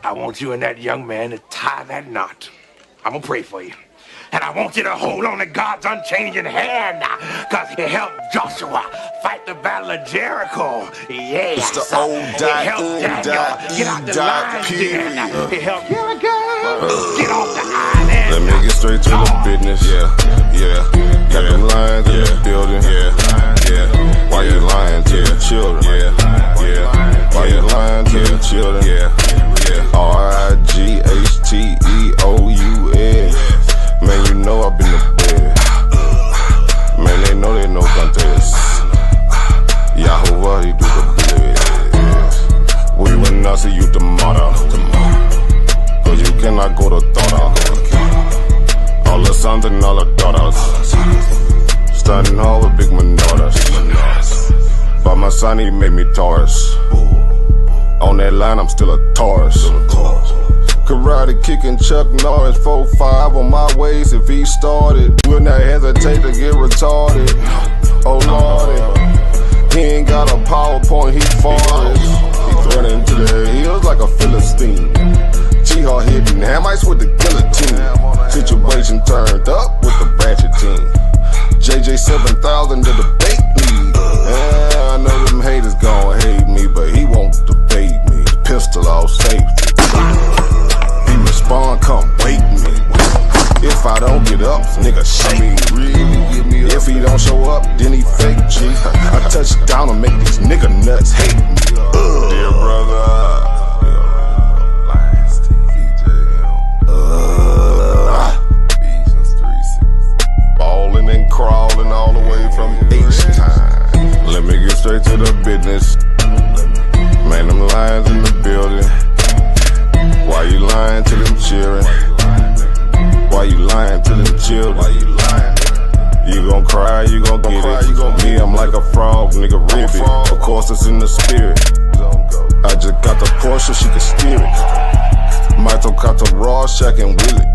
I want you and that young man to tie that knot. I'm gonna pray for you. And I want you to hold on to God's unchanging hand, because he helped Joshua fight the battle of Jericho. Yes. It's the old He helped Daniel get out the lion's den. He helped Gilligan get off the island. Let me get straight to the business. Yeah. Got them lions in the building. Yeah. Why you lying to the children? Yeah. Why you lying to the children? Yeah. RIGHTEOUS. Man, you know I've been to bed. Man, they know contest. Yahuwah, he do the best. We will not see you tomorrow. Cause you cannot go to Thora. All the sons and all the daughters. Standing all with big manotas. But my son, he made me Taurus. On that line, I'm still a Taurus. Karate kicking Chuck Norris, 4-5 on my waist. If he started, will not hesitate to get retarded. Oh lordy, he ain't got a PowerPoint, he farted. He running to the hills like a Philistine. G-Hawk hitting Hamites with the guillotine. Situation turned up with the ratchet team. JJ 7000 to the bait lead. Yeah, I know them haters gon' hate me, but he won't debate me. Pistol off safety. He respond, come wake me. If I don't get up, nigga shake me. Really give me up. If he don't show up, then he fake G. I touch down and make these nigga nuts hate me. Dear brother. Ballin' and crawling all the way from H-Time. Let me get straight to the business. Man, them lions in the building. Why you lying to them children? Why you lying to them children? You gon' cry, you gon' get it. Me, I'm like a frog, nigga, ribbit. Of course, it's in the spirit. I just got the Porsche, she can steer it. Michael got the Rorschach and Willie.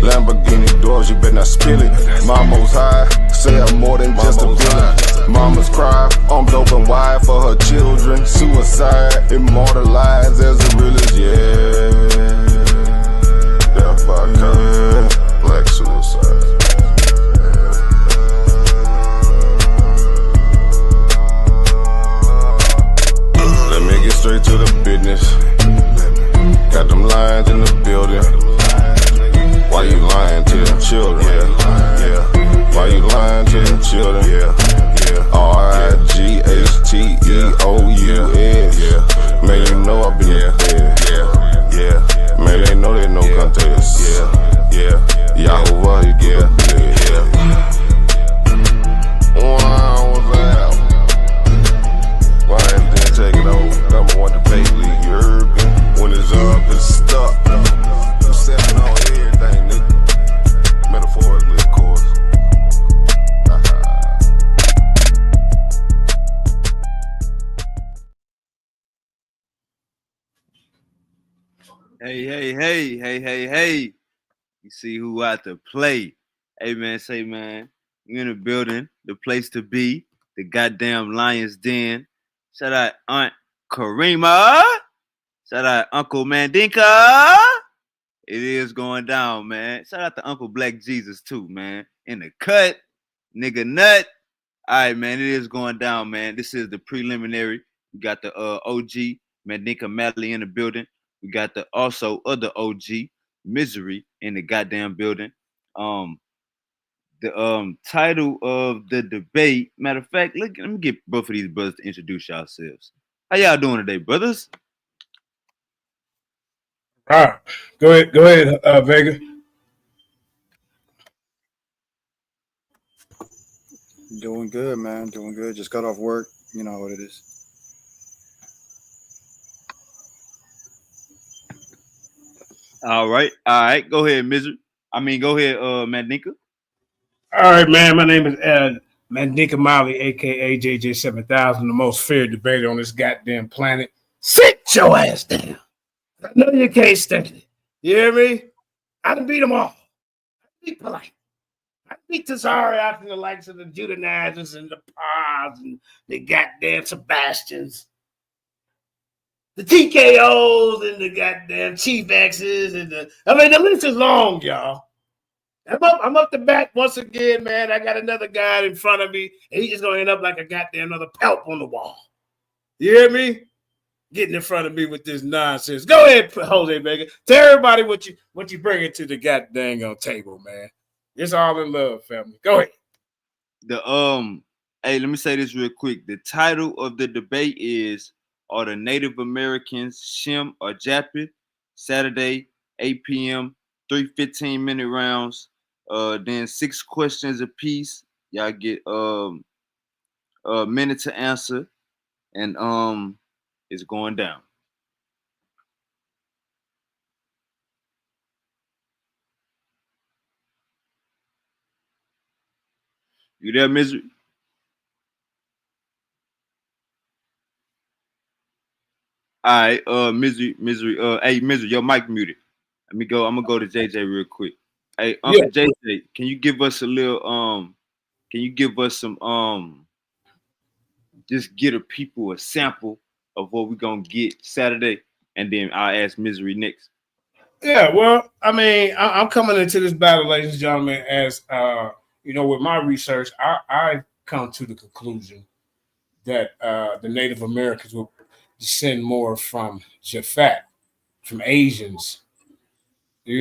Lamborghini doors, you better not spill it. Mama's high, say I'm more than just a villain. Mama's cry, armed open wide for her children. Suicide, immortalized as the realest, yeah. Death by cut, black suicide. Let me get straight to the business. Got them lions in the building. Why you lying to them children? Yeah. Why you lying to them children? Yeah. RIGHTEOUS. Man, you know I've been there. Man, they know contest. Yahuwah, he do the best. Wow, what's that? Why didn't take it over? Number one debate league, you heard me? When it's up, it's stuck. I'm stepping on everything, nigga. Metaphorically, of course. Hey. You see who out to play. Hey, man, say, man, you in the building, the place to be, the goddamn Lion's Den. Shout out Aunt Karima. Shout out Uncle Mandinka. It is going down, man. Shout out to Uncle Black Jesus, too, man. In the cut, nigga nut. All right, man, it is going down, man. This is the preliminary. We got the OG, Maninka Madley in the building. We got the also other OG, Misery, in the goddamn building. The title of the debate, matter of fact, let me get both of these brothers to introduce yourselves. How y'all doing today, brothers? All right. Go ahead, Vega. Doing good, man. Doing good. Just got off work. You know what it is. All right. Go ahead, Misery. Go ahead, Mandinka. All right, man. My name is Maninka Molly, a.k.a. JJ 7000, the most feared debater on this goddamn planet. Sit your ass down. I know you can't stand it. You hear me? I done beat them all. Be polite. I beat Tazari out in the likes of the Judaizers and the Pars and the goddamn Sebastians. the TKOs and the goddamn Chief X's and the list is long, y'all. I'm up the back once again, man. I got another guy in front of me, and he's just gonna end up like a goddamn another pelt on the wall. You hear me? Getting in front of me with this nonsense. Go ahead, Jose Vega. Tell everybody what you bringing to the goddamn table, man. It's all in love, family. Go ahead. Hey, let me say this real quick. The title of the debate is: Are the Native Americans SHEM or JAPHETH? Saturday, 8 p.m., 3 15-minute rounds. Then 6 questions apiece. Y'all get a minute to answer, and it's going down. You there, Misery? All right, Misery. Hey, Misery, your mic muted. I'm gonna go to JJ real quick. Hey, Yeah. JJ, can you give us a little can you give us some just get a people a sample of what we're gonna get Saturday, and then I'll ask Misery next. Yeah, well, I mean, I'm coming into this battle, ladies and gentlemen, as with my research, I've come to the conclusion that the Native Americans will descend more from Japhet, from Asians. I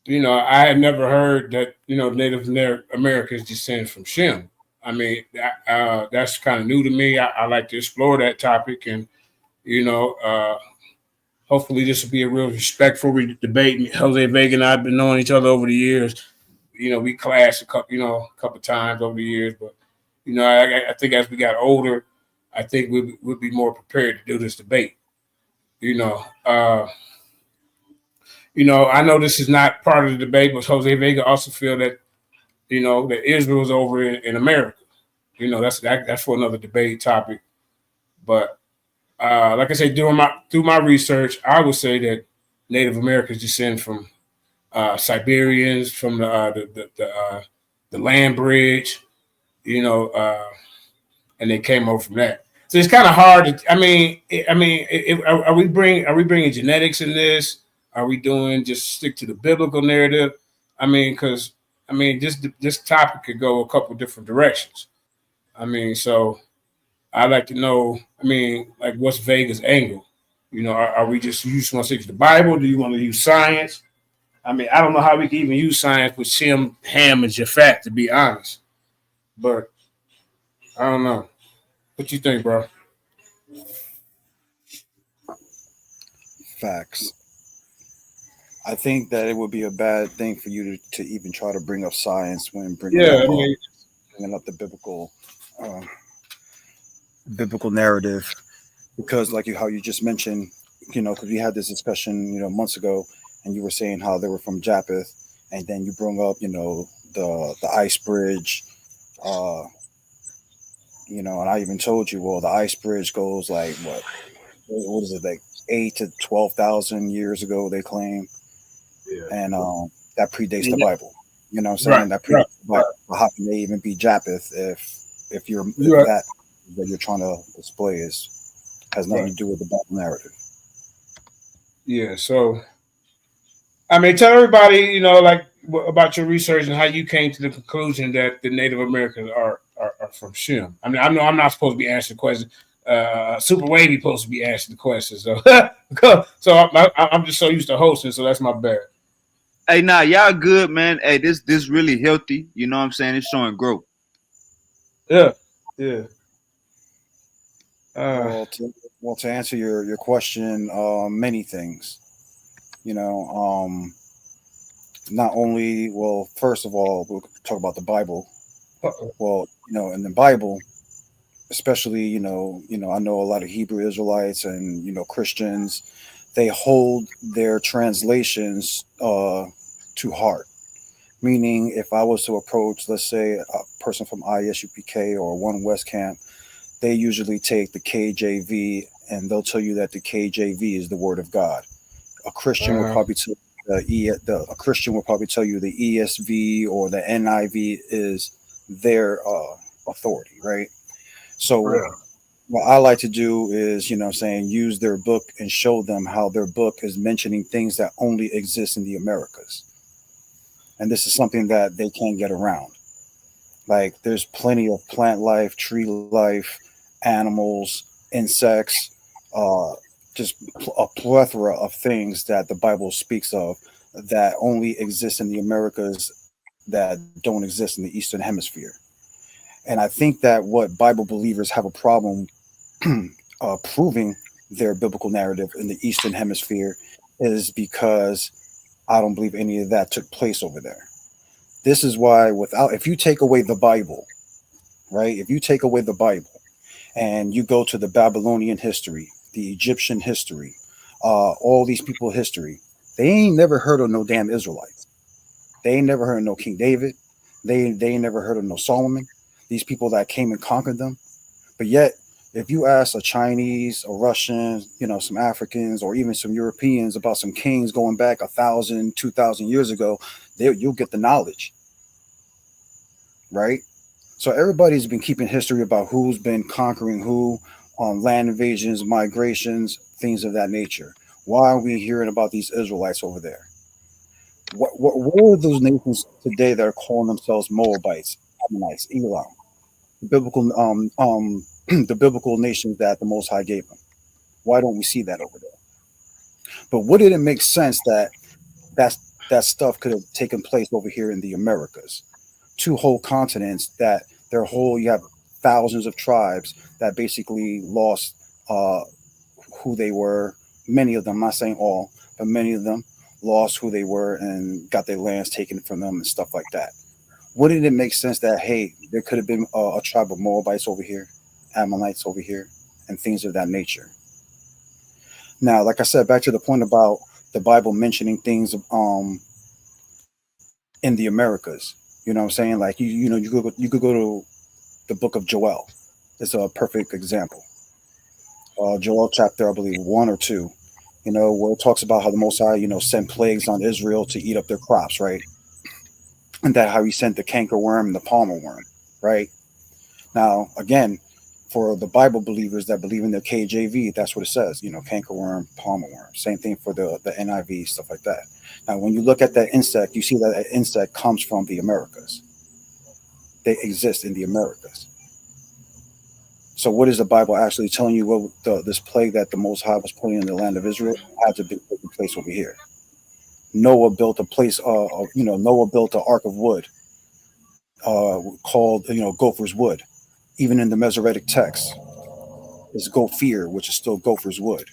had never heard that Native Americans descend from Shem. I mean, that's kind of new to me. I like to explore that topic, and hopefully this will be a real respectful debate. Jose Vega and I have been knowing each other over the years. We clashed a couple times over the years, but I think as we got older, I think we'll be more prepared to do this debate. I know this is not part of the debate, but Jose Vega also feel that that Israel is over in America. That's for another debate topic. But like I say, through my research, I would say that Native Americans descend from Siberians, from the land bridge, and they came over from that. So it's kind of hard to. Are we bringing genetics in this? Are we doing just stick to the biblical narrative? Because this topic could go a couple different directions. So I'd like to know. Like, what's Vega's angle? Are we just want to stick to the Bible? Do you want to use science? I don't know how we can even use science with Shem, Ham, and Japhet, to be honest. But I don't know. What you think, bro? Facts. I think that it would be a bad thing for you to even try to bring up science when bringing up the biblical narrative, because how you just mentioned, because we had this discussion, months ago, and you were saying how they were from Japheth, and then you brought up, the ice bridge, and I even told you, well, the ice bridge goes like what is it, like 8,000 to 12,000 years ago, they claim. Yeah. And that predates the Bible. You know what I'm saying? Right. That predates the Bible. How can they even be Japheth if that you're trying to display has nothing to do with the Bible narrative? Yeah, so tell everybody, about your research and how you came to the conclusion that the Native Americans are from Shem. I know I'm not supposed to be answering questions. Super Wavy supposed to be asking the questions. So, I'm just so used to hosting, so that's my bad. Hey, nah, y'all good, man. Hey, this really healthy. You know what I'm saying? It's showing growth. Yeah. Well, to answer your question, many things. Not only, well, first of all, we'll talk about the Bible. Well, in the Bible, especially, I know a lot of Hebrew Israelites and, Christians, they hold their translations to heart. Meaning, if I was to approach, let's say, a person from ISUPK or One West Camp, they usually take the KJV and they'll tell you that the KJV is the Word of God. A Christian will probably tell you the ESV or the NIV is their authority, right? So what I like to do is, saying, use their book and show them how their book is mentioning things that only exist in the Americas. And this is something that they can't get around. Like, there's plenty of plant life, tree life, animals, insects, uh, just a plethora of things that the Bible speaks of that only exist in the Americas that don't exist in the Eastern Hemisphere. And I think that what Bible believers have a problem proving their biblical narrative in the Eastern Hemisphere is because I don't believe any of that took place over there. This is why, if you take away the Bible, right? If you take away the Bible and you go to the Babylonian history, the Egyptian history, all these people history, they ain't never heard of no damn Israelites. They ain't never heard of no King David. They ain't never heard of no Solomon. These people that came and conquered them. But yet, if you ask a Chinese, a Russian, some Africans, or even some Europeans about some kings going back 1,000, 2,000 years ago, you'll get the knowledge, right? So everybody's been keeping history about who's been conquering who on land invasions, migrations, things of that nature. Why are we hearing about these Israelites over there? What are those nations today that are calling themselves Moabites, Ammonites, Elam, the biblical the biblical nations that the Most High gave them? Why don't we see that over there? But wouldn't it make sense that stuff could have taken place over here in the Americas? Two whole continents that you have thousands of tribes that basically lost who they were. Many of them, I'm not saying all, but many of them lost who they were and got their lands taken from them and stuff like that. Wouldn't it make sense that, hey, there could have been a tribe of Moabites over here, Ammonites over here, and things of that nature? Now, like I said, back to the point about the Bible mentioning things in the Americas. You know what I'm saying? Like, you could go to the book of Joel. It's a perfect example. Joel chapter, I believe, 1 or 2, where it talks about how the Most High, sent plagues on Israel to eat up their crops, right? And that how he sent the cankerworm and the palmer worm, right? Now, again, for the Bible believers that believe in their KJV, that's what it says, cankerworm, palmer worm. Same thing for the NIV, stuff like that. Now, when you look at that insect, you see that insect comes from the Americas. They exist in the Americas. So what is the Bible actually telling you? What this plague that the Most High was putting in the land of Israel had to be taking place over here? Noah built a place. Noah built an ark of wood called Gopher's Wood. Even in the Masoretic text, is Gopher, which is still Gopher's Wood.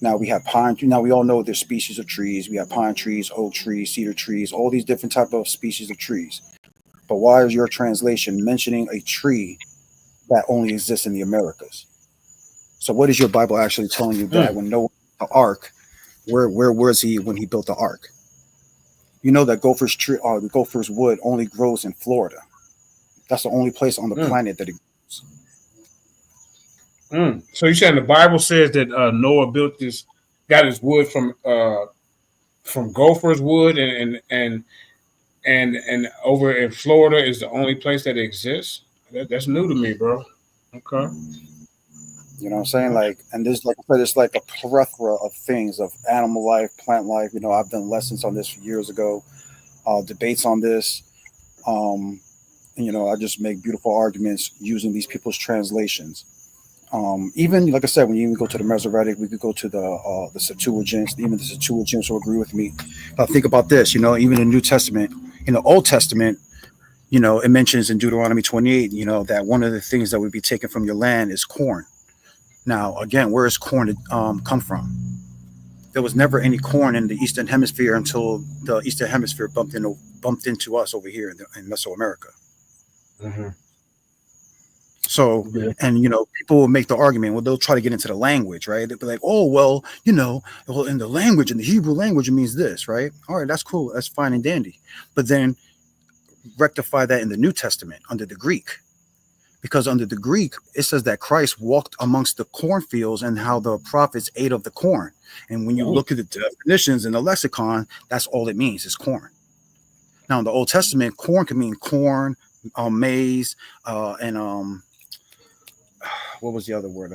Now we have pine. Now we all know there's species of trees. We have pine trees, oak trees, cedar trees, all these different type of species of trees. But why is your translation mentioning a tree that only exists in the Americas? So what is your Bible actually telling you that when Noah built the ark, where was he when he built the ark? You know that Gopher's wood only grows in Florida. That's the only place on the planet that it grows. So you're saying the Bible says that Noah got his wood from Gopher's wood, and over in Florida is the only place that exists? That's new to me, bro. Okay. You know what I'm saying? Like, and there's, like I said, it's like a plethora of things, of animal life, plant life. I've done lessons on this years ago, debates on this. I just make beautiful arguments using these people's translations. Even, like I said, when you even go to the Masoretic, we could go to the Septuagint. Even the Septuagint will agree with me. Think about this, even in the New Testament, in the Old Testament, it mentions in Deuteronomy 28, that one of the things that would be taken from your land is corn. Now, again, where is corn come from? There was never any corn in the Eastern Hemisphere until the Eastern Hemisphere bumped into us over here in Mesoamerica. Mm-hmm. So, and people will make the argument. Well, they'll try to get into the language, right? They'll be like, "Oh, well, in the language, in the Hebrew language, it means this, right? All right, that's cool, that's fine and dandy." But then rectify that in the New Testament under the Greek. Because under the Greek, it says that Christ walked amongst the cornfields and how the prophets ate of the corn. And when you look at the definitions in the lexicon, that's all it means is corn. Now, in the Old Testament, corn can mean corn, maize, and what was the other word?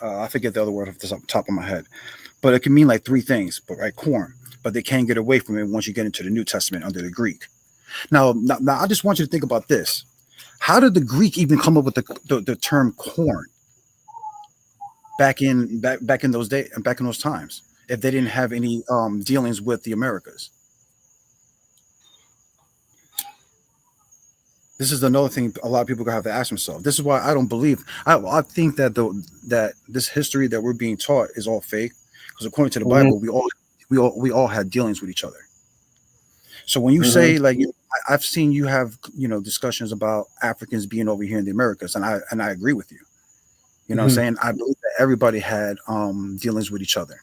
I forget the other word off the top of my head, but it can mean like three things. But right, corn. But they can't get away from it once you get into the New Testament under the Greek. Now, I just want you to think about this. How did the Greek even come up with the term corn back in those days, back in those times, if they didn't have any dealings with the Americas? This is another thing a lot of people have to ask themselves. This is why I don't believe. I think that that this history that we're being taught is all fake, because according to the Bible, we all had dealings with each other. So when you say, like, I've seen you have, discussions about Africans being over here in the Americas, and I agree with you. You know what I'm saying? I believe that everybody had dealings with each other.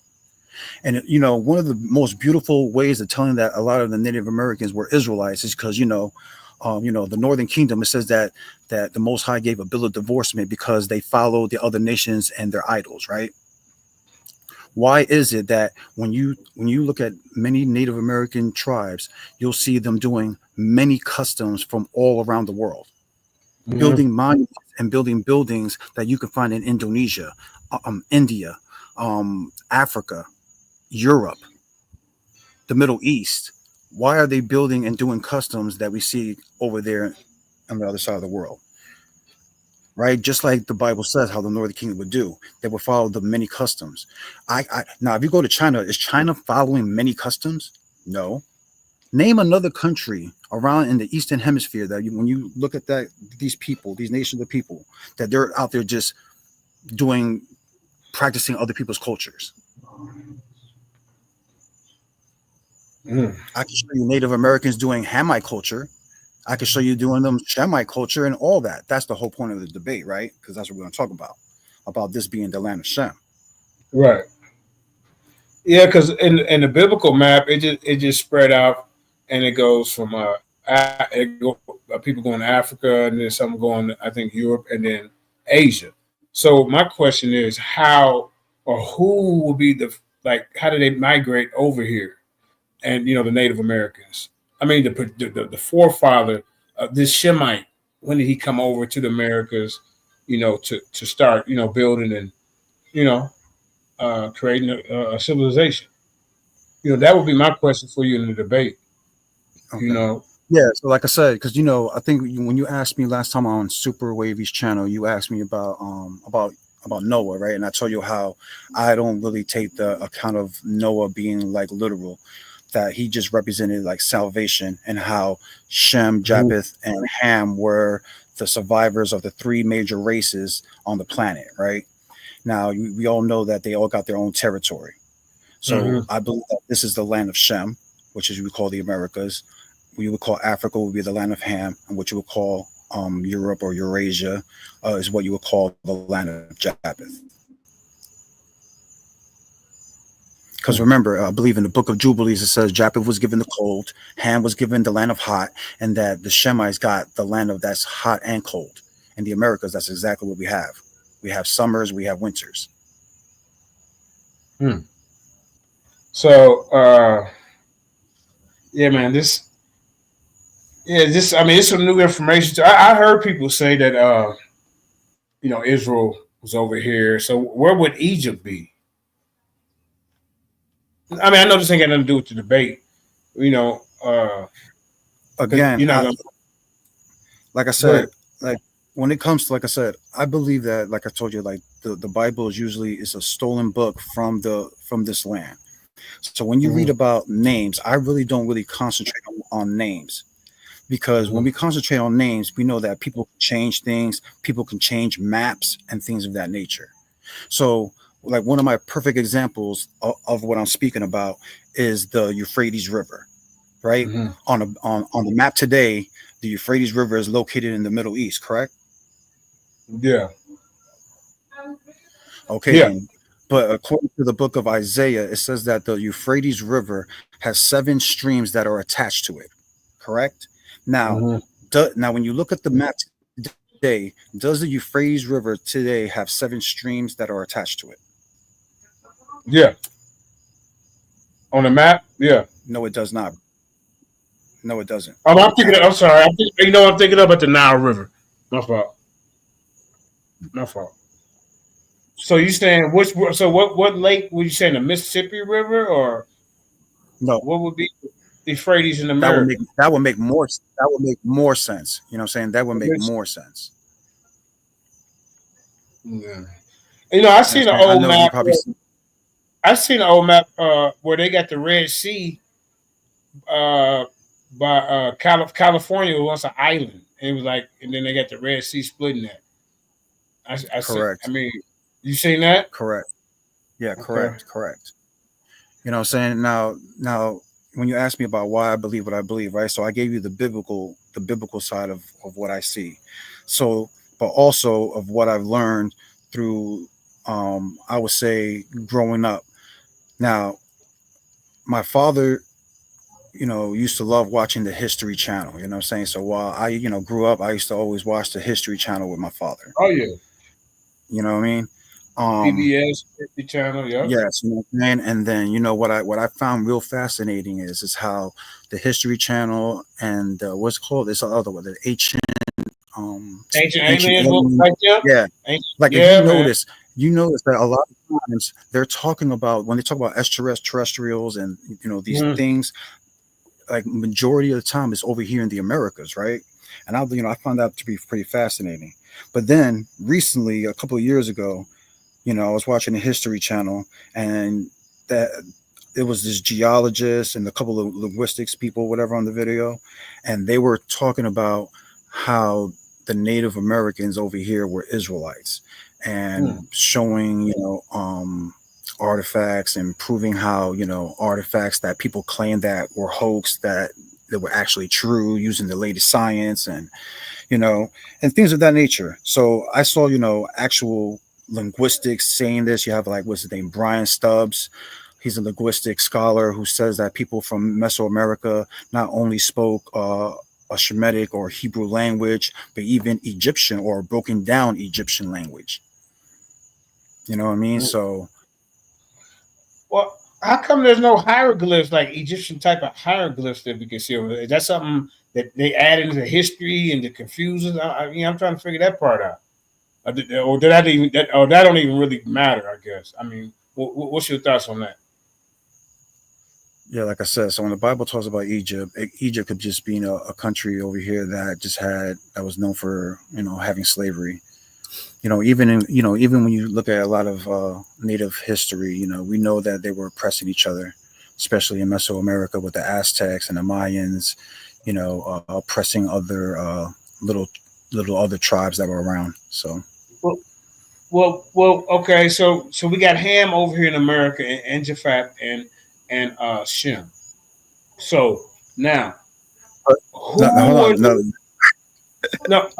And one of the most beautiful ways of telling that a lot of the Native Americans were Israelites is because the Northern Kingdom, it says that the Most High gave a bill of divorcement because they followed the other nations and their idols, right? Why is it that when you look at many Native American tribes, you'll see them doing many customs from all around the world, building monuments and building buildings that you can find in Indonesia, India, Africa, Europe, the Middle East? Why are they building and doing customs that we see over there on the other side of the world? Right, just like the Bible says, how the Northern Kingdom would do, they would follow the many customs. Now, if you go to China, is China following many customs? No. Name another country around in the Eastern Hemisphere that when you look at these nations of people, that they're out there just practicing other people's cultures. I can show you Native Americans doing Hamite culture. I can show you doing them Shemite culture and all that. That's the whole point of the debate, right? Because that's what we're going to talk about this being the land of Shem. Right. Yeah, because in the biblical map, it just spread out, and it goes from people going to Africa, and then some going, I think, Europe, and then Asia. So my question is, how or who will be how do they migrate over here? And the Native Americans. I mean, the forefather of this Shemite, when did he come over to the Americas, to start, building and, creating a civilization? That would be my question for you in the debate. Okay. Yeah. So like I said, because, I think when you asked me last time on Super Wavy's channel, you asked me about Noah, right? And I told you how I don't really take the account of Noah being like literal, that he just represented like salvation, and how Shem, Japheth, and Ham were the survivors of the three major races on the planet, right? Now, we all know that they all got their own territory. So I believe that this is the land of Shem, which is we call the Americas. We would call Africa would be the land of Ham, and what you would call Europe or Eurasia is what you would call the land of Japheth. Because remember, I believe in the book of Jubilees, it says Japheth was given the cold, Ham was given the land of hot, and that the Shemites got the land of that's hot and cold. In the Americas, that's exactly what we have. We have summers, we have winters. So, yeah, man, it's some new information. I heard people say that, Israel was over here. So where would Egypt be? I mean, I know this ain't got nothing to do with the debate. Again, you're not gonna, like I said, like when it comes to, like I said, I believe that, like I told you, like the Bible is a stolen book from this land. So when you read about names, I really don't really concentrate on names, because when we concentrate on names, we know that people can change things, people can change maps and things of that nature. So, like, one of my perfect examples of what I'm speaking about is the Euphrates River, right? On the map today, the Euphrates River is located in the Middle East, correct? Yeah. Okay. Yeah. But according to the book of Isaiah, it says that the Euphrates River has 7 streams that are attached to it, correct? Now, now when you look at the map today, does the Euphrates River today have 7 streams that are attached to it? Yeah. On the map? Yeah. No, it does not. No, it doesn't. I'm sorry. I'm thinking about the Nile River. My fault. My fault. So you saying which? So what lake were you saying? The Mississippi River, or No, what would be the Euphrates in that would America? make more sense. You know what I'm saying? That would make more sense. Yeah. You know, I You know seen what an I'm saying? I old know you map. probably see, I seen an old map where they got the Red Sea uh, by California was once an island. And it was like, and then they got the Red Sea splitting that. I correct, mean, you seen that? correct. Yeah, Okay. correct. You know what I'm saying? Now when you ask me about why I believe what I believe, right? So I gave you the biblical side of what I see. So, but also of what I've learned through I would say growing up. Now, my father, used to love watching the History Channel, you know what I'm saying? So while I, grew up, I used to always watch the History Channel with my father. Oh yeah, You know what I mean? PBS, History Channel. Yep. Yes, you know what I'm saying? And then what I found real fascinating is how the History Channel and what's it called this other one, the um Ancient ancient Alien book, alien. right there. Yeah, Ancient, like if yeah, man. you notice that a lot of times they're talking about when they talk about extraterrestrials and these Mhm. things, like majority of the time is over here in the Americas, right? And I found that to be pretty fascinating. But then recently, a couple of years ago, I was watching the History Channel, and that it was this geologist and a couple of linguistics people, whatever, on the video, and they were talking about how the Native Americans over here were Israelites, and Mm. showing artifacts and proving how artifacts that people claim that were hoax that were actually true using the latest science and you know, and things of that nature. So I saw, actual linguistics saying this. You have like, what's his name, Brian Stubbs. He's a linguistic scholar who says that people from Mesoamerica not only spoke a Shemitic or Hebrew language, but even Egyptian or broken down Egyptian language. You know what I mean? Mm. So Well, how come there's no hieroglyphs like Egyptian type of hieroglyphs that we can see over there? Is that something that they add into history and to confuse us? I'm trying to figure that part out. Or did that even that? Or that don't even really matter? I guess. I mean, what's your thoughts on that? yeah, like I said, so when the Bible talks about Egypt, Egypt could just be a country over here that was known for having slavery. Even when you look at a lot of native history, we know that they were oppressing each other, especially in Mesoamerica with the Aztecs and the Mayans, oppressing other little other tribes that were around. So Well, Okay. So we got Ham over here in America and Japhet and Shem. So now, now, hold who were on, no, no?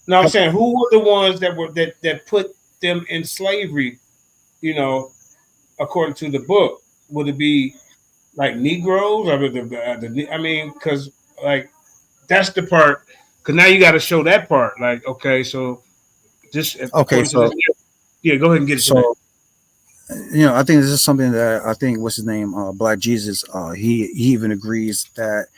No, I'm saying who were the ones that put them in slavery? You know, according to the book, would it be like Negroes or I mean, because like that's the part. Because now you got to show that part. Like, okay, so just okay, according to this, yeah, go ahead and get into that. so I think this is something that I think what's his name, Black Jesus, he even agrees that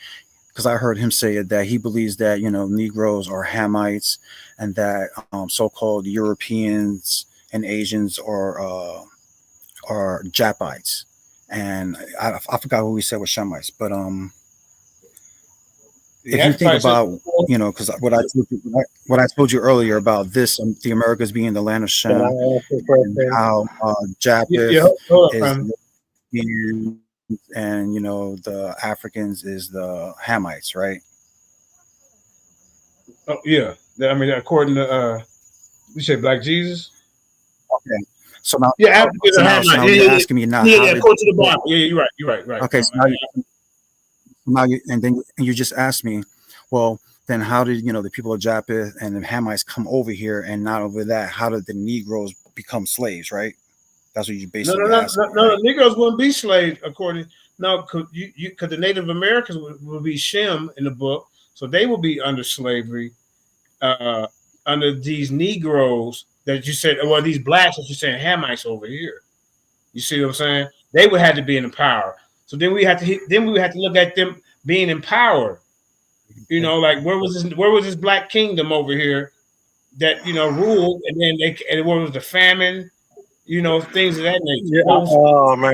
because I heard him say it that he believes that Negroes are Hamites and that so-called Europeans and Asians are Japites, and I forgot who he said was Shemites, but The if you think Antichrist said, about because what I told you earlier about this, the Americas being the land of Shem, and how yeah, yeah, Japheth hold up, is man. the Europeans and the Africans is the Hamites, right? Oh, yeah. I mean, according to you say Black Jesus. Okay. So now, Yeah, African so now, so Hamite. now Yeah, you're yeah, yeah. asking me now, Yeah, how yeah, did? according to the Bible. Yeah, you're right. You're right. Right. Okay, so now you and then you just asked me, well, then how did the people of Japheth and the Hamites come over here, and not over that? How did the Negroes become slaves? Right? That's what you No, no, basically no, asking no, me, no. right? The Negroes wouldn't be slaves according. No, because the Native Americans would be Shem in the book, so they will be under slavery, uh, under these Negroes that you said. Well, these blacks that you're saying Hamites over here. You see what I'm saying? They would have to be in power. So then we would have to look at them being in power. You know, like where was this black kingdom over here? that ruled, and then and what was the famine, things of that nature. Yeah. Oh man,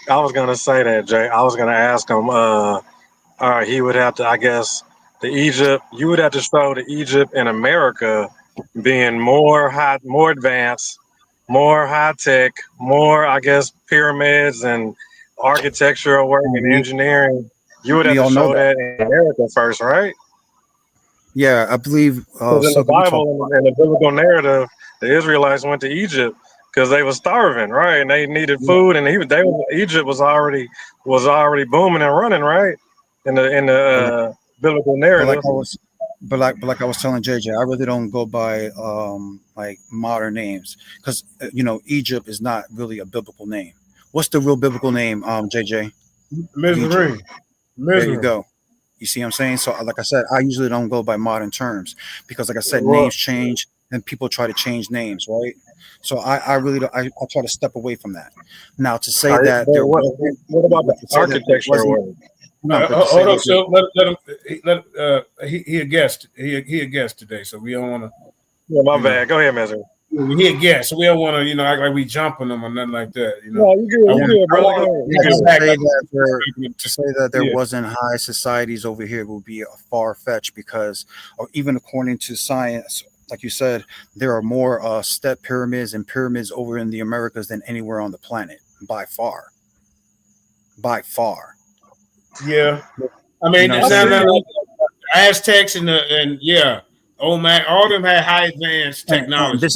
I was gonna say that, Jay. I was gonna ask him. All right, he would have to, I guess, the Egypt. You would have to show the Egypt in America being more advanced, more high tech, more, I guess, pyramids and architectural work and we engineering. You would have we to all know show that. that in America first, right? Yeah, I believe. Because in the Silk, we talked Bible and the biblical narrative, the Israelites went to Egypt because they were starving, right? And they needed about. food, and Egypt was already booming and running, right? In the But like, biblical but like narrative. I was, but like I was telling JJ, I really don't go by like modern names because Egypt is not really a biblical name. What's the real biblical name, JJ, of Egypt? Misery, There you misery. go. You see what I'm saying? So, like I said, I usually don't go by modern terms because, like I said, Well, names change and people try to change names, right? So, I really don't, I try to step away from that. Now, to say all right, that but there wasn't, what about the to say that there architecture wasn't, work? no, but to say Hold on, that there, so let him. He a guest. He a guest today, so we don't want to. Yeah, my You know, bad. Go ahead, Misery. he a guest, so we don't want to. Act like we jumping him or nothing like that. No, you good. I You yeah, want. good, I brother. Go want ahead. You yeah, to come good. back. Like, to say that there yeah. wasn't high societies over here would be far fetched because, or even according to science, like you said, there are more step pyramids and pyramids over in the Americas than anywhere on the planet by far, by far. Yeah. I You mean, know what I'm I now, see saying? that. Aztecs and yeah, old man, all of them had high advanced And technology. this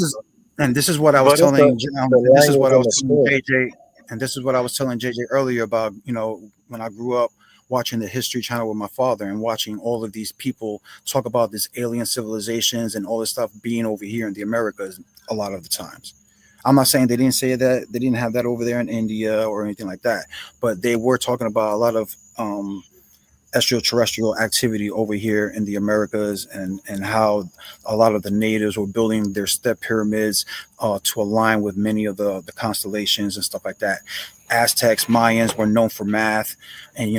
is what I was But it's telling the this is language what I and was the telling spirit. JJ, and this is what I was telling JJ earlier about when I grew up watching the History Channel with my father and watching all of these people talk about this alien civilizations and all this stuff being over here in the Americas a lot of the times. I'm not saying they didn't say that they didn't have that over there in India or anything like that, but they were talking about a lot of extraterrestrial activity over here in the Americas and how a lot of the natives were building their step pyramids to align with many of the constellations and stuff like that. Aztecs, Mayans were known for math and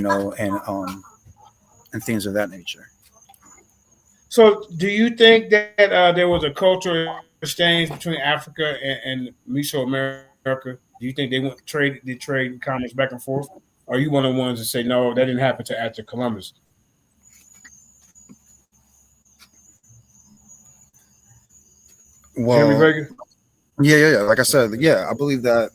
and things of that nature. So, do you think that there was a cultural exchange between Africa and Mesoamerica? Do you think did trade and commerce back and forth? Or are you one of the ones that say no, that didn't happen to after Columbus? You hear me, Well, Vega? yeah. Like I said, yeah, I believe that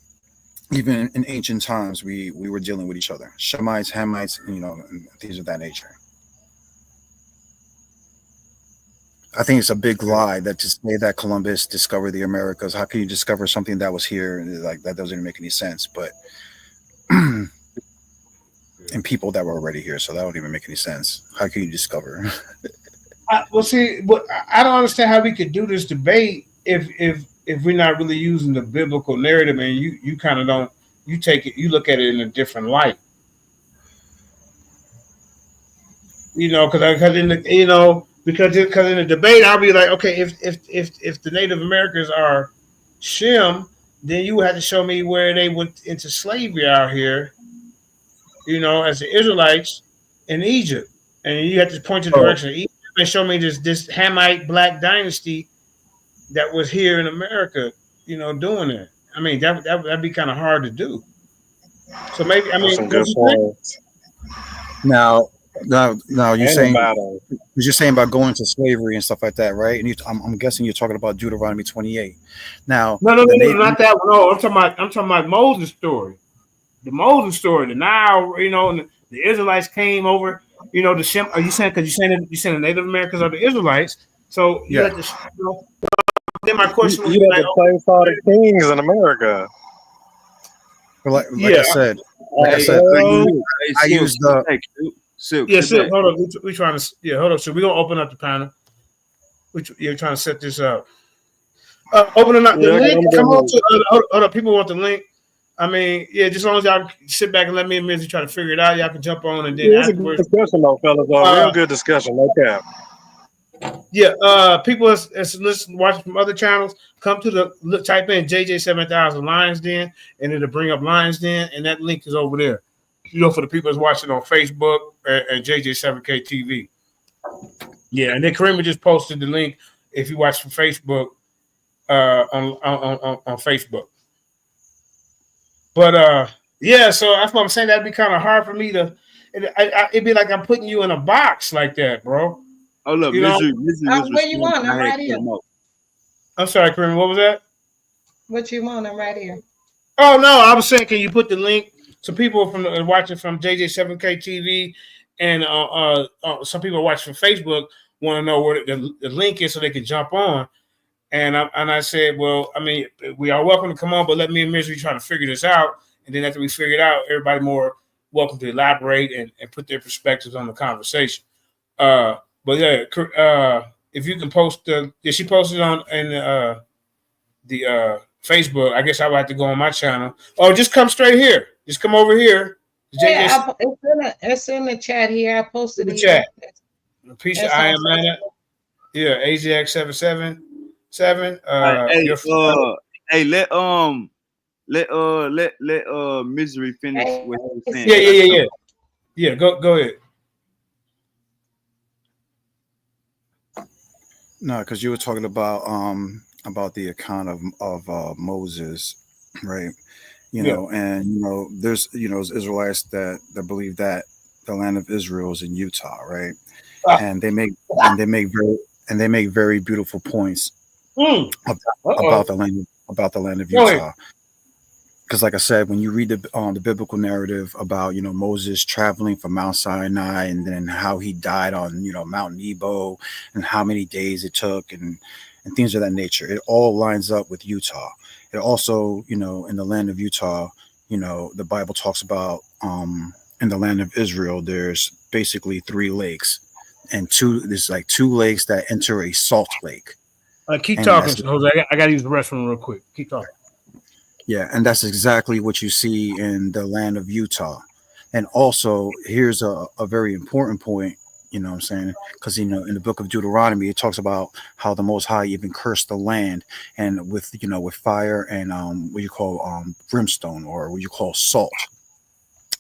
even in ancient times we were dealing with each other, Shemites, Hamites, and things of that nature. I think it's a big lie that to say that Columbus discovered the Americas. How can you discover something that was here? Like that doesn't make any sense. But and people that were already here, so that don't even make any sense. How can you discover? Well, see, but I don't understand how we could do this debate if we're not really using the biblical narrative, and you kind of don't you look at it in a different light, because in the because in the debate I'll be like, okay, if the Native Americans are Shem, then you would have to show me where they went into slavery out here, as the Israelites in Egypt, and you have to point to the Oh, direction of Egypt and show me this Hamite black dynasty that was here in America, doing it. I mean, that'd be kind of hard to do. So maybe, I that's mean, some what good do you think? points. Now And the battle. you're saying about going to slavery and stuff like that, right? And I'm guessing you're talking about Deuteronomy 28. Now No, no, the no, no, Nate, not that one. No, I'm talking about Moses' story. The Moses story. The Nile, and the Israelites came over. The Shem. Are you saying because you saying the Native Americans are the Israelites? So you yeah. have to. Then my question would You be had like, to place all the kings in America. But like yeah, I said, Hey, Well, hey, I Silk, use the hey, Silk, yeah. sit So back. hold on, we trying to hold on. So we're gonna open up the panel. You're trying to set this up. Opening up the yeah, link. I'm Come on going. to hold up. People want the link. I mean, yeah, just as long as y'all sit back and let me and Mizzy try to figure it out, y'all can jump on and then Yeah, it's a good afterwards. discussion though, fellas. Real Uh, good discussion. No cap. yeah, people as listen watching from other channels, come to type in JJ7000 Lions Den, and it'll bring up Lions Den, and that link is over there. For the people that's watching on Facebook and JJ7K TV. Yeah, and then Kareem just posted the link if you watch from Facebook on Facebook. But yeah, so that's what I'm saying. That'd be kind of hard for me to. It'd be like I'm putting you in a box like that, bro. Oh look, You know? Misery was Where you want? responding. I'm I had right here. cut him off. I'm sorry, Kareem. What was that? What you want? I'm right here. Oh no, I was saying, can you put the link? So people from watching from JJ7K TV, and some people watching from Facebook want to know where the link is so they can jump on. And I said, well, I mean, we are welcome to come on, but let me and Misery try to figure this out. And then after we figure it out, everybody more welcome to elaborate and put their perspectives on the conversation. But yeah, if you can post she posted on in the Facebook. I guess I would have to go on my channel. Oh, just come straight here. Just come over here. Yeah, it's in the chat here. I posted in the chat. Piece of I am man. Yeah, AZX777. Hey, let Misery finish what he was saying. Yeah. Yeah, go ahead. No, because you were talking about the account of Moses, right? You know, and there's Israelites that believe that the land of Israel is in Utah, right? And they make very beautiful points about the land of Utah. Because, like I said, when you read the biblical narrative about Moses traveling from Mount Sinai and then how he died on Mount Nebo and how many days it took and things of that nature, it all lines up with Utah. It also, in the land of Utah, the Bible talks about in the land of Israel, there's basically 3 lakes, and there's like 2 lakes that enter a salt lake. Keep talking, Jose. I got to use the restroom real quick. Keep talking. Yeah, and that's exactly what you see in the land of Utah. And also, here's a very important point, you know what I'm saying? Because, in the book of Deuteronomy, it talks about how the Most High even cursed the land and with fire and what you call brimstone, or what you call salt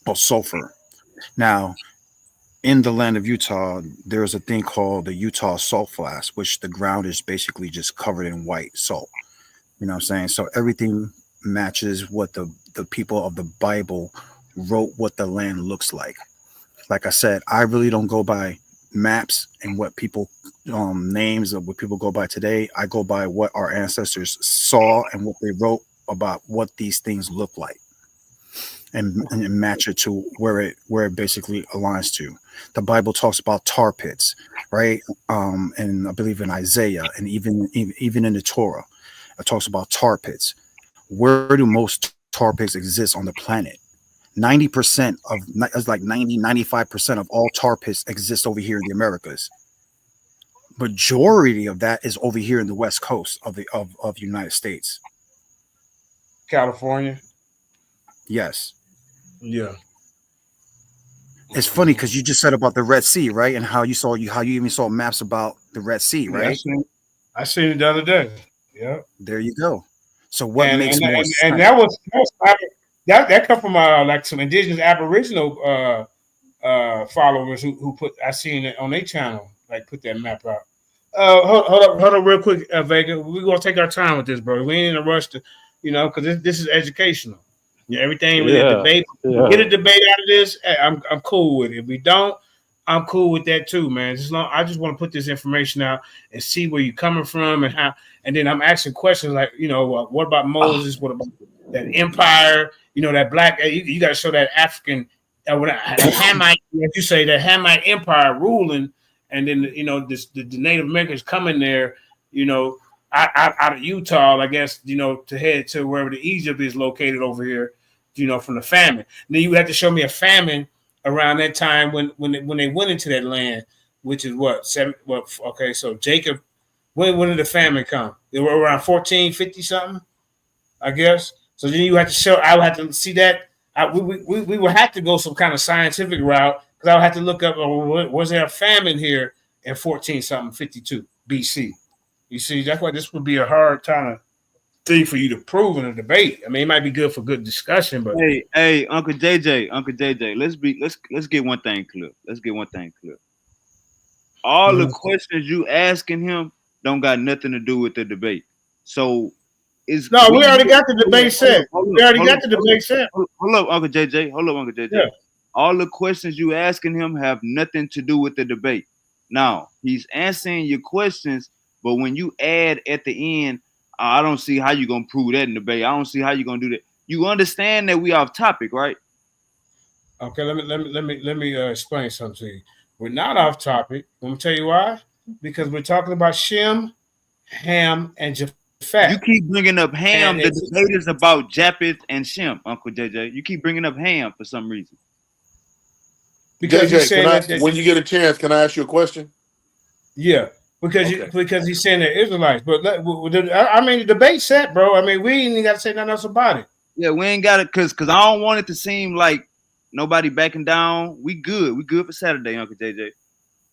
or sulfur. Now, in the land of Utah, there's a thing called the Utah salt flats, which the ground is basically just covered in white salt. You know what I'm saying? So everything matches what the people of the Bible wrote what the land looks like. Like I said, I really don't go by maps and what people names of what people go by today. I go by what our ancestors saw and what they wrote about what these things look like, and match it to where it basically aligns to. The Bible talks about tar pits, right? And I believe in Isaiah and even in the Torah, it talks about tar pits. Where do most tar pits exist on the planet? 90% of, it's like 95% of all tar pits exist over here in the Americas. Majority of that is over here in the West Coast of the United States. California. Yes. Yeah. It's funny because you just said about the Red Sea, right? And how you even saw maps about the Red Sea, right? Yeah, I seen it the other day. Yeah. There you go. So what makes more sense? And that come from like some indigenous Aboriginal followers who put, I seen it on their channel, like put that map out. Hold up real quick, Vega. We're gonna take our time with this, bro. We ain't in a rush to, because this is educational. Yeah, everything with a debate. Get a debate out of this. I'm cool with it. If we don't, I'm cool with that too, man. I just want to put this information out and see where you're coming from and how. And then I'm asking questions like, what about Moses? What about that empire? That black. You got to show that African, that Hamite. Like you say, that Hamite empire ruling, and then the Native Americans coming there. Out of Utah, I guess. To head to wherever the Egypt is located over here. From the famine. Then you have to show me a famine around that time when they went into that land, which is what, 7? Well, okay, so Jacob, when did the famine come? They were around 1450 something, I guess. So then you have to show. I would have to see that. We would have to go some kind of scientific route because I would have to look up. Was there a famine here in 52 BC? You see, that's why this would be a hard kind of thing for you to prove in a debate. I mean, it might be good for good discussion, but hey, Uncle JJ, let's get one thing clear. All the questions you asking him don't got nothing to do with the debate. So it's No, we already got the debate set. We already got the debate set. Hold up, Uncle JJ. Hold up, Uncle JJ. Yeah. All the questions you asking him have nothing to do with the debate. Now, he's answering your questions, but when you add at the end, I don't see how you're gonna prove that in the debate. I don't see how you're gonna do that. You understand that we off topic, right? Okay, let me explain something to you. We're not off topic. Let me tell you why. Because we're talking about Shem, Ham, and Japheth. You keep bringing up Ham. The debate is about Japheth and Shem, Uncle JJ. You keep bringing up Ham for some reason. Because JJ, when you get a chance, can I ask you a question? Yeah, because he's saying they're Israelites. But I mean, the debate set, bro. I mean, we ain't even got to say nothing else about it. Yeah, we ain't got it because I don't want it to seem like nobody backing down. We good. We good for Saturday, Uncle JJ.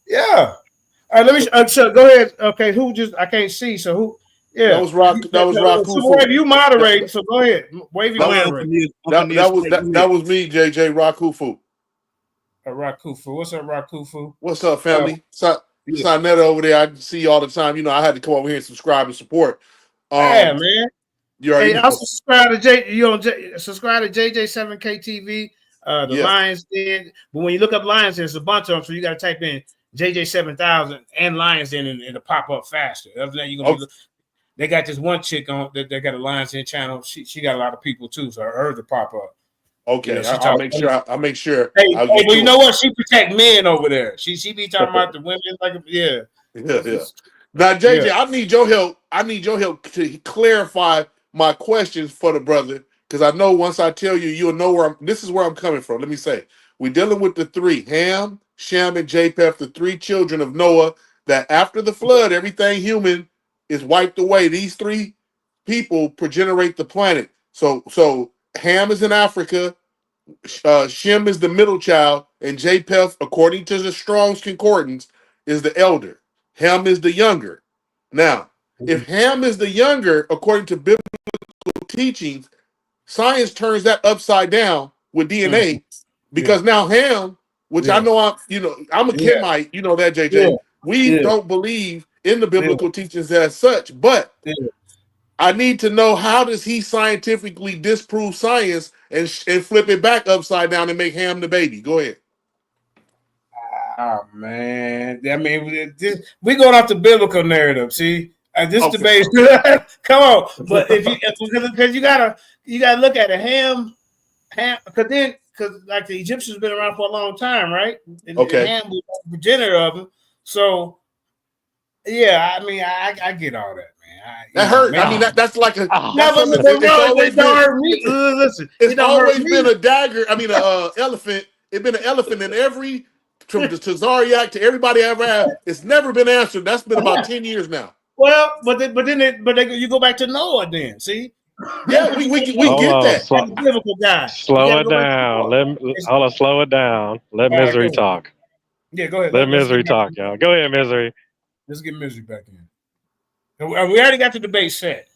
Yeah. All right, let me. So go ahead. Okay, who just? I can't see. So who? Yeah, that was Rock. That was Rock. So wave, you moderate. So go ahead. Wave your moderate. That was me, JJ Rakufu. Rakufu. What's up, Rakufu? What's up, family? Sonetta over there. I see you all the time. You know, I had to come over here and subscribe and support. Yeah, man. You already also subscribe to subscribe to JJ7K TV. The Lions Den. But when you look up Lions Den, there's a bunch of them, so you got to type in JJ7000 and Lions Den, and it'll pop up faster. Other than that, you're gonna they got this one chick on that they got a Lions Den channel. She got a lot of people too, so hers will pop up. Okay, I'll make sure. Hey, but you know what? She protect men over there. She be talking about the women, like yeah. Now, JJ, I need your help. I need your help to clarify my questions for the brother, because I know once I tell you, you'll know this is where I'm coming from. Let me say, we're dealing with the three: Ham, Shem, and Japheth, the three children of Noah. That after the flood, everything human is wiped away. These three people progenerate the planet. So Ham is in Africa, Shem is the middle child, and Japheth, according to the Strong's Concordance, is the elder. Ham is the younger. Now, if Ham is the younger, according to biblical teachings, science turns that upside down with DNA, because now Ham, which I know I'm a Kemite, you know that, JJ. We don't believe in the biblical teachings as such, but I need to know, how does he scientifically disprove science and flip it back upside down and make Ham the baby? Go ahead. Oh man, I mean, we going off the biblical narrative. See, this debate. Come on, but because you gotta look at it, Ham, because like the Egyptians been around for a long time, right? Okay. Ham was the progenitor of them, so yeah, I mean, I get all that. That hurt. Man. I mean, that's like a. Listen, it's always been a dagger. I mean, an elephant. It's been an elephant in every, from the Tazariak to everybody ever had. It's never been answered. That's been about 10 years now. Well, but you go back to Noah then. See. Yeah, we get that. Slow it down. Slow it down. Let Misery talk. Yeah, go ahead. Let Misery talk, y'all. Go ahead, Misery. Let's get Misery back in. We already got the debate set.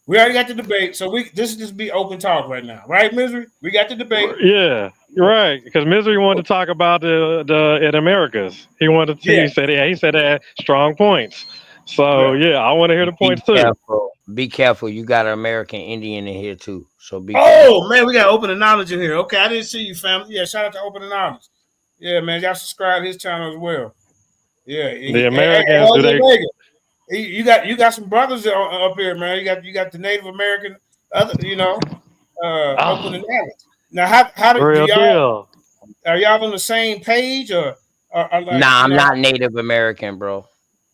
We already got the debate, so this is just be open talk right now, right, Misery? We got the debate. Yeah, you're right. Because Misery wanted to talk about the Americas. He wanted to. He said they had strong points. So I want to hear the points too. Be careful. You got an American Indian in here too. So be careful. Oh man, we got Open the Knowledge in here. Okay, I didn't see you, family. Yeah, shout out to Open the Knowledge. Yeah, man, y'all subscribe to his channel as well. Yeah, the Americans You got some brothers up here, man. You got the Native American, Open the Knowledge. Now, how do y'all? Are y'all on the same page or Nah, I'm not Native American, bro.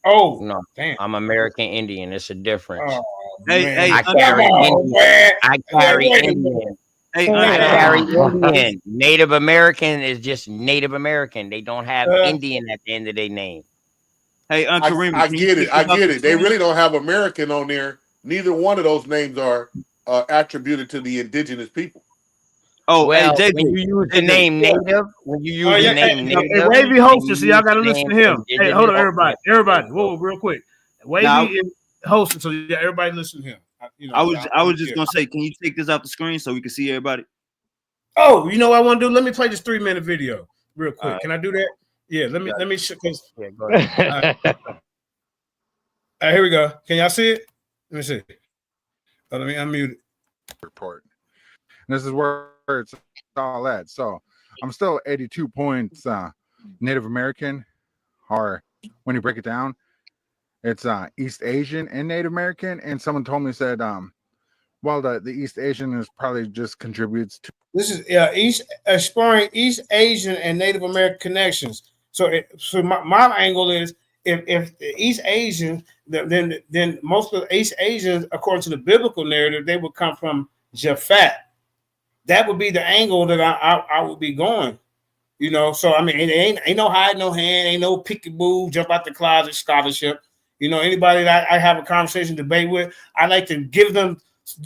Oh no, damn! I'm American Indian. It's a difference. Oh, I carry Indian. I carry Indian. I carry Indian. Native American is just Native American. They don't have Indian at the end of their name. Hey, Uncle Remy, I get it. They really don't have American on there. Neither one of those names are attributed to the indigenous people. Oh, well, hey, when you use the name Native, Native, Wavy hosted, so y'all got to listen to him. Hey, hold on, everybody. Whoa, real quick. Wavy is hosting, so everybody listen to him. I was just gonna say, can you take this off the screen so we can see everybody? Oh, you know what I want to do? Let me play this 3-minute video real quick. Can I do that? Yeah, let me show. Go ahead. Here we go. Can y'all see it? Let me see. Let me unmute it. Report. And this is where it's all at. So I'm still 82 points Native American, or when you break it down, it's East Asian and Native American. And someone told me, said, well, the East Asian is probably just contributes to. This is exploring East Asian and Native American connections. So, my angle is if the East Asian, then most of the East Asians, according to the biblical narrative, they would come from Japheth. That would be the angle that I would be going. You know, so I mean, it ain't no hide, no hand, ain't no peekaboo, jump out the closet scholarship. You know, anybody that I have a conversation, debate with, I like to give them,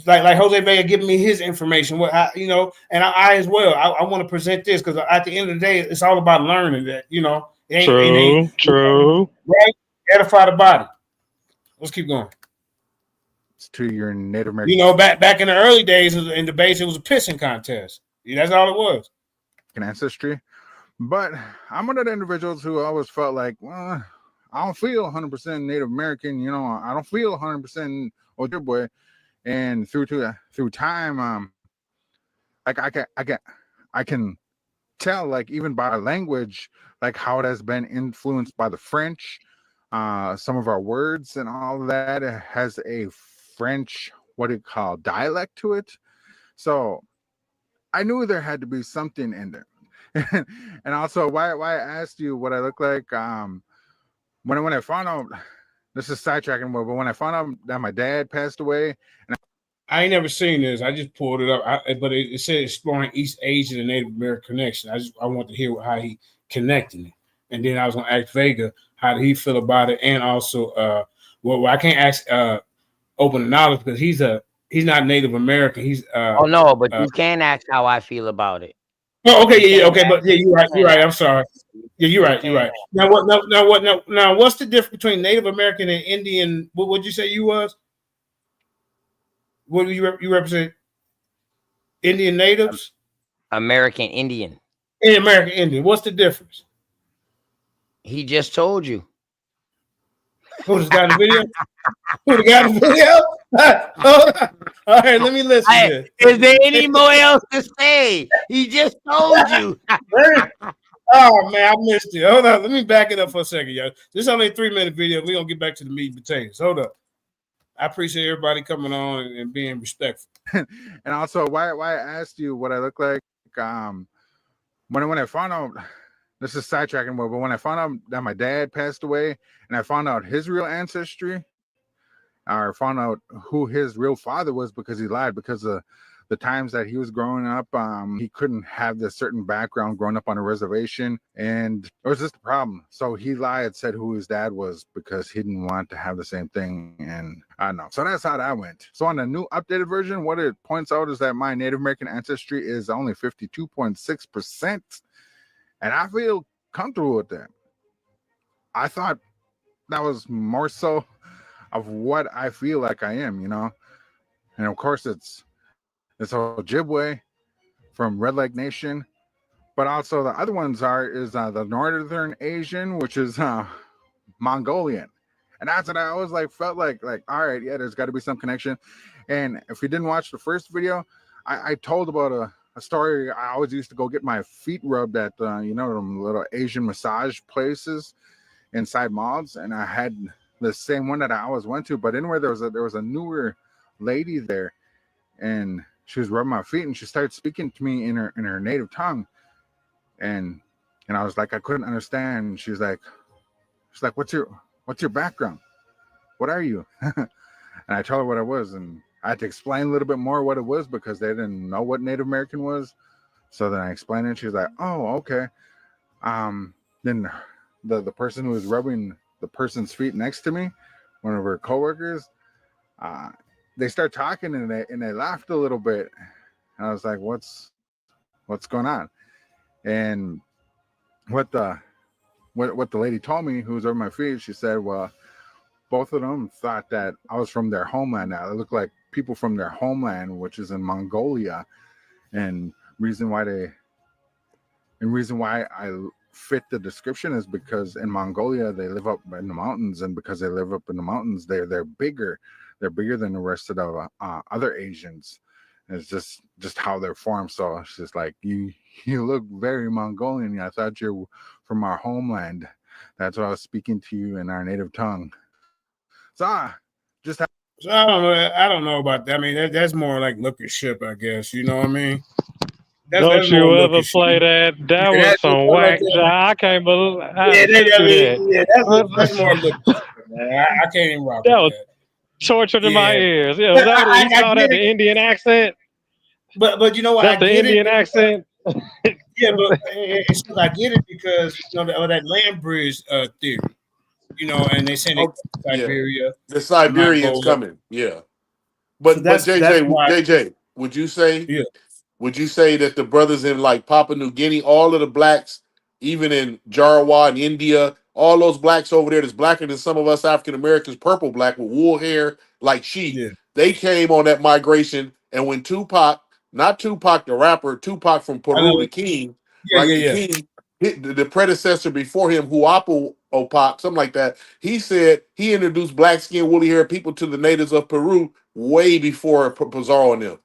like Jose Vega giving me his information. You know, and I as well. I want to present this because at the end of the day, it's all about learning. That, you know, True. Right? Edify the body. Let's keep going. It's to your Native American. You know, back in the early days in debates, it was a pissing contest. That's all it was. Ancestry. But I'm one of the individuals who always felt like, well, I don't feel 100% Native American. You know, I don't feel 100% Ojibwe. And through time, like I can tell, like even by language, like how it has been influenced by the French. Some of our words and all of that has a French, what do you call, dialect to it. So I knew there had to be something in there. And also why I asked you what I look like, when I found out, this is sidetracking, but when I found out that my dad passed away, and I ain't never seen this. I just pulled it up, but it said exploring East Asian and Native American connection. I want to hear how he connected it, and then I was gonna ask Vega how did he feel about it, and also, well, I can't ask Open Knowledge because he's not Native American. He's oh no, but you can ask how I feel about it. Oh, okay, yeah, okay, but yeah, you're right. I'm sorry. Yeah, you're right. Now what's the difference between Native American and Indian? What would you say you was? What do you represent? Indian natives? American Indian. American Indian. What's the difference? He just told you. Who's got the video? Who got the video? All right, let me listen. Is there any more else to say? He just told you. Oh man, I missed it. Hold on, let me back it up for a second, y'all. This is only a 3-minute video. We're gonna get back to the meat and potatoes. Hold up. I appreciate everybody coming on and being respectful. And also why I asked you what I look like, when I found out, this is sidetracking, but when I found out that my dad passed away and I found out his real ancestry, or found out who his real father was, because he lied, because of the times that he was growing up, he couldn't have this certain background growing up on a reservation, and it was just a problem. So he lied, said who his dad was, because he didn't want to have the same thing. And I don't know. So that's how that went. So on the new updated version, what it points out is that my Native American ancestry is only 52.6%. And I feel comfortable with that. I thought that was more so of what I feel like I am, you know. And of course it's Ojibwe from Red Lake Nation, but also the other ones is the Northern Asian, which is Mongolian. And that's what I always felt like all right, yeah, there's got to be some connection. And if you didn't watch the first video, I told about a story. I always used to go get my feet rubbed at them little Asian massage places inside malls, and I had the same one that I always went to, but anyway, there was a newer lady there, and she was rubbing my feet, and she started speaking to me in her native tongue, and I was like, I couldn't understand. She's like, what's your background? What are you? And I told her what I was, and I had to explain a little bit more what it was because they didn't know what Native American was. So then I explained it. She's like, oh, okay. Then the person who was rubbing the person's feet next to me, one of her coworkers, they start talking and they laughed a little bit. And I was like, what's going on? And what the lady told me, who was over my feet, she said, well, both of them thought that I was from their homeland. Now they look like people from their homeland, which is in Mongolia, and reason why I fit the description is because in Mongolia they live up in the mountains, and because they live up in the mountains, they're bigger. They're bigger than the rest of the other Asians. And it's just how they're formed. So it's just like you look very Mongolian. I thought you're from our homeland. That's why I was speaking to you in our native tongue. So So I don't know about that. I mean, that's more like lookership, I guess. You know what I mean? Don't you ever play that? That was some whack. I can't believe. That's more lookership, man. I can't even rock that with was that. tortured in my ears. Yeah, was that you saw that the Indian accent? But you know what? That's the Indian accent. Yeah, but I get it because of that land bridge theory. You know, and they send it to Siberia. The Siberians coming, yeah. But So that's why, JJ, would you say that the brothers in like Papua New Guinea, all of the blacks, even in Jarawa and India, all those blacks over there that's blacker than some of us African Americans, purple black with wool hair like sheep, they came on that migration, and when Tupac, not Tupac the rapper, Tupac from Peru, the king, king, the predecessor before him, Huapo Opak, something like that. He said he introduced black skin, woolly hair people to the natives of Peru way before Pizarro and them.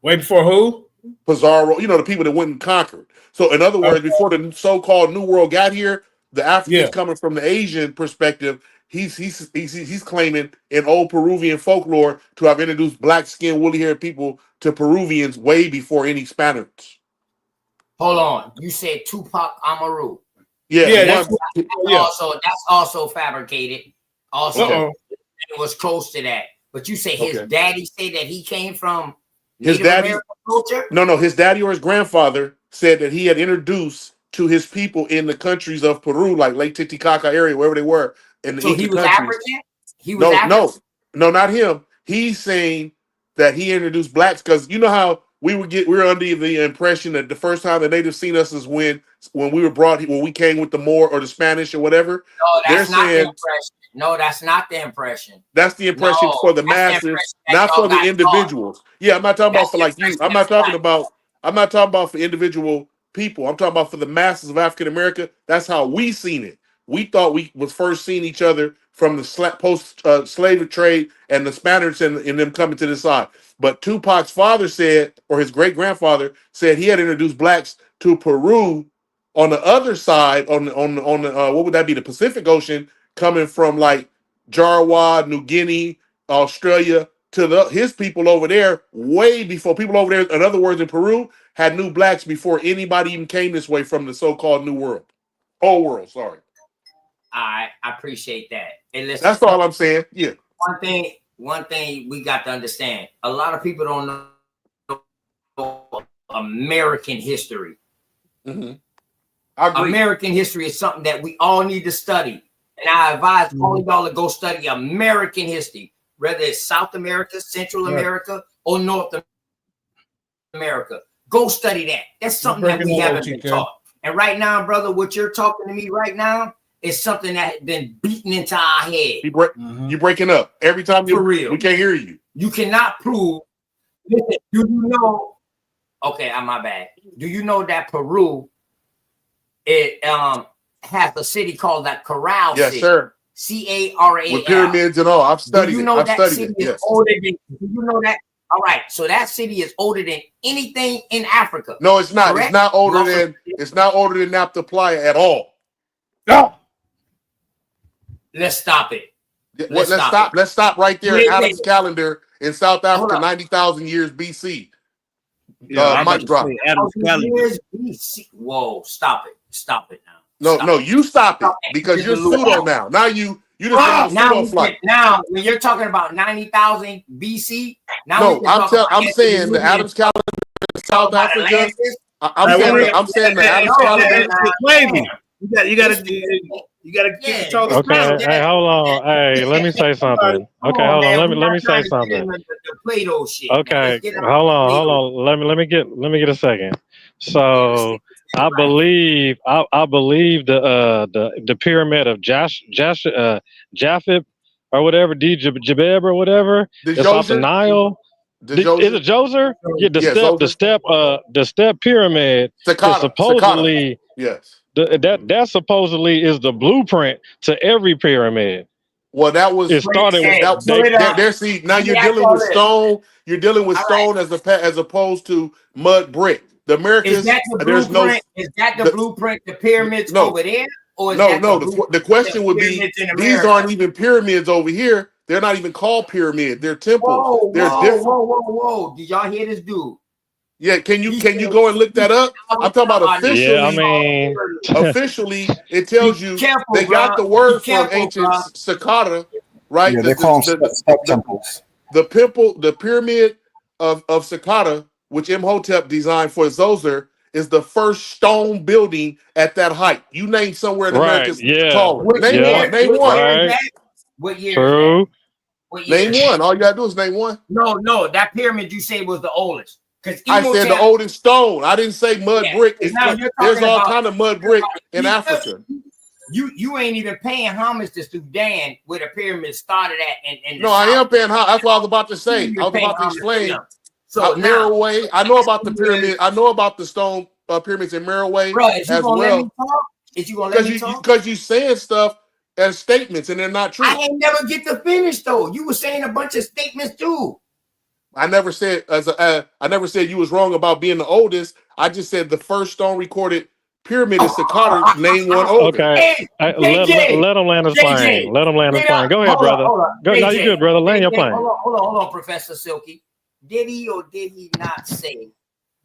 Way before who? Pizarro, you know, the people that went and conquered. So, in other words, before the so-called New World got here, the Africans coming from the Asian perspective, he's claiming in old Peruvian folklore to have introduced black skin, woolly haired people to Peruvians way before any Spaniards. Hold on, you said Tupac Amaru. Yeah, that's also fabricated. Also, it was close to that. But you say his daddy said that he came from Native American culture? No, his daddy or his grandfather said that he had introduced to his people in the countries of Peru, like Lake Titicaca area, wherever they were. In the he was countries. African? He was African? No, not him. He's saying that he introduced blacks because you know how we were under the impression that the first time the natives seen us is when we were when we came with the Moor or the Spanish or whatever. No, that's not the impression. No, that's not the impression. That's the impression for the masses, not for the individuals. Yeah, I'm not talking about for like you. I'm not talking about for individual people. I'm talking about for the masses of African America. That's how we seen it. We thought we was first seeing each other from the post slave trade and the Spaniards and them coming to the side. But Tupac's father said, or his great grandfather said, he had introduced blacks to Peru on the other side, on the what would that be, the Pacific Ocean, coming from like Jarawa, New Guinea, Australia to his people over there way before people over there. In other words, in Peru had new blacks before anybody even came this way from the so-called New World, old world. Sorry. I appreciate that. And listen, that's all I'm saying. Yeah. One thing we got to understand: a lot of people don't know American history. Mm-hmm. American history is something that we all need to study, and I advise all of y'all to go study American history, whether it's South America, Central America, or North America. Go study that. That's something that we haven't been taught. And right now, brother, what you're talking to me right now is something that has been beaten into our head. You breaking up every time. For real. We can't hear you. You cannot prove. Listen, do you know? Okay, my bad. Do you know that Peru has a city called that Corral City? Yes, sir. C-A-R-A-L. With pyramids and all. I've studied. Do you know that city is older than? Do you know that? All right, so that city is older than anything in Africa. No, it's not. Correct? It's not older than. It's not older than Napa Playa at all. No. Let's stop it. Let's stop. Let's stop right there in Adam's calendar in South Africa, 90,000 years BC. Mic drop. Adam's calendar. BC. Whoa! Stop it! Stop it now. No, you stop it because you're pseudo now. Now you just on a pseudo flight. Now when you're talking about 90,000 BC, I'm saying the Adam's calendar in South Africa. I'm saying the Adam's calendar. You gotta get the talk. Okay, hey, hold on. Hey, let me say something. Okay, hold on. Let me say something. Okay, hold on. Let me get a second. So I believe the pyramid of Japheth or whatever, Jabeb or whatever. It's off the Nile. Is it Djoser? Yeah, the step pyramid is supposedly. Yes. That supposedly is the blueprint to every pyramid. Well, that was It started with there. See, now you're dealing with stone. You're dealing with stone as opposed to mud brick. The Americas, is that the there's no. blueprint? Is that the blueprint? The pyramids over there, or is that the question would be: these aren't even pyramids over here. They're not even called pyramids. They're temples. They're different. Whoa! Did y'all hear this dude? Yeah, can you go and look that up? I'm talking about officially. Yeah, I mean, officially, it tells you they got the word from ancient Saqqara, right? Yeah, they call them step temples. The pyramid of Saqqara, which Imhotep designed for Zoser, is the first stone building at that height. You name somewhere in America taller. Name one. Right. What year? True. What year? Name one. All you gotta do is name one. No, that pyramid you say was the oldest. I said the oldest stone. I didn't say mud brick. There's all kind of mud brick in Africa. You ain't even paying homage to Sudan, where the pyramid started at. And I am paying homage. That's what I was about to say. I was about to explain. So Merowe, I know about the pyramid. I know about the stone pyramids in Merowe as well. Is you gonna let me talk? Because you saying stuff as statements and they're not true. I ain't never get to finish though. You were saying a bunch of statements too. I never said you was wrong about being the oldest. I just said the first stone recorded pyramid is Saqqara. Name one older. Okay, let him land his plane. Let him land his plane. Go ahead, brother. Go. No, you good, brother. Land your plane. Hold on, Professor Silky. Did he or did he not say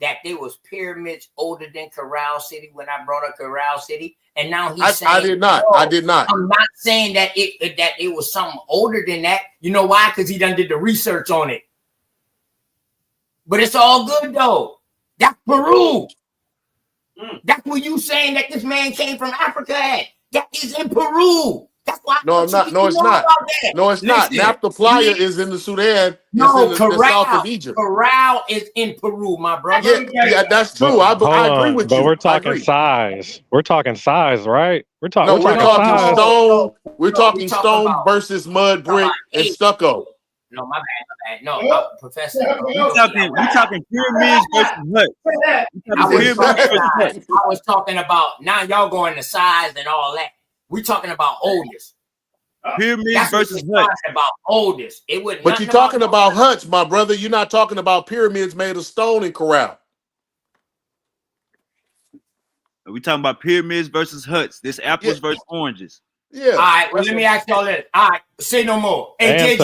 that there was pyramids older than Corral City when I brought up Corral City? And now he's saying I did not. I did not. I'm not saying that it was something older than that. You know why? Because he done did the research on it. But it's all good though. That's Peru. That's where you saying that this man came from Africa at. That is in Peru. That's why. No, I'm not. No, it's not. No, it's not. Naphtha Playa is in the Sudan. No, it's in the south of Egypt. Corral is in Peru, my brother. Yeah, that's true. I agree with you. But we're talking size. We're talking size, right? We're talking size. Stone. We're talking stone versus mud brick and stucco. No, my bad. No, Professor. We talking pyramids versus huts. I was talking about, now y'all going to size and all that. We talking about oldest. Pyramids versus huts. About oldest. It would. But you're talking about huts, my brother. You're not talking about pyramids made of stone in Corral. We talking about pyramids versus huts. This apples versus oranges. Yeah. All right. Well, let me ask y'all this. All right. Say no more. Hey,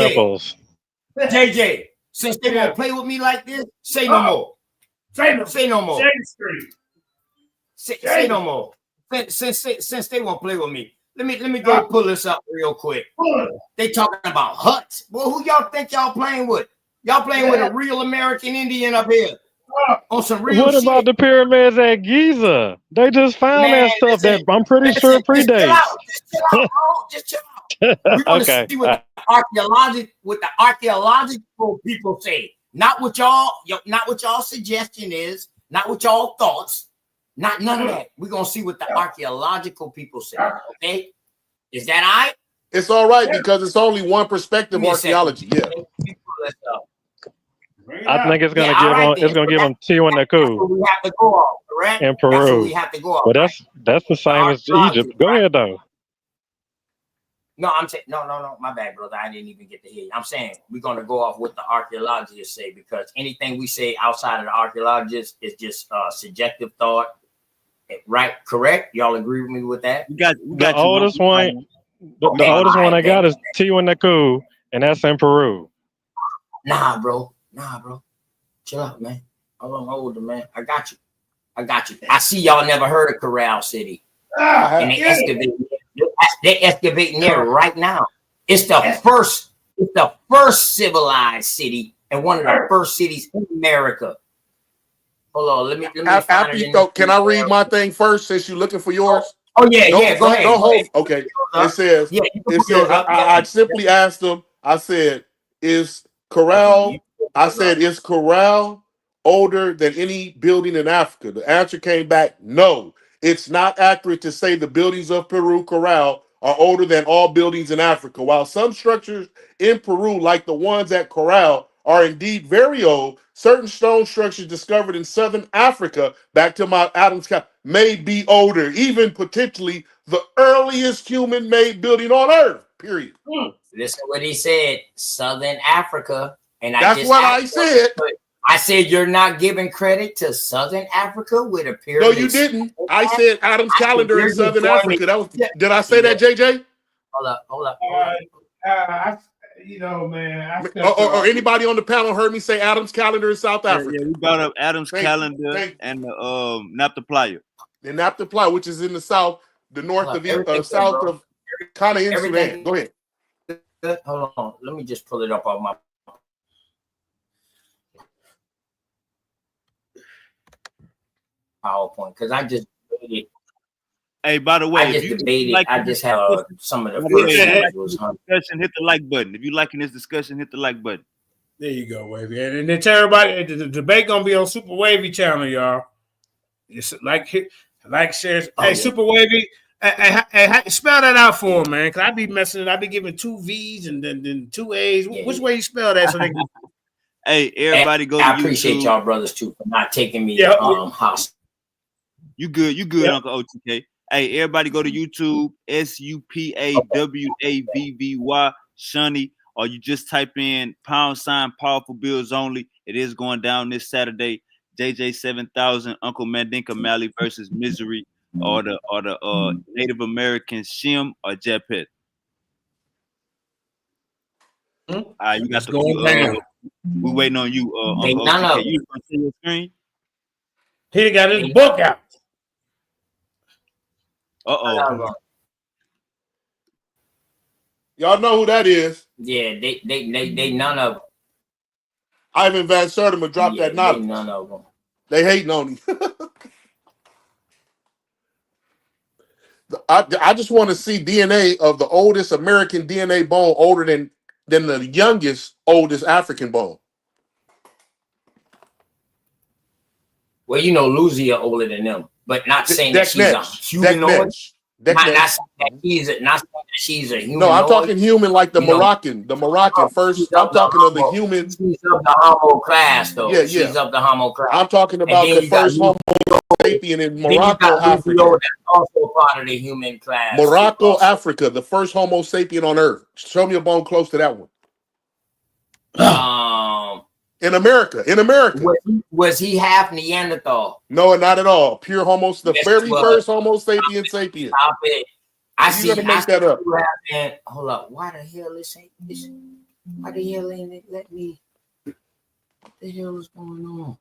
JJ, since they won't play with me like this, say no more. Say no more. Say no more. Since they won't play with me, let me go pull this up real quick. They talking about huts. Well, who y'all think y'all playing with? Y'all playing with a real American Indian up here on some real shit. What about the pyramids at Giza? They just found that stuff that I'm pretty sure predates. Just chill out. We're going to see what the archaeological people say. Not what y'all suggestion is, not what y'all thoughts, none of that. We're gonna see what the archaeological people say. Okay, is that all right? It's all right because it's only one perspective archaeology. Yeah. I think it's gonna give them Tiwanaku. We have to go off, correct? In Peru. We have to go off. But that's the same as Egypt. Go ahead though. No, I'm saying no, my bad, brother. I didn't even get to hear you. I'm saying we're gonna go off what the archaeologists say because anything we say outside of the archaeologists is just subjective thought. Right? Correct? Y'all agree with me with that? We got the oldest one. The oldest one I got is Tiwanaku, and that's in Peru. Nah, bro. Chill out, man. I'm older, man. I got you. I see y'all never heard of Corral City. And they excavating there right now. It's the first civilized city and one of the first cities in America. Hold on, let me after you go, can I read my thing first since you're looking for yours? Oh yeah, go ahead. Don't hold. Okay. It says I simply asked them, I said, is Corral older than any building in Africa? The answer came back, no. It's not accurate to say the buildings of Peru Corral are older than all buildings in Africa. While some structures in Peru, like the ones at Corral, are indeed very old, certain stone structures discovered in southern Africa, back to Mount Adams. may be older, even potentially the earliest human-made building on Earth. Period. Listen to what he said. Southern Africa, and That's what I said. I said you're not giving credit to Southern Africa with a pyramid. No, you didn't. I said Adam's calendar in Southern Africa. That was. Did I say that, JJ? Hold up. You know, man. Or anybody on the panel heard me say Adam's calendar in South Africa? Yeah, we brought up Adam's calendar and the Naphtali. The Naphtali, which is in the south, the north of south of kind of in Sudan. Go ahead. Hold on. Let me just pull it up on my PowerPoint because I just debated. Hey, by the way, I just debated. I just have some of the discussion. Hit the like button. If you liking this discussion, hit the like button. There you go, Wavy. And then tell everybody the debate gonna be on Super Wavy channel, y'all. It's like, shares. Hey, Super Wavy. Hey, spell that out for him, man. Cause I be messing it. I be giving 2 V's and then 2 A's. Which way you spell that? So they can... Hey, everybody go to I appreciate y'all brothers too for not taking me hostage. You good, Uncle OTK. Hey, everybody go to YouTube, SUPAWAVVY, Shunny, or you just type in # Powerful Bills Only. It is going down this Saturday. JJ 7000, Uncle Mandinka Mally versus Misery, or the Native American SHEM or JAPHETH. You got the we're waiting on you. Uncle OTK. You gonna see your screen? He got his book out. Y'all know who that is? Yeah, they none of them. Ivan Van Sertima dropped that knowledge. None of them. They hating on him. I just want to see DNA of the oldest American DNA bone older than the youngest oldest African bone. Well, you know, Lucy are older than them, but not saying that she's a humanoid. Not saying that she's a human. No, I'm talking human like the Moroccan. The Moroccan first. I'm talking of the human. She's of the Homo class, though. Yeah. She's of the Homo class. I'm talking about the first Homo sapien in Morocco, Africa. That's also part of the human class. Morocco, Africa, the first Homo sapien on Earth. Show me a bone close to that one. In America. Was he half Neanderthal? No, not at all. Pure Homo, the very first Homo sapien sapien. Stop it. I see. Make that up. Hold up. Why the hell this ain't this? Why the hell ain't it let me? What the hell is going on?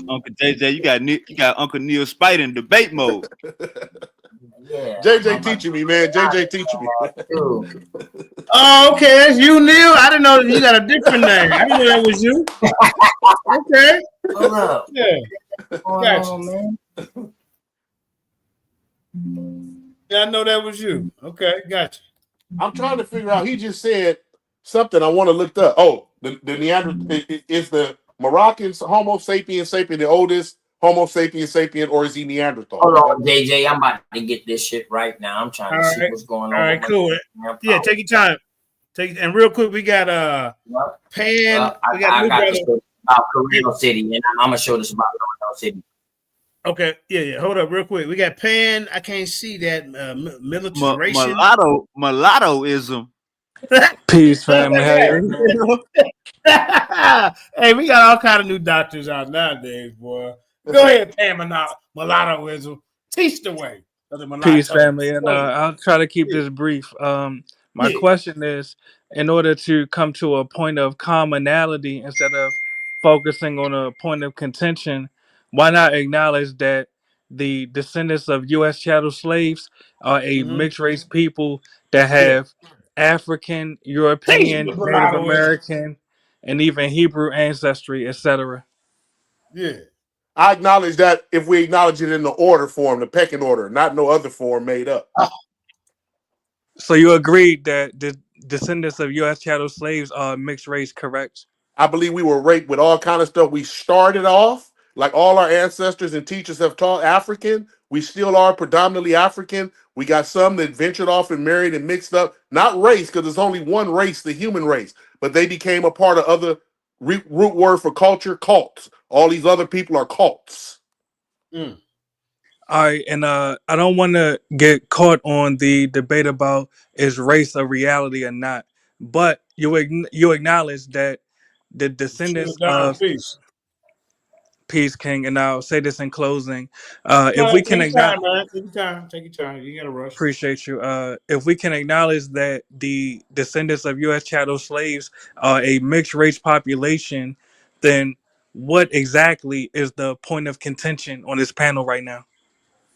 Uncle JJ, you got Uncle Neil Spite in debate mode. Yeah, JJ teaching me, man. JJ teaching me. Oh, okay, that's you, Neil. I didn't know you got a different name. I didn't know that was you. Okay. Hold up. Yeah. Gotcha. Man. Yeah, I know that was you. Okay, gotcha. I'm trying to figure out. He just said something I want to look up. Oh, the Neanderthal is the Moroccan Homo sapien the oldest Homo sapien, or is he Neanderthal? Hold on, JJ. I'm about to get this shit right now. I'm trying to see what's going on. All right, cool. Yeah, take your time. And real quick, we got Pan. We got this about Corral City, and I'm gonna show this about Corral City. Okay, yeah. Hold up, real quick. We got Pan. I can't see that militarization. Mulattoism. Peace, family. Hey, we got all kind of new doctors out nowadays, boy. Go ahead, Pan. Mulattoism. Teach the way. Peace, family, and I'll try to keep this brief. My question is, in order to come to a point of commonality instead of focusing on a point of contention, why not acknowledge that the descendants of U.S. chattel slaves are a mixed race people that have African, European, Native American, and even Hebrew ancestry, etc. Yeah. I acknowledge that if we acknowledge it in the order form, the pecking order, not no other form made up. So you agreed that the descendants of U.S. chattel slaves are mixed race, correct? I believe we were raped with all kind of stuff. We started off like all our ancestors and teachers have taught African. We still are predominantly African. We got some that ventured off and married and mixed up. Not race, because there's only one race, the human race. But they became a part of other root word for culture, cults. All these other people are cults. All right, and I don't want to get caught on the debate about is race a reality or not, but you acknowledge that the descendants of Peace King, and I'll say this in closing: if we can acknowledge, take your time. You gotta rush. appreciate you. If we can acknowledge that the descendants of U.S. chattel slaves are a mixed race population, then what exactly is the point of contention on this panel right now?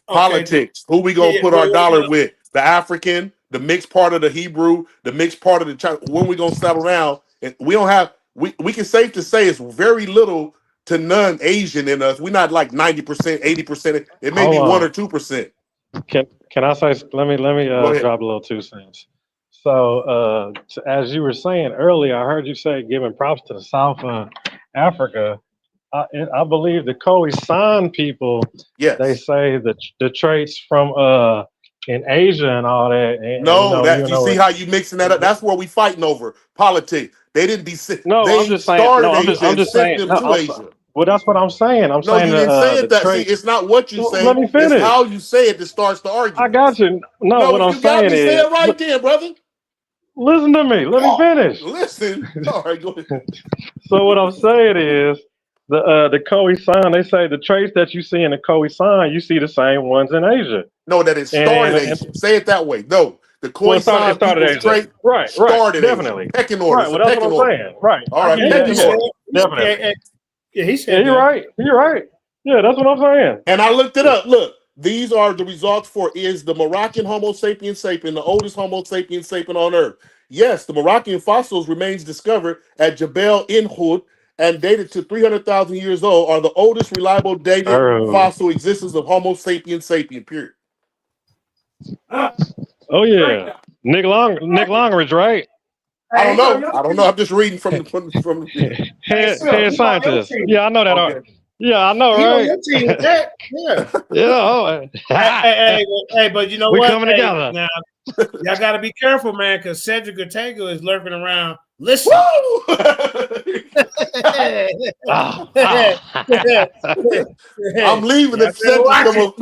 Politics. Who we gonna put our dollar with? The African, the mixed part of the Hebrew, the mixed part of the China. When we gonna settle down? And we don't have. We can safe to say it's very little to none Asian in us. We're not like 90%, 80%. It may be 1 or 2%. Can I say? Let me Go ahead. drop a little 2 cents. So as you were saying earlier, I heard you say giving props to the South Africa. I believe the Khoisan people. Yes. They say the traits from in Asia and all that. And, No, you see how you mixing that up? That's where we fighting over politics. They didn't be. No, they I'm just saying. started No, Asia I'm just and saying. sent them No, to Asia. well, that's what I'm saying. I'm saying you didn't say it the that. See, it's not what you say. Let me finish. It's how you say it that starts the argument. I got you. No, what I'm you got saying me. is, Say it right there, brother. Listen to me. Let me finish. Listen. All right, go ahead. So what I'm saying is, the Khoisan, they say the traits that you see in the Khoisan, you see the same ones in Asia. No, that it started Asia. Say it that way. No, the Khoisan it started people's Asia. trait started Definitely. Asia. Pecking order. Right, well, that's what I'm saying. Right. All right, Pecking order. Definitely. Yeah, he said you're right. You're right. Yeah, that's what I'm saying. And I looked it up. Look, these are the results for is the Moroccan Homo sapiens sapien the oldest Homo sapiens sapien on Earth? Yes, the Moroccan fossils remains discovered at Jebel Inhoud and dated to 300,000 years old are the oldest reliable dated fossil existence of Homo sapiens sapien, period. Oh, yeah. Nick Longridge, right? I don't know. I'm just reading from the head scientist. Yeah, I know that. Okay. Yeah, I know, right? On your team, yeah. Yeah. Hey, but you know we what? Coming together. Now, y'all got to be careful, man, because Cedric Ortega is lurking around. Listen. I'm leaving the Cedric.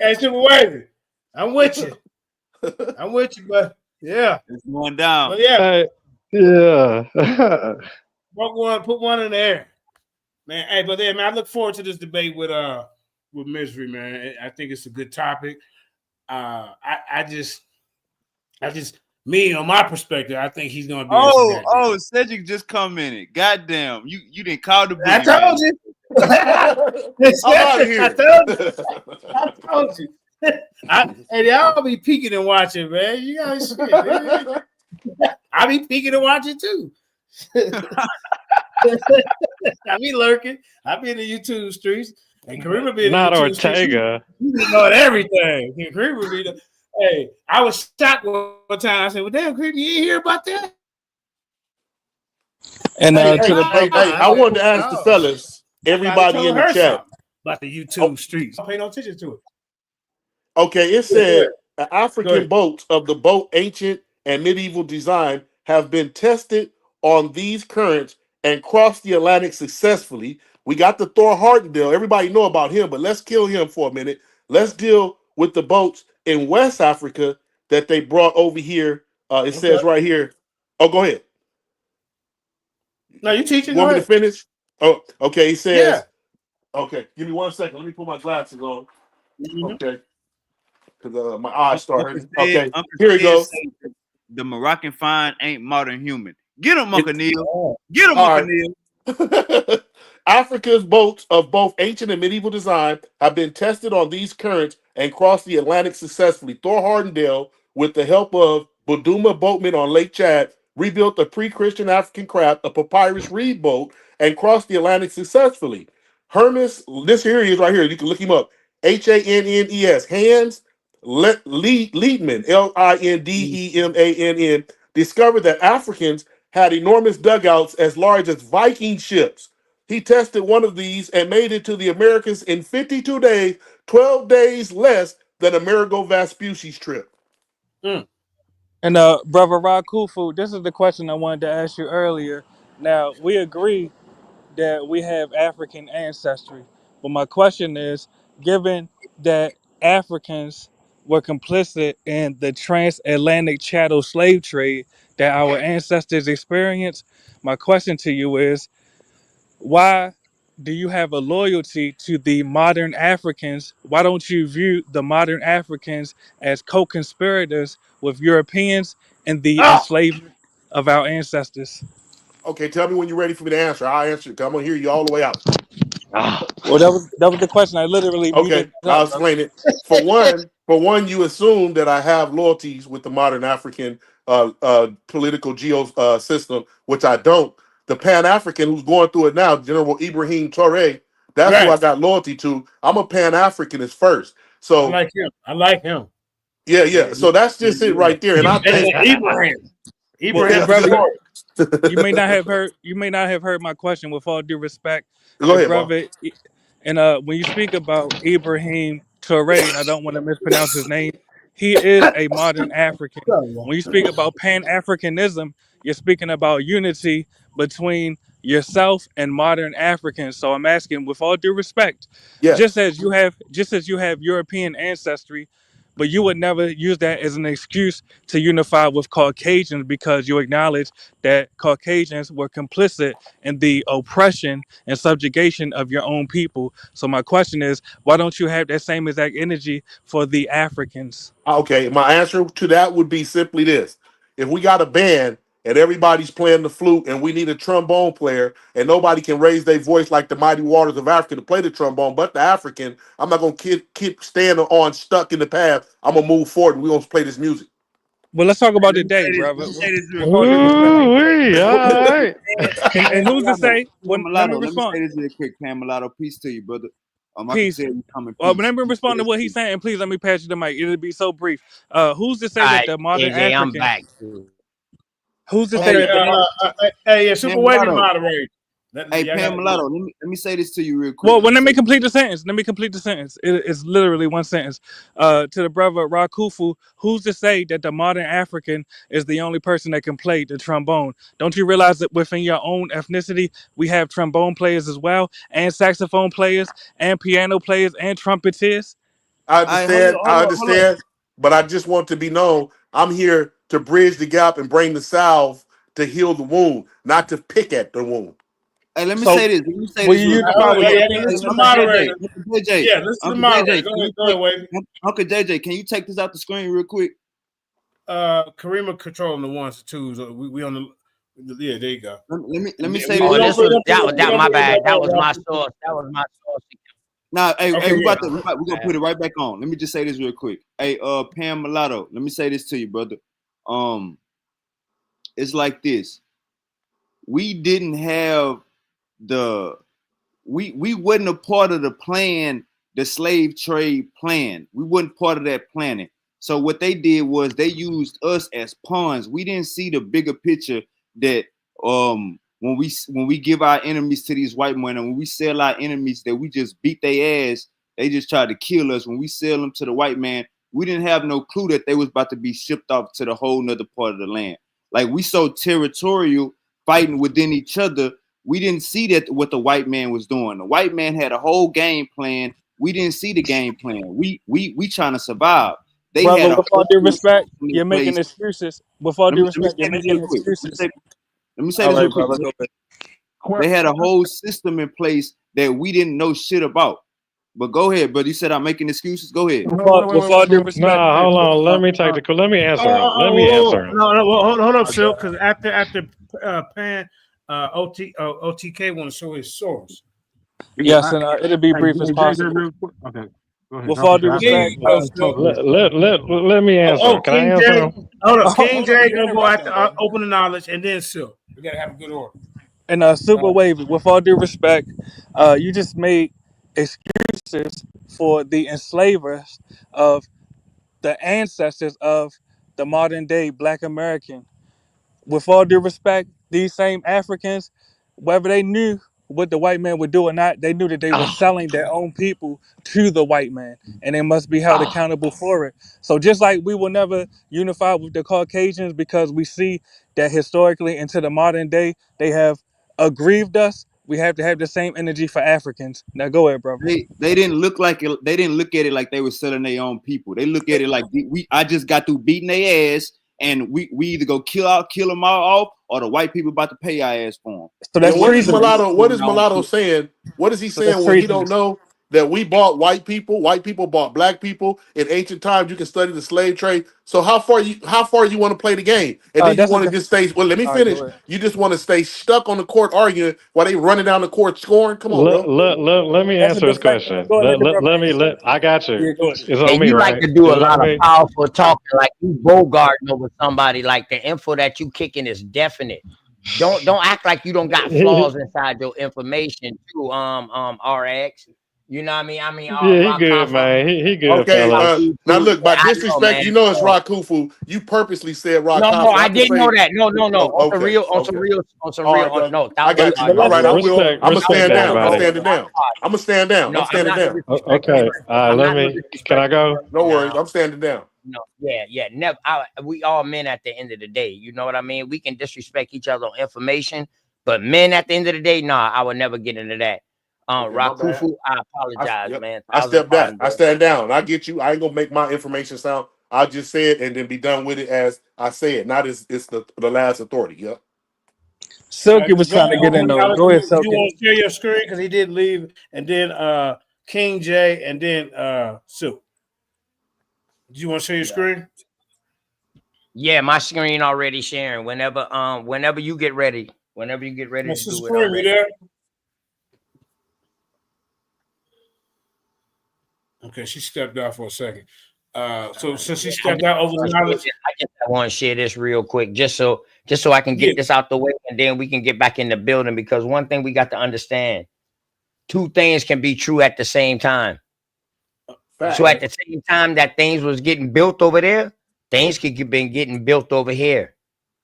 Hey, Supervisor, I'm with you. But yeah, it's going down. But yeah, put one in the air, man. Hey, but man, I look forward to this debate with Misery, man. I think it's a good topic. I just me on my perspective, I think he's gonna be. Cedric just commented. Goddamn, you didn't call the booty. I told you. I'm out of here. I told you. Hey, y'all be peeking and watching, man. You guys see it, man. I be peeking and watching too. I be lurking. I be in the YouTube streets. And Kareem be in the YouTube Ortega. You be knowing everything. Kareem be hey, I was shocked one time. I said, well, damn, Kareem, you ain't hear about that? And I wanted to ask the fellas, everybody in the chat. About the YouTube streets. Don't pay no attention to it. Okay, it said African boats of the boat ancient and medieval design have been tested on these currents and crossed the Atlantic successfully. We got the Thor Hardendale. Everybody know about him, but let's kill him for a minute. Let's deal with the boats in West Africa that they brought over here. It says right here. Oh, go ahead. No, you teaching. Want me to finish? Oh, okay. He says, okay, give me 1 second. Let me put my glasses on. Okay. Because my eyes started. Okay, here we go. The Moroccan find ain't modern human. Get him, Uncle Neil. Get him, Uncle Neil. Africa's boats of both ancient and medieval design have been tested on these currents and crossed the Atlantic successfully. Thor Hardendale, with the help of Buduma boatmen on Lake Chad, rebuilt a pre-Christian African craft, a papyrus reed boat, and crossed the Atlantic successfully. Hermes, this here he is right here. You can look him up. Hannes, Hans Liedman, Lindemann, discovered that Africans had enormous dugouts as large as Viking ships. He tested one of these and made it to the Americas in 52 days, 12 days less than Amerigo Vespucci's trip. And brother Rakufu, this is the question I wanted to ask you earlier. Now we agree that we have African ancestry, but my question is, given that Africans were complicit in the transatlantic chattel slave trade that our ancestors experienced, my question to you is, why do you have a loyalty to the modern Africans? Why don't you view the modern Africans as co-conspirators with Europeans in the Ah, enslavement of our ancestors? okay. Tell me when you're ready for me to answer. I'll answer it. 'Cause I'm gonna hear you all the way out. Well, that was the question. I literally Okay, muted I'll up, brother. explain it. For one, you assume that I have loyalties with the modern African political geo system, which I don't. The Pan African who's going through it now, General Ibrahim Traore, that's who Right. I got loyalty to. I'm a Pan Africanist first. I So like him. I like him. yeah, Yeah. yeah. So that's just it Yeah. right there. And I think, Abraham. well, Hey, Abraham brother, Traore. you may not have heard. You may not have heard my question. With all due respect, go the ahead, Ma. brother, and when you speak about Ibrahim Traore, and I don't want to mispronounce his name, he is a modern African. When you speak about Pan Africanism, you're speaking about unity between yourself and modern Africans. So I'm asking, with all due respect, Yes. just as you have European ancestry, but you would never use that as an excuse to unify with Caucasians because you acknowledge that Caucasians were complicit in the oppression and subjugation of your own people. So my question is, why don't you have that same exact energy for the Africans? Okay, my answer to that would be simply this. If we got a band and everybody's playing the flute and we need a trombone player and nobody can raise their voice like the mighty waters of Africa to play the trombone, but the African, I'm not going to keep standing on stuck in the path. I'm going to move forward and we're going to play this music. Well, let's talk Hey, about let me today, say this. brother. Let me say this real With quick. all due respect. Ooh, all right. And who's to Mulatto, say? When, let me Mulatto, let me respond. say this real quick, Pan Mulatto. Peace to you, brother. I can Peace. tell you come in But peace. let me Let me say respond to this what to he's you. saying. Please let me pass you the mic. It'll be so brief. Who's to say All that right, the modern JJ, I'm African? back. Who's to say Hey, Okay. that the modern? Hey, Pan Super Wavy Mulatto. moderator. Hey, Y'all Pan got Mulatto. Let me say this to you real quick. Well, Let me let say me complete the sentence. Let me complete the sentence. It's literally one sentence. To the brother Rakufu, who's to say that the modern African is the only person that can play the trombone? Don't you realize that within your own ethnicity, we have trombone players as well, and saxophone players, and piano players, and trumpeters? All right, I hold up. understand, but I just want to be known I'm here to bridge the gap and bring the salve to heal the wound, not to pick at the wound. Hey, let me So, say this. Let me say will this you real quick. unify with Hey, Yeah, Europeans? listen to the Uncle JJ, moderator. Uncle JJ, Yeah, listen to the Uncle moderator. JJ, Go can ahead, you go take ahead, Wavy. Uncle JJ? Can you take this out the screen real quick? Karima controlling the ones and twos. We on the yeah. There you go. Let me say We this Oh, real don't this quick. we was don't that put was we that. don't My put it bad. back That on, was my Rocky. source. That was my source. Nah, hey, Okay, we yeah. about to we're gonna put it right back on. Let me just say this real quick. Hey, Pam Mulatto, let me say this to you, brother. It's like this. We didn't have the we wasn't a part of the plan, the slave trade plan. We wasn't part of that planning. So what they did was they used us as pawns. We didn't see the bigger picture that when we give our enemies to these white men and when we sell our enemies that we just beat their ass, they just tried to kill us. When we sell them to the white man, we didn't have no clue that they was about to be shipped off to the whole nother part of the land. Like we so territorial fighting within each other, we didn't see that what the white man was doing. The white man had a whole game plan. We didn't see the game plan. We trying to survive. They Brother, had a with all whole due system respect, in you're making place. excuses. With all due Let me respect, you're say this real making quick. excuses. Let me say All this real right, quick. brother, go ahead. They had a whole system in place that we didn't know shit about. But go ahead, brother. You said I'm making excuses. Go ahead. With all due respect, Nah, hold on. Let me answer him. Let me answer him. No, hold up, Silk, because after Pan, OTK want to show his source. yes, and it'll be brief as possible. Real quick. Okay, go ahead. With all due King, respect, Let me answer. Can I King answer J, him? hold up. King hold on, J you gonna go interrupting, after brother. open the knowledge and then Silk. We gotta have a good order. And super wavy. With all due respect, you just made excuses for the enslavers of the ancestors of the modern day Black American. With all due respect, these same Africans, whether they knew what the white man would do or not, they knew that they were selling their own people to the white man, and they must be held accountable for it. So just like we will never unify with the Caucasians because we see that historically into the modern day, they have aggrieved us, we have to have the same energy for Africans. Now go ahead, brother. They didn't look like it. They didn't look at it like they were selling their own people. They look at it like I just got through beating their ass, and we either go kill them all off, or the white people about to pay our ass for them. So that's what is Mulatto saying? What is he saying when he don't know that we bought white people bought black people in ancient times? You can study the slave trade. So how far you want to play the game? And then you want to just stay. Well, let me finish. You just want to stay stuck on the court arguing while they running down the court scoring. Come on, bro. Let me answer his question. I got you. It's on And me, you right? like to do a It's lot on of me. powerful talking, like you bogarting over somebody. Like the info that you kicking is definite. Don't act like you don't got flaws inside your information too. RX. You know what I mean? Yeah, he good, man. He good, Okay. fellas. Now look, by I know, disrespect, man. you know it's Rakufu. You purposely said Rakufu. No, I didn't know that. No. Oh, On some real. All right, brother. No, I got you. All right, I will. I'm gonna stand down. I'm everybody. standing down. I'm gonna stand down. No, I'm standing I'm not down. Okay. Let me. Can I go? No worries. I'm standing down. No, yeah. Never. We all men at the end of the day. You know what I mean? We can disrespect each other on information, but men at the end of the day, nah, I would never get into that. Rakufu, I apologize, man. I step back. I stand down. I get you. I ain't gonna make my information sound. I'll just say it and then be done with it as I say it. Not as it's the last authority. Yep. Silky was trying to get in though. Go ahead, Silky. You want to share your screen because he did leave, and then King J, and then Sue. Do you want to share your screen? Yeah, my screen already sharing. Whenever you get ready. Whenever you get ready to do it. Screen, you there? Okay, she stepped out for a second. So since she stepped out over the knowledge, I want to share this real quick, just so I can get this out the way, and then we can get back in the building. Because one thing we got to understand: two things can be true at the same time. So at the same time that things was getting built over there, things could have been getting built over here.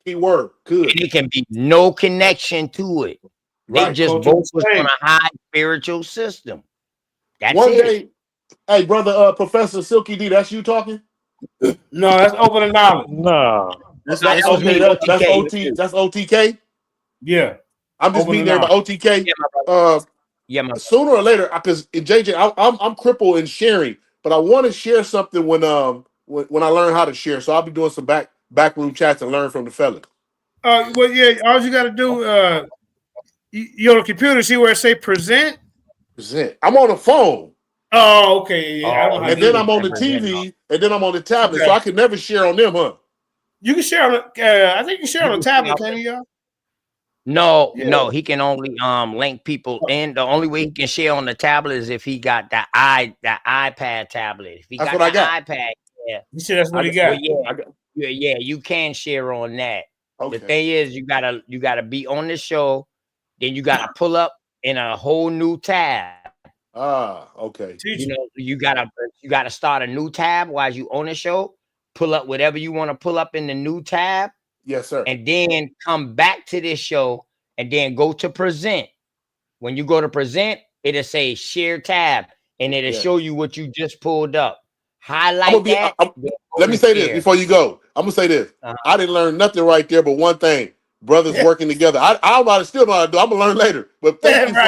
Key word, good. And it can be no connection to it. Right. They just both was on a high spiritual system. That's one it. Day, hey, brother, Professor Silky D, that's you talking? No, that's open and knowledge. No. That's OTK. That's OTK? Yeah. I'm just meeting there about OTK. Sooner or later, because JJ, I'm crippled in sharing, but I want to share something when I learn how to share. So I'll be doing some backroom chats and learn from the fellas. Well, yeah, all you got to do, you on the computer, see where it say present? Present. I'm on the phone. Oh, okay. Yeah. And then I'm on the TV, and then I'm on the tablet, so I can never share on them, huh? You can share on the, I think you can share on the tablet, can you, y'all? No, he can only link people in. The only way he can share on the tablet is if he got the iPad tablet. If he that's got what the I got. iPad, yeah. You said that's what he got. Yeah, you can share on that. Okay. The thing is, you gotta be on the show, then you gotta pull up in a whole new tab. Okay. You know, you gotta start a new tab while you on the show. Pull up whatever you want to pull up in the new tab. Yes, sir. And then come back to this show and then go to present. When you go to present, it'll say share tab and it'll show you what you just pulled up. Highlight that. Let me say this before you go. I'm gonna say this. I didn't learn nothing right there, but one thing: brothers working together. I still know how to do. I'm gonna learn later. But thank you for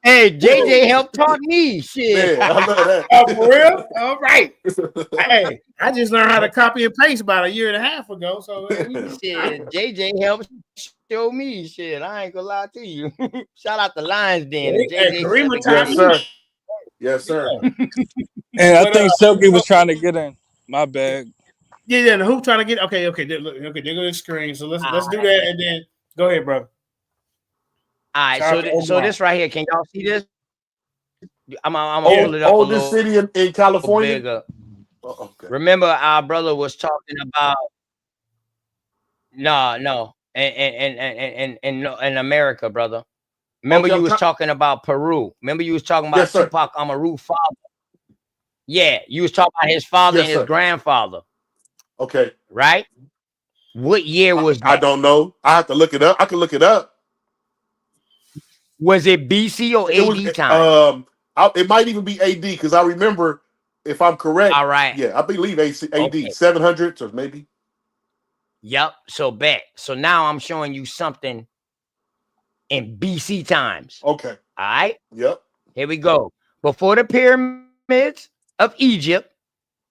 Hey, JJ helped taught me. Shit. Man, I love that. Oh, for real? All right. Hey, I just learned how to copy and paste about a year and a half ago. So shit, JJ helped show me. Shit, I ain't gonna lie to you. Shout out to Lions Den. Yes, sir. Yes, sir. And I think Silky was trying to get in. My bad. Yeah. Who trying to get? Okay. There go the screen. So let's do that, and then go ahead, brother. All right, so this right here, can y'all see this? I'm gonna pull it up. Oldest city in California. Bigger. Okay. Remember, our brother was talking about no, in America, brother. Remember, you was talking about Peru. Remember, you was talking about Tupac Amaru's father. Yeah, you was talking about his father and his grandfather. Okay, right? What year was that? I don't know. I have to look it up. I can look it up. Was it BC or AD time? It might even be AD because I remember, if I'm correct. All right. Yeah, I believe AD 700s or maybe. Yep. So bet. So now I'm showing you something in BC times. Okay. All right. Yep. Here we go. Before the pyramids of Egypt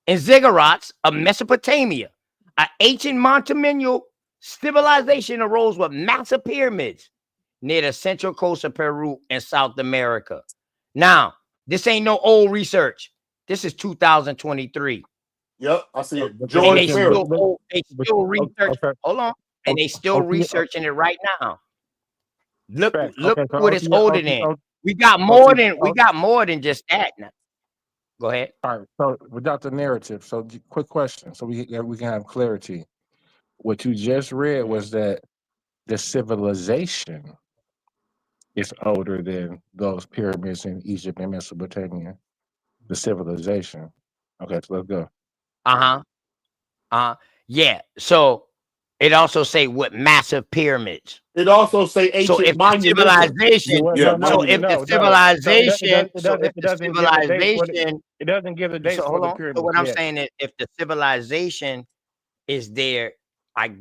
and ziggurats of Mesopotamia, an ancient monumental civilization arose with massive pyramids near the central coast of Peru and South America. Now, this ain't no old research. This is 2023. Yep, I see it. And George they Ferry. still research. Hold on. And they still researching it right now. Look what it's older than. We got more than just that now. Go ahead. All right. So without the narrative, so quick question, so we can have clarity. What you just read was that the civilization is older than those pyramids in Egypt and Mesopotamia. The civilization. Okay, so let's go. Yeah. So it also say what massive pyramids. It also say ancient so if the civilization, it doesn't give the dates so for hold the on. pyramids. So what I'm saying is if the civilization is there, I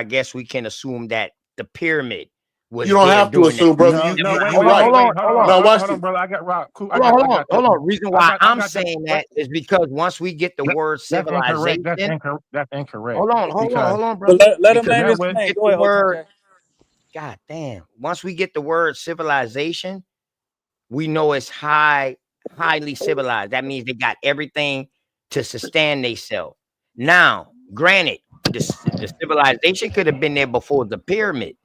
guess we can assume that the pyramid was. You don't have to assume, brother. Hold Now watch on, this. brother. I got Rock. Cool. Hold on. Reason why I'm saying that is because once we get the word civilization, that's incorrect. Hold on, brother. Let him land his plane. Go ahead. God damn. Once we get the word civilization, we know it's highly civilized. That means they got everything to sustain themselves. Now, granted, the civilization could have been there before the pyramid,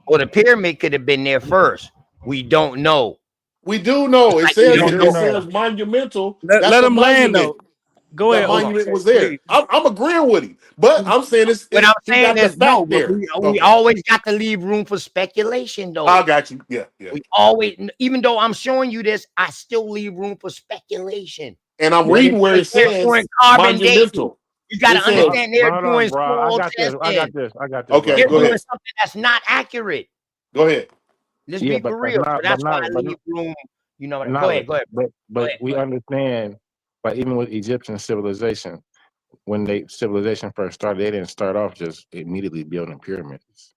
or the pyramid could have been there first. We don't know. We do know. It says monumental. Let him land though. Go ahead. The monument was there. I'm agreeing with him, but I'm saying it's. But I'm saying is no. But we always got to leave room for speculation, though. I got you. Yeah. We always, even though I'm showing you this, I still leave room for speculation. And I'm reading where it says monumental. You got to understand they're doing small testing. I got this. Okay, they're go doing ahead. something that's not accurate. Go ahead. Let's be for real. So that's why I leave room. You know. Go ahead. But we understand. But even with Egyptian civilization, when civilization first started, they didn't start off just immediately building pyramids.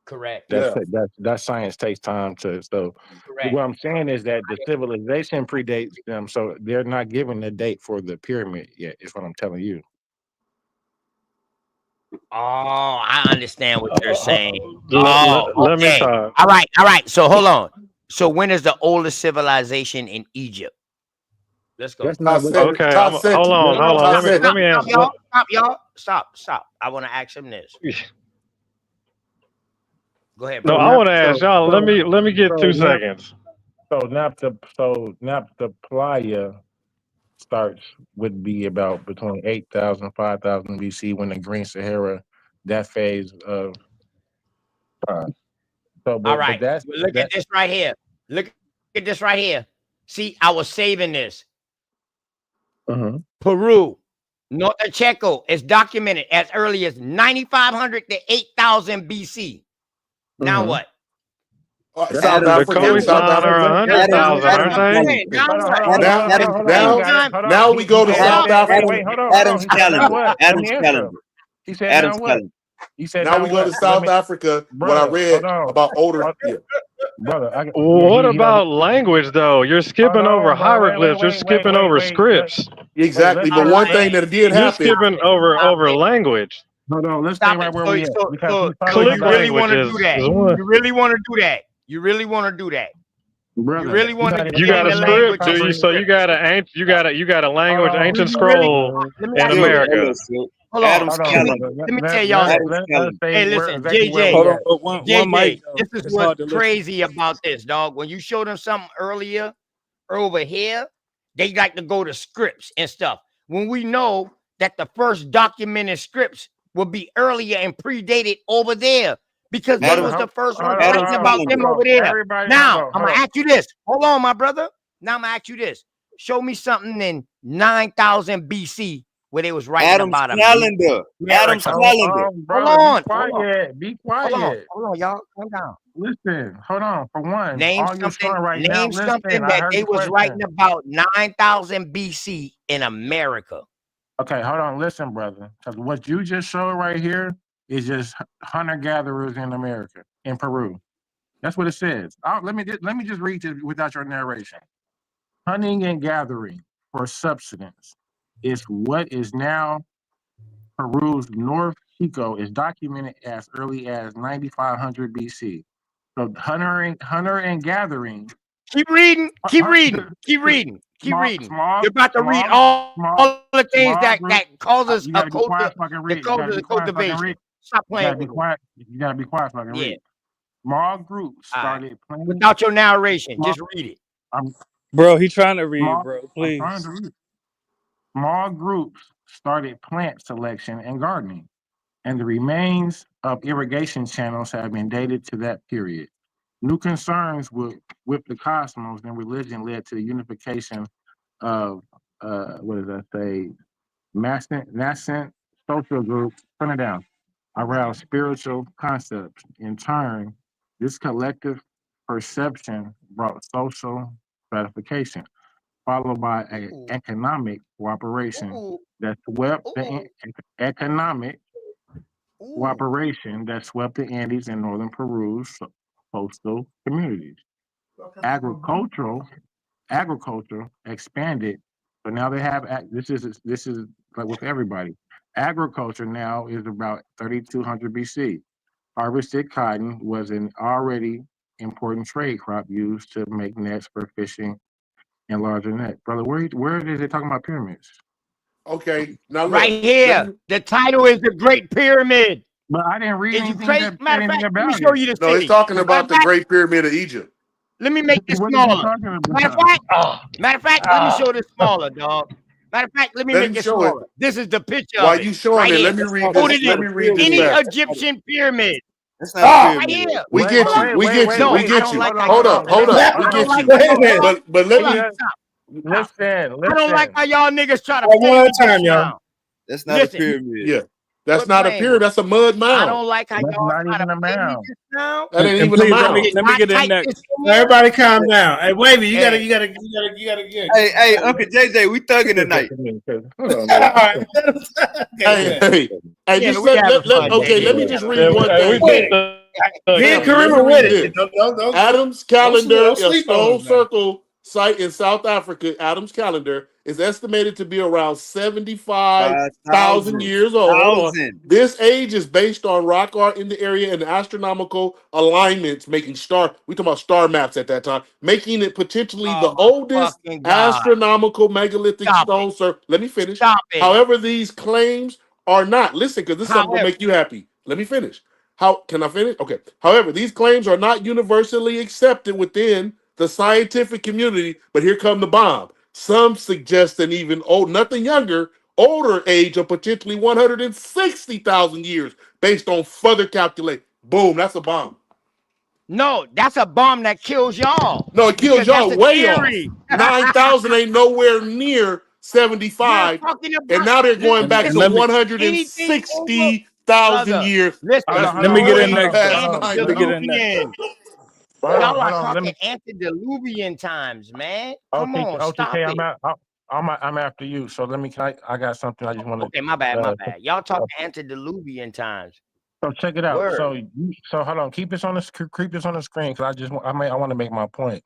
Correct. That science takes time to. So correct. What I'm saying is that the civilization predates them, so they're not giving the date for the pyramid yet. Is what I'm telling you. Oh, I understand what you're saying. Let me talk. All right. So hold on. So when is the oldest civilization in Egypt? Let's go. Okay, hold on. Let me answer. Stop, y'all. Stop. I want to ask him this. Go ahead, bro. No, I want to ask y'all. Let me get 2 seconds. So Nabta Playa would be about between 8,000 5,000 BC when the Green Sahara, that phase of time. All right. Look at this right here. Look at this right here. See, I was saving this. Peru, Northern Chaco is documented as early as 9,500 to 8,000 BC. Now what? South Africa. Now we go to South Africa. Adam's calendar. He said Adam's calendar. He said now we go to South Africa. What I read about older. Brother, what about language though? You're skipping over hieroglyphs. You're skipping over scripts. Exactly, but one thing that did happen. You're skipping over language. Hold on, let's stay right where we at. You really want to do that? You really want to do that? You really want to do that? Brother, you really want to? You got a script, do you? So you got a language, ancient scroll in America. Hold on. Let me tell y'all. Hey, listen, JJ. Hold on, one mic. This is what's crazy about this, dog. When you showed them something earlier over here, they like to go to scripts and stuff. When we know that the first documented scripts will be earlier and predated over there, because they was the first one writing about them over there. Now, I'm going to ask you this. Hold on, my brother. Now, I'm going to ask you this. Show me something in 9,000 BC where they was writing about them. Adam's calendar. Hold on. Be quiet. Hold on, y'all. Calm down. Listen, hold on. For one, name something that they was writing about 9,000 BC in America. Okay, hold on. Listen, brother, because what you just showed right here is just hunter gatherers in America, in Peru. That's what it says. Let me just read it without your narration. Hunting and gathering for subsistence is what is now Peru's North Chico is documented as early as 9500 BC. So hunter and gathering. Keep reading. Keep reading. Keep reading. Keep reading. You're about to read all the things that causes You a gotta be quiet culture, so I can that read. You gotta causes be a quiet so I can cultivation. read. Stop You playing gotta be with me. quiet. You gotta be quiet so I can Yeah. read. Small groups All right. started playing. Without your narration, just read it. Bro, he trying to read, bro. I'm Please. trying to read. Small groups started plant selection and gardening, and the remains of irrigation channels have been dated to that period. New concerns with the cosmos and religion led to the unification of what does that say? Nascent social groups, turn it down, around spiritual concepts. In turn, this collective perception brought social stratification, followed by an economic cooperation that swept the economic cooperation that swept the Andes and northern Peru's coastal communities. Agriculture expanded, so now they have this is like with everybody. Agriculture now is about 3200 BC. Harvested cotton was an already important trade crop used to make nets for fishing and larger nets. Brother, where is it talking about pyramids? Okay, now look. Right here. The title is The Great Pyramid. But I didn't read Is you anything crazy? that said Matter of anything fact, let me about show it. you the No, it's city. talking about Matter the of fact, Great Pyramid of Egypt. let me make this What are you smaller. talking Matter of about? fact, let me show this smaller, dog. Matter of fact, let me Let make him it show it. smaller. This is the picture While of it. you showing Right it, here. let me read Go to this. Let this. me read this Any back. Egyptian pyramid. That's not a Right pyramid. here. We Wait, get wait, you. wait, We wait, get wait, you. No, We wait. I get don't you. like how Hold y'all. up. Hold up. We I don't get like you. how y'all. But let Hold me. up. Stop. Listen. I don't like how y'all niggas try to One play at me a time, just y'all. now. That's not a Listen, pyramid. Yeah, that's quit not a playing pyramid. with me. That's a mud I mound. don't like how That's y'all not try to even a play me mound. just now. That ain't And even a please I let me mound. did Let me not get in type there. this in there. everybody calm down. Hey, Wavy, you Hey, gotta get. Hey, Uncle JJ, we thugging tonight. Hold on, All man. right. Okay, Hey, good. hey, yeah, just we having let fun, okay, let JJ. me We just having read fun. one We thing With here. it. Me and Family, let Kareem me are with read it. this. Don't Adam's calendar, a sleep on stone us now. circle site in South Africa, Adam's calendar, is estimated to be around 75,000 years old. Hold on. 5,000. This age is based on rock art in the area and astronomical alignments, making we talking about star maps at that time, making it potentially Oh the my oldest fucking God. astronomical megalithic Stop stone it. circle. Let me finish. Stop it. However, these claims are not. Listen, because this is something gonna However, make you happy. Let me finish. How can I finish? Okay. However, these claims are not universally accepted within the scientific community, but here come the bomb. Some suggest an even nothing younger, older age of potentially 160,000 years based on further calculate. Boom, that's a bomb. no, that's a bomb that kills y'all. No, it kills Because that's y'all a way off. theory. 9,000 ain't nowhere near You're 75. talking And about, now they're going back And to listen, let me anything over, 160,000 brother, years. listen, That's let me get in way there. past Let me get in there. 9,000. antediluvian. Hold Y'all are on. Let talking me. antediluvian times, man. Come on, stop OTK, it. I'm after you. So let me. I got something I just want to. Okay, my bad. Y'all talking antediluvian times. So check it out. Word. So hold on. Keep this on the screen because I want to make my point.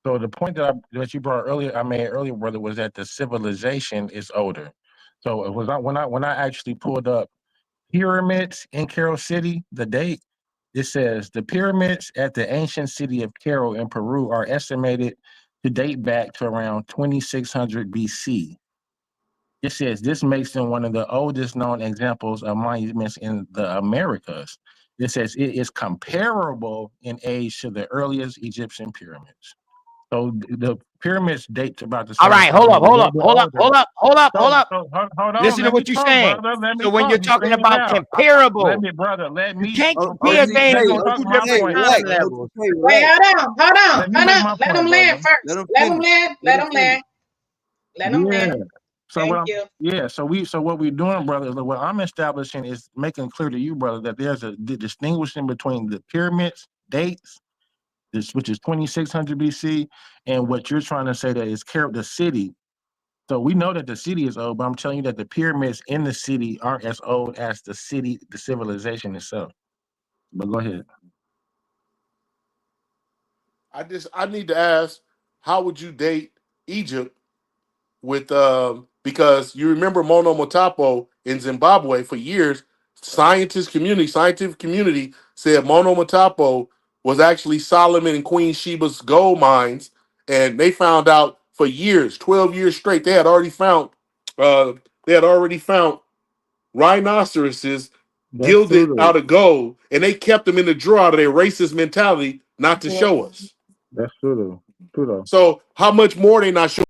So the point that you brought earlier, I made earlier, brother, was that the civilization is older. So it was when I actually pulled up pyramids in Cairo City, the date, it says the pyramids at the ancient city of Cairo in Peru are estimated to date back to around 2600 BC. It says this makes them one of the oldest known examples of monuments in the Americas. It says it is comparable in age to the earliest Egyptian pyramids. So the pyramids date to about the All same right, time. hold They're up. a little bit older. Hold On. Listen to Let me what you're talk, saying. brother. Let me So when talk. you're You talking stringing it about out. comparable, Let you me. can't compare OTK, things on talk two my different point. time levels. Wait, hold Let me on. make my Let point, them land brother. first. Let them land. Let them land. Let them Yeah. land. So Thank you. So what we're doing, brother, is what I'm establishing is making clear to you, brother, that there's a distinguishing between the pyramids dates, which is 2600 BC, and what you're trying to say that is the city So we know that the city is old, but I'm telling you that the pyramids in the city aren't as old as the city, the civilization itself. But go ahead. I need to ask, how would you date Egypt with because you remember Mono Motapo in Zimbabwe for years, scientific community said Mono Motapo was actually Solomon and Queen Sheba's gold mines, and they found out for years, 12 years straight, uh they had already found rhinoceroses That's true gilded though. out of gold, and they kept them in the drawer out of their racist mentality not to show us. That's true though. True though. So how much more they not showing?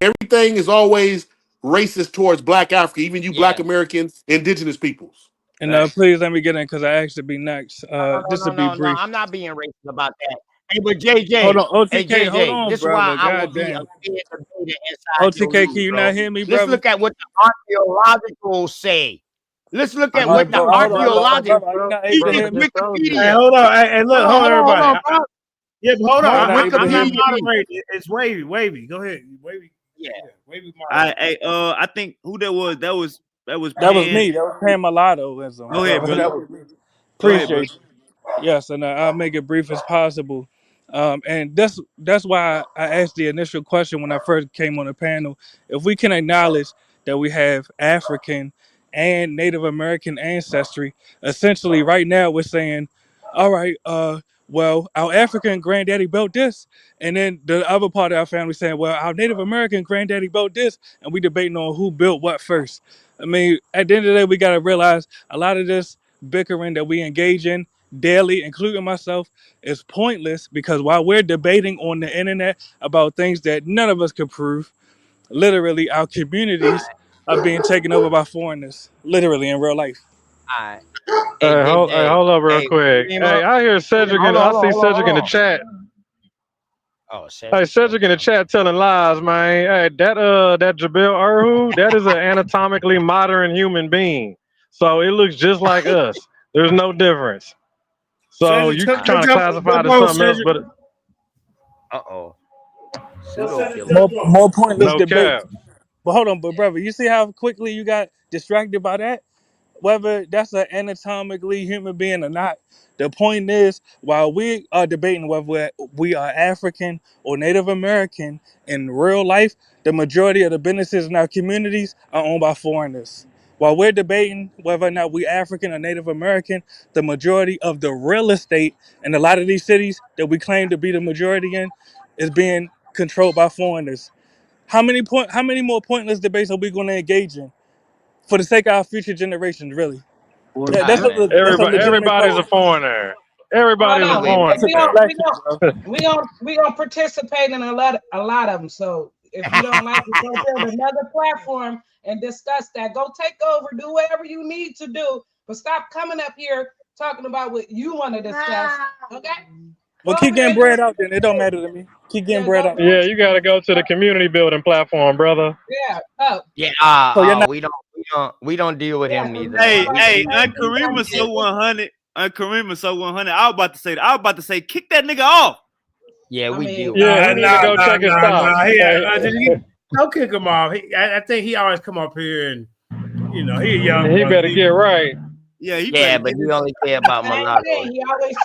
Everything is always racist towards Black Africa, even you Black Americans, indigenous peoples. And please let me get in because I asked to be next. Just to be brief. I'm not being racist about that. Hey, but JJ, Hold on, OTK, hey JJ, hold on, this is brother. why I will be a Goddamn. fair debater inside your OTK, room, can you bro. not hear me, Let's brother? look at what the archaeological say. Let's look at All what right, the bro, hold on, archaeological. brother. Are you not able to hear me? Wikipedia. Hey, hold on. Hey, look, hold on, Hold everybody. on, bro. Yeah, but hold Are you on. not able to I'm hear not me? moderating. It's Wavy. Wavy, go ahead. Wavy. Yeah. Wavy moderate. I think who that was? That was That was Pan. me. That was Pan Mulatto. Go ahead, So brother. that was me. Go ahead, brother. Appreciate you. Yes, and I'll make it brief as possible. And that's why I asked the initial question when I first came on the panel. If we can acknowledge that we have African and Native American ancestry, essentially right now we're saying, all right, well, our African granddaddy built this, and then the other part of our family saying, well, our Native American granddaddy built this, and we debating on who built what first. I mean, at the end of the day, we got to realize a lot of this bickering that we engage in daily, including myself, is pointless because while we're debating on the internet about things that none of us could prove, literally our communities are being taken over by foreigners, literally in real life. All right. Hey, Hey, hold up real hey, quick. Hey, I hear Cedric hold I on, see Cedric in the chat. Oh, Hey, Cedric in the chat telling lies, man. Hey, that Jabal Erhu, that is an anatomically modern human being. So it looks just like us. There's no difference. So you trying to classify it as something else, but Uh-oh. More pointless no debate. cap. But hold on, but brother, you see how quickly you got distracted by that? Whether that's an anatomically human being or not. The point is, while we are debating whether we are African or Native American, in real life, the majority of the businesses in our communities are owned by foreigners. While we're debating whether or not we African or Native American, the majority of the real estate in a lot of these cities that we claim to be the majority in is being controlled by foreigners. How many more pointless debates are we going to engage in for the sake of our future generations? Really, that's a legitimate Everybody's a question. foreigner. Hold Everybody's a on. foreigner. We gonna participate in a lot of them. So if you don't like it, go to another platform and discuss that. Go take over, do whatever you need to do, but stop coming up here talking about what you want to discuss. Okay? Well, keep getting bread out then. It don't matter to me. Keep getting bread out. Yeah, you got to go to the community building platform, brother. Yeah. Oh. Yeah. So you're not. We don't deal with him neither. Hey, Karima so 100. Karima so 100. I was about to say, kick that nigga off. Yeah, we deal. Yeah, he need to go check his stocks. Don't kick him off. I think he always come up here and he young. He better get right. Yeah, but he only care about mulatto.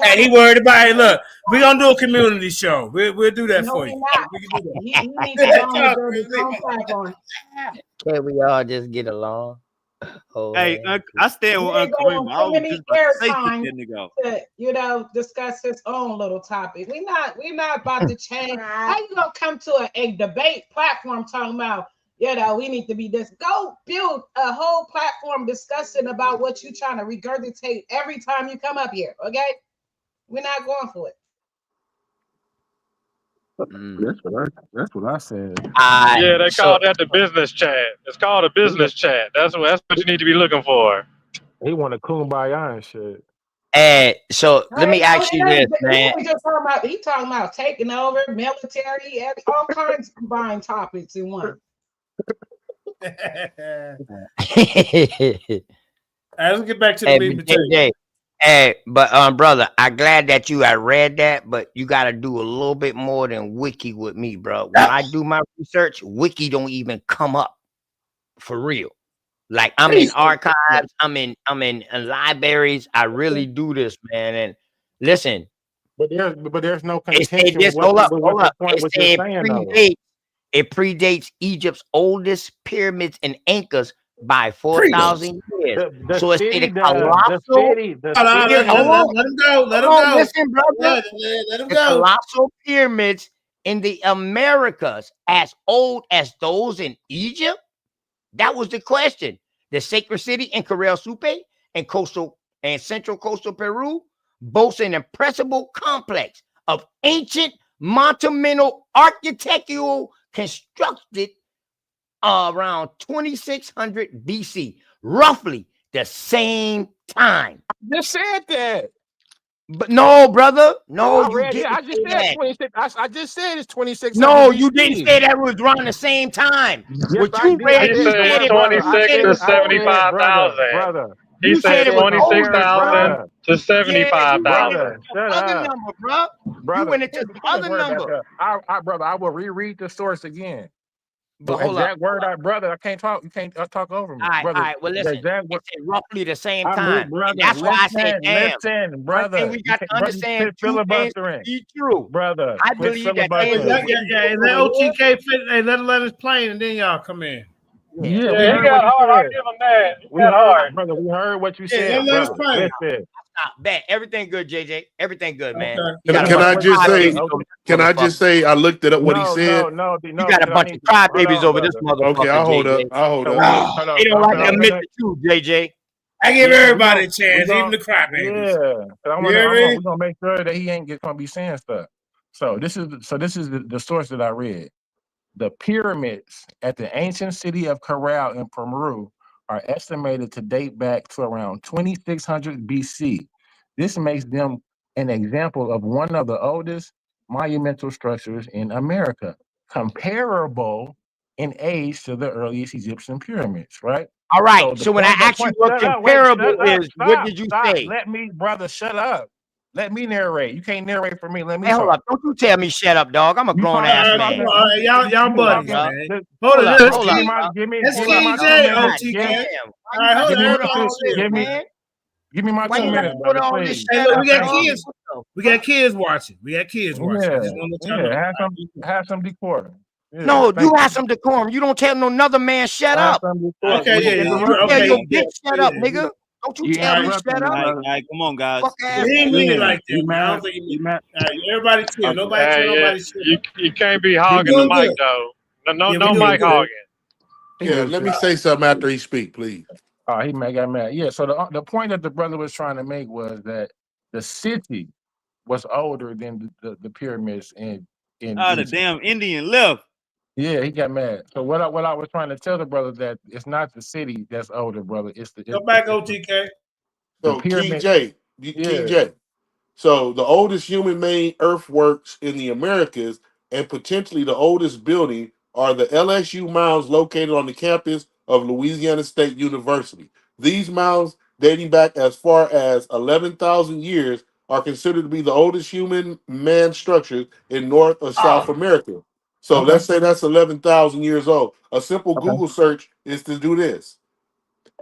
Hey, he worried about. Hey, look, we gonna do a community show. We'll do that for you. We can do that. He needs to go on his own platform. Can we all just get along? Oh, hey, I stand with Karima. I was just about to say, kick Time that nigga off. to discuss his own little topic. We're not about to change. How you gonna come to a debate platform talking about we need to be this? Go build a whole platform discussing about what you're trying to regurgitate every time you come up here. Okay, we're not going for it. That's what I said. Yeah, they call that the business chat. It's called a business chat. That's what you need to be looking for. He want a kumbaya and shit. So let me ask you this, man. He talking about taking over military, all kinds of combined topics in one. Let's get back to the meat and potatoes. Hey, but brother, I'm glad that you had read that, but you got to do a little bit more than wiki with me, bro. When I do my research, wiki don't even come up for real. Like I'm in archives, I'm in libraries. I really do this, man. And listen, But there's no it said contention this. with what Hold the up. point It what you're said saying though. it predates Egypt's oldest pyramids and Incas by 4,000 years. The So it said city, a colossal. Let him go. Let him go. Listen, brother. Let him The go. colossal pyramids in the Americas as old as those in Egypt? That was the question. The sacred city in Corral Supe and central coastal Peru boasts an impressive complex of ancient monumental architectural constructed around 2600 BC, roughly the same time. I just said that. But no, brother, no, you Yeah, didn't I just say said that. 26. I just said it's 2600 No, BC. you didn't say that was around the same time. Yes, What I you did. read, He you said said it was. You 26 said it to was older. 75,000. Brother. He You said said it was older, bro. 26,000 to Yeah, you said it 75,000. was the other number, bro. You went into the Don't other worry about number. that. Brother, I will reread the source again. But The hold up. exact word, brother, I can't talk. You can't talk over me, All right, brother. all right. Well, The listen, exact word. it's at roughly the same I'm time. brother. And that's why I said, damn. Listen, One brother. thing we got to understand, Quit two things filibustering, be true. brother. I Quit believe that filibustering. things Yeah, let OTK fit. Hey, let us play, and then y'all come in. Yeah, Yeah, he got hard. I give him that. He got hard. brother. We heard what you Yeah, said, let us brother. play. Listen. Bet everything good, JJ. Everything good, man. Okay. You got a Can bunch I of just say? crybabies over this Can I just motherfucker. say? I looked it up. What he said. You got a bunch of crybabies over this Okay, motherfucker, I'll hold up. JJ. I'll hold up. They don't like to admit the truth, JJ. I give everybody a chance, even the crybabies. Yeah, we're gonna make sure that he ain't gonna be saying stuff. So this is the source that I read. The pyramids at the ancient city of Corral in Peru are estimated to date back to around 2600 BC. This makes them an example of one of the oldest monumental structures in America, comparable in age to the earliest Egyptian pyramids, right? All right. So when I ask you what comparable is, what did you say? Let me, brother, shut up. Let me narrate. You can't narrate for me. Let me Hey, hold talk. up. Don't you tell me shut up, dog. I'm a grown ass man. Y'all buddies, man. Hold up. Let's Hold up. Give me Let's my KJ 2 minutes. OTK. All right, hold on, everybody chill. Man. Give me my Why 2 you minutes, gotta brother, put all this please. Hey, shit look, up, we got dog? kids. We got kids watching. I just want to let y'all know. Have some decorum. Yeah, No, you have some decorum. You don't tell no another man shut up. Okay, yeah, You tell your bitch shut up, nigga. Don't you tell me shut up. All right, come on, guys. Fuck ass. He ain't mean it like that, man. I don't think he mean it. All right, everybody chill. Nobody Hey, chill. yeah, Nobody chill. you can't be hogging the mic, though. No mic hogging. Yeah, let me say something after he speak, please. Oh, he got mad. Yeah, so the point that the brother was trying to make was that the city was older than the pyramids in the damn Indian left. Yeah, he got mad. So what I was trying to tell the brother that it's not the city that's older, brother. It's the Go back, OTK. So King pyramid. J, King J. So the oldest human-made earthworks in the Americas and potentially the oldest building are the LSU mounds located on the campus of Louisiana State University. These mounds, dating back as far as 11,000 years, are considered to be the oldest human-made structures in North or South America. So let's say that's 11,000 years old. A simple Google search is to do this.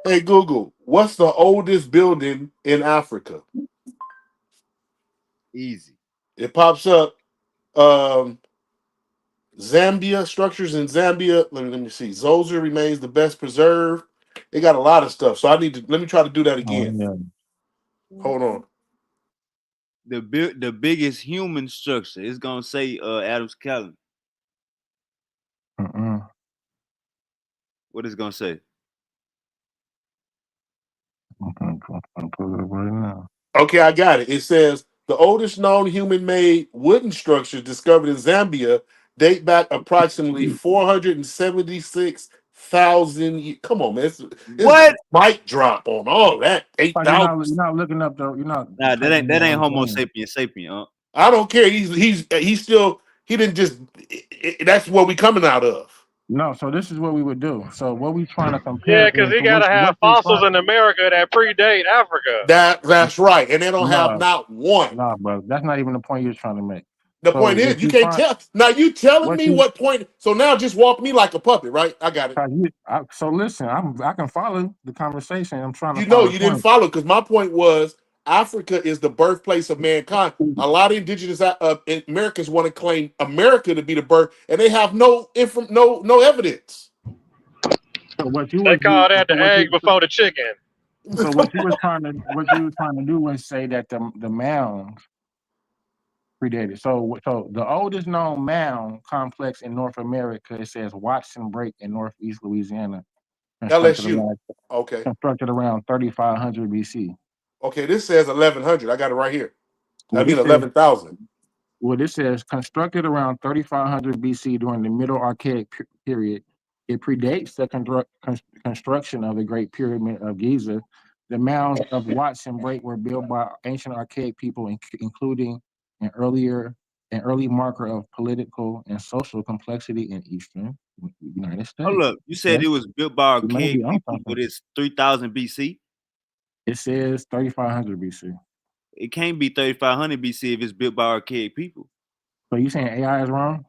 Hey Google, what's the oldest building in Africa? Easy. It pops up. Zambia, structures in Zambia. Let me see. Zoser remains the best preserved. They got a lot of stuff. So let me try to do that again. Hold on. The biggest human structure. It's gonna say Adam's calendar. What is it gonna say? Okay, I got it. It says the oldest known human-made wooden structures discovered in Zambia date back approximately 476,000. Come on, man! It's what mic drop on all that 8,000? You're not looking up though. You're not. Nah, that ain't Homo sapien sapien. I don't care. He's still. He didn't just. That's what we coming out of. No, so this is what we would do. So what we trying to compare Yeah, because is he got to have what you're fossils trying. in America that predate Africa. That's right, and they don't have No, not one. no, bro. That's not even the point you're trying to make. The So point what is, you you can't trying, tell. Now you telling what me you, what point? So now just walk me like a puppet, right? I got it. so listen, I can follow the conversation. I'm trying to You know, find a you didn't point. follow because my point was Africa is the birthplace of mankind. A lot of indigenous Americans want to claim America to be the birth, and they have no evidence. So what you They was call that the egg before the chicken. so what you were trying to do was say that the mounds predated. So the oldest known mound complex in North America, it says Watson Break in Northeast Louisiana, constructed LSU. around Okay. 3500 BC. Okay. This says 1100. I got it right here. I Well, mean this says 11,000. this says constructed around 3500 BC during the Middle Archaic period. It predates the construction of the Great Pyramid of Giza. The mounds of Watson Break were built by ancient archaic people, including an early marker of political and social complexity in Eastern United States. Hold up, you said it was built by archaic people, something. but it's 3000 BC. It says 3500 BC. It can't be 3500 BC if it's built by archaic people. So you saying AI is wrong?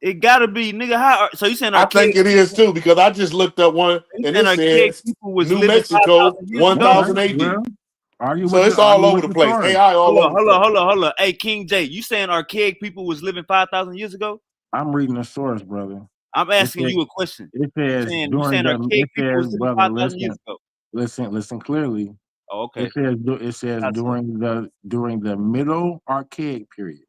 It gotta be, nigga. How? So you saying I archaic? think it is too because I just looked up one and it says people was New living Mexico 5,000 years ago. 1000 AD. Well, So it's all over the place. AI all over the place. Hold on. Hey, King J, you saying archaic people was living 5,000 years ago? I'm reading the source, brother. I'm asking you a question. It says You saying archaic people was living 5,000 years ago? Listen clearly. Oh, okay. It says during the Middle Archaic period.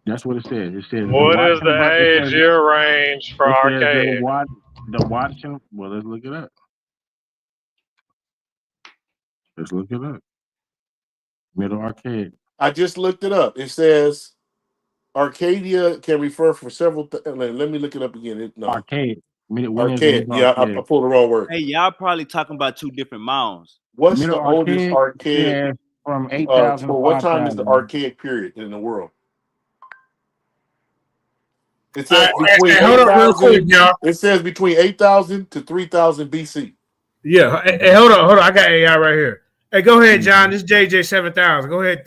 That's what it says. It says What is the age year range for archaic? The Watson. Well, let's look it up. Middle Archaic. I just looked it up. It says Arcadia can refer for several. Let me look it up again. Archaic. Archaic. Yeah, I pulled the wrong word. Hey, y'all probably talking about two different mounds. What's the oldest archaic? From 8,000 to what time is 5,000. the archaic period in the world? It says between hold up real quick, y'all. It says between 8,000 to 3,000 BC. Yeah. Hey, hold on. I got AI right here. Hey, go ahead, John. This is JJ 7000. Go ahead.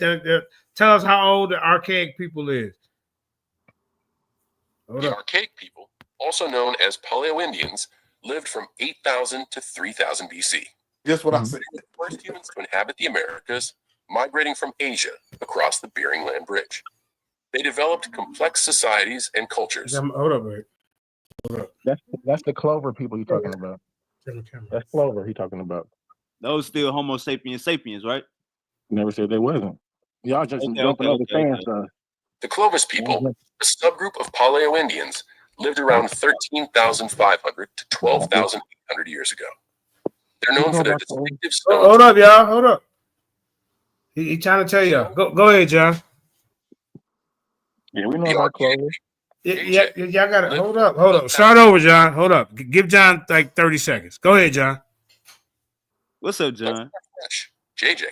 Tell us how old the archaic people is. The archaic people, also known as Paleo-Indians, lived from 8,000 to 3,000 BC. Just what I said. They were the first humans to inhabit the Americas, migrating from Asia across the Bering Land Bridge. They developed complex societies and cultures. Hold up, man. That's the Clover people you're talking about. That's Clover he's talking about. Those still Homo sapiens sapiens, right? Never said they wasn't. Y'all just jumping over saying stuff. The Clovis people, a subgroup of Paleo-Indians, lived around 13,500 to 12,800 years ago. They're known for their distinctive stones. Hold up, y'all. Hold up. He trying to tell you. Go ahead, John. Yeah, we know about Clover. Yeah, y'all got it. Hold up. Start over, John. Hold up. Give John like 30 seconds. Go ahead, John. What's up, John? JJ.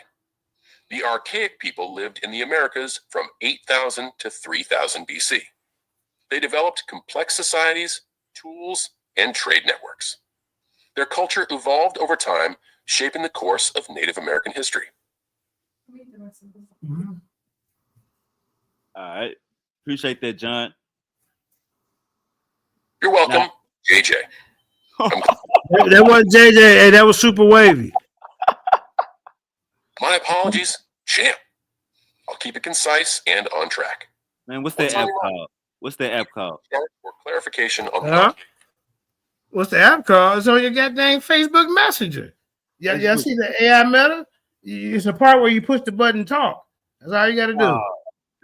The archaic people lived in the Americas from 8,000 to 3,000 BC. They developed complex societies, tools, and trade networks. Their culture evolved over time, shaping the course of Native American history. All right. Appreciate that, John. You're welcome, JJ. That wasn't JJ. Hey, that was super wavy. My apologies, champ. I'll keep it concise and on track. Man, what's that app called? What's that app called? For clarification on the What's the app called? It's on your goddamn Facebook Messenger. Y'all see the AI Meta? It's a part where you push the button and talk. That's all you got to do. Oh,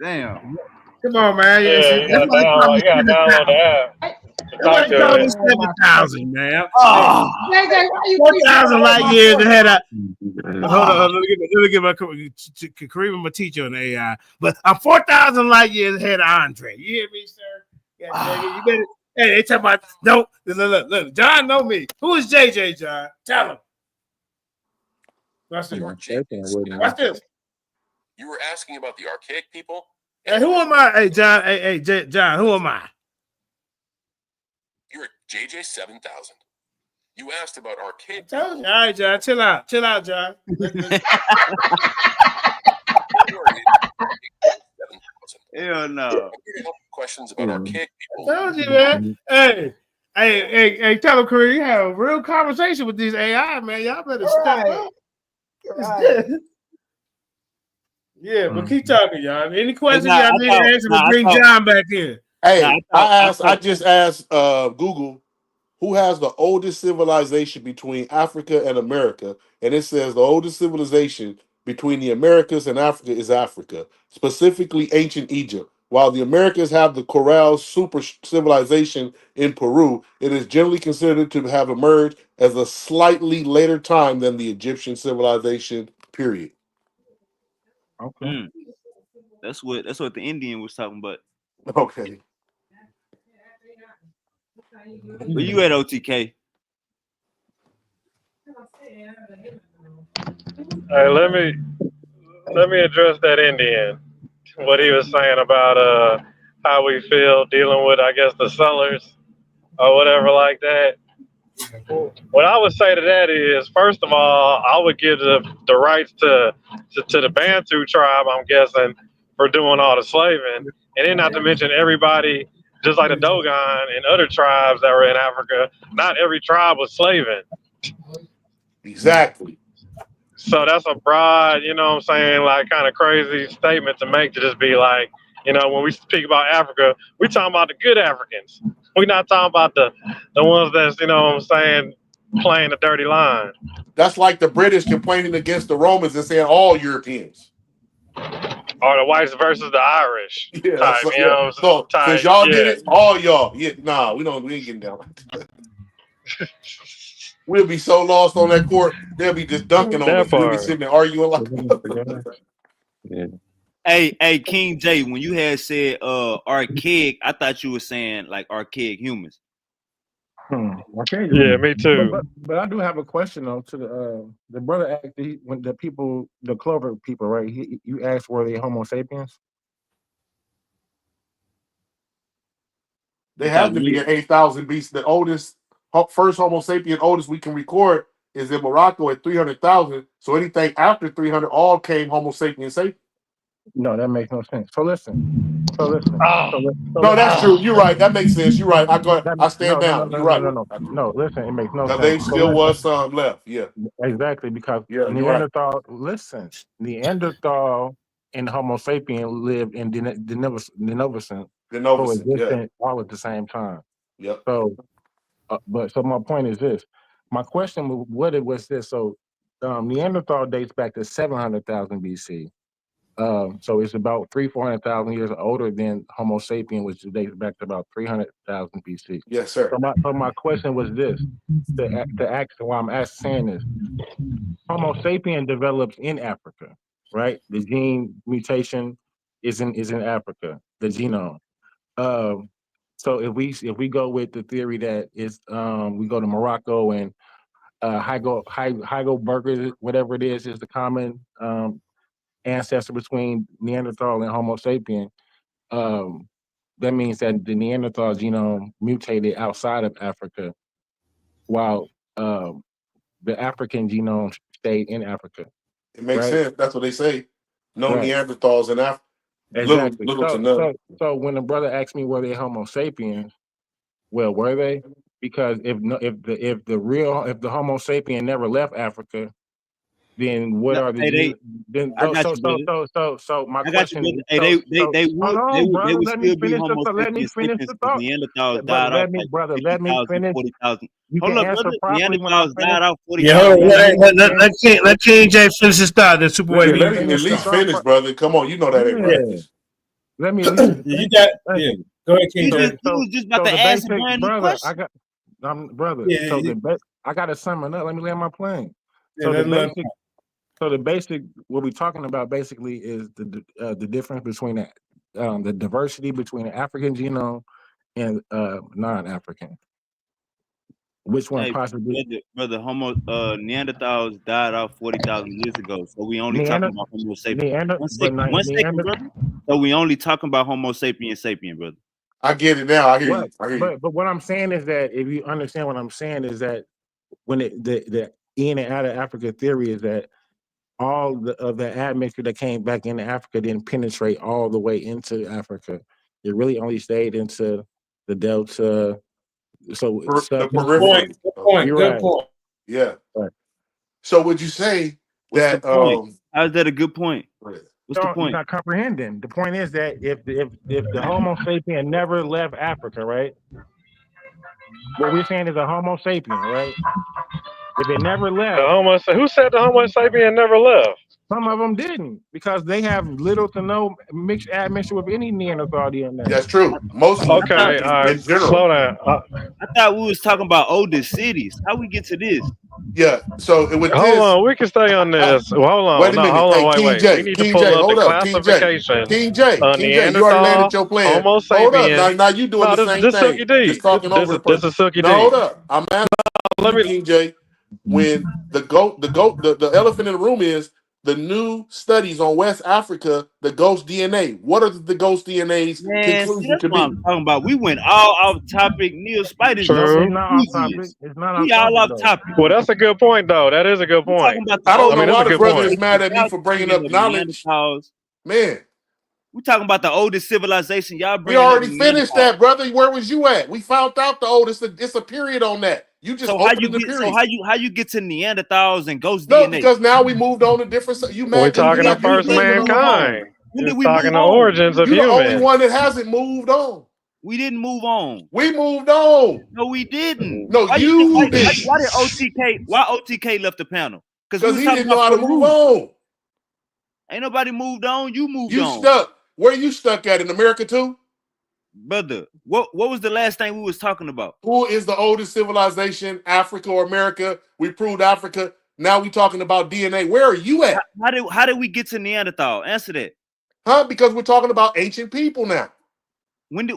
damn. Come on, man. You gotta download the app. Nobody called me 7,000, man. Oh. 4,000 light years ahead of. Hold on. Let me get my Kareem, my teacher on AI. But I'm 4,000 light years ahead of Andre. You hear me, sir? You better. Hey, they talking about no. Look. John know me. Who is JJ, John? Tell him. Watch this. You were asking about the archaic people? Hey, who am I? Hey, John. Hey, John. Who am I? You're JJ 7000. You asked about archaic. All right, John. Chill out, John. Hell no. Questions about archaic people. I told you, man. Hey, tell them, Korea, you have a real conversation with these AI, man. Y'all better step up. Yeah, but keep talking, y'all. Any questions y'all need to answer, bring John back in. Hey, I just asked Google, who has the oldest civilization between Africa and America? And it says the oldest civilization between the Americas and Africa is Africa, specifically ancient Egypt. While the Americas have the Corral super civilization in Peru, it is generally considered to have emerged as a slightly later time than the Egyptian civilization, period. Okay. That's what the Indian was talking about. Okay. Where you at, OTK? Hey, let me address that Indian. What he was saying about how we feel dealing with, I guess, the sellers or whatever like that. What I would say to that is, first of all, I would give the rights to the Bantu tribe, I'm guessing, for doing all the slaving, and then not to mention everybody, just like the Dogon and other tribes that were in Africa. Not every tribe was slaving. Exactly. So that's a broad, you know what I'm saying, like kind of crazy statement to make, to just be like, you know, when we speak about Africa, we talking about the good Africans. We're not talking about the ones that's, you know what I'm saying, playing the dirty line. That's like the British complaining against the Romans and saying all Europeans. Or the whites versus the Irish Yeah, type, so, you know what I'm saying? since y'all did it, all y'all. Yeah, nah, we ain't getting down like that. We'll be so lost on that court, they'll be just dunking on us. We'll be sitting there arguing like Hey, King J, when you had said archaic, I thought you were saying like archaic humans. Okay. Yeah, me too. But I do have a question though to the brother asked when the Clover people, right? You asked were they Homo sapiens? They have to be at 8,000 BC. The oldest, first Homo sapien oldest we can record is in Morocco at 300,000. So anything after 300 all came Homo sapien sapien. No, that makes no sense. So listen. No, that's true. You're right. That makes sense. You're right. I stand down. You're right. No, listen, it makes no sense. There still was some left. Yeah. Exactly, because Neanderthal. Right. Listen, Neanderthal and Homo sapien lived in Denovicent coexistent all at the same time. Yep. So, so my point is this. My question was this. So, Neanderthal dates back to 700,000 BC. So it's about 400,000 years older than Homo sapien, which dates back to about 300,000 BC. Yes, sir. So my question was this: to ask, why I'm saying this, Homo sapien develops in Africa, right? The gene mutation is in Africa, the genome. So if we go with the theory that is we go to Morocco and Heidelberg, whatever it is the common ancestor between Neanderthal and Homo sapien, that means that the Neanderthal genome mutated outside of Africa, while the African genome stayed in Africa. It makes sense. That's what they say. No Neanderthals in Africa. Exactly. Little to none. So when the brother asked me were they Homo sapiens, well, were they? Because if the Homo sapien never left Africa, then what are the so my question is, they would still be Homo sapiens the Neanderthals died off like 50,000, 40,000. Hold up, brother. Neanderthals died off 40,000. Let King J finish his thought. Then Super Let him at least finish, brother. Come on, you know that ain't right. Let me. You got. Yeah. Go ahead, King J. You was just about to ask a brand new question. Brother. Yeah, so I got to sum it up. Let me land my plane. Yeah, So the basic, what we're talking about basically is the difference between the diversity between the African genome and non-African. Which one possibly? Brother, Neanderthals died off 40,000 years ago, so we only talking about Homo sapiens. One second, brother. So we only talking about Homo sapien sapien, brother. I get it now. I hear What? you. I hear you. But what I'm saying is that if you understand what I'm saying is that when the in and out of Africa theory is that all of the admixture that came back into Africa didn't penetrate all the way into Africa. It really only stayed into the Delta. So The stuff. periphery. Good point. Yeah. Right. So would you say What's that the point? How's that a good point? What's the You're point? not comprehending. The point is that if the Homo sapien never left Africa, right? What we're saying is a Homo sapien, right? If it never left, Who said the Homo sapien never left? some of them didn't because they have little to no mixed admixture with any Neanderthal DNA. That's true. Most of them. Okay, all right. Slow down. I thought we was talking about oldest cities. How we get to this? Yeah. So with Hold on, we can stay on this. Well, hold on. Wait a No, minute. hold on, Hey, wait, King wait. J. We need King to pull J. up Hold the up. King J. classification. King J. King J. Neanderthal, You already landed your plan. Homo sapien. Hold up. Now you doing the same this thing. Silky D. Just talking over the person. This is Silky D. No, hold up. I'm asking you, King J. When the elephant in the room is the new studies on West Africa, the ghost DNA. What are the ghost DNA's Man, see, conclusion that's to what be? I'm talking about. We went all off topic. Neil Spidey's True. It's not off topic. It's not We off all off topic. topic. Well, that's a good point, though. That is a good point. I don't know that's why a the good brother point. is mad at me for bringing up knowledge. Man, we talking about the oldest civilization. Y'all we bringing up already finished Neanderthal. that, brother. Where was you at? We found out the oldest. It's a period on that. You just So how opening you the get? period. So how you get to Neanderthals and ghost No, DNA? because now we moved on to different. You We're mad? talking you to first mankind. When did Just we talking move the on? origins of You're the only humans. one that hasn't moved on. We didn't move on. We moved on. No, we didn't. No, Why you did. why did OTK? Why OTK left the panel? Because we he was didn't talking know how to about move Peru. on. Ain't nobody moved on. You moved You on. stuck. Where you stuck at in America too? Brother, what was the last thing we was talking about? Who is the oldest civilization, Africa or America? We proved Africa. Now we talking about DNA. Where are you at? How did we get to Neanderthal? Answer that. Huh? Because we're talking about ancient people now. When did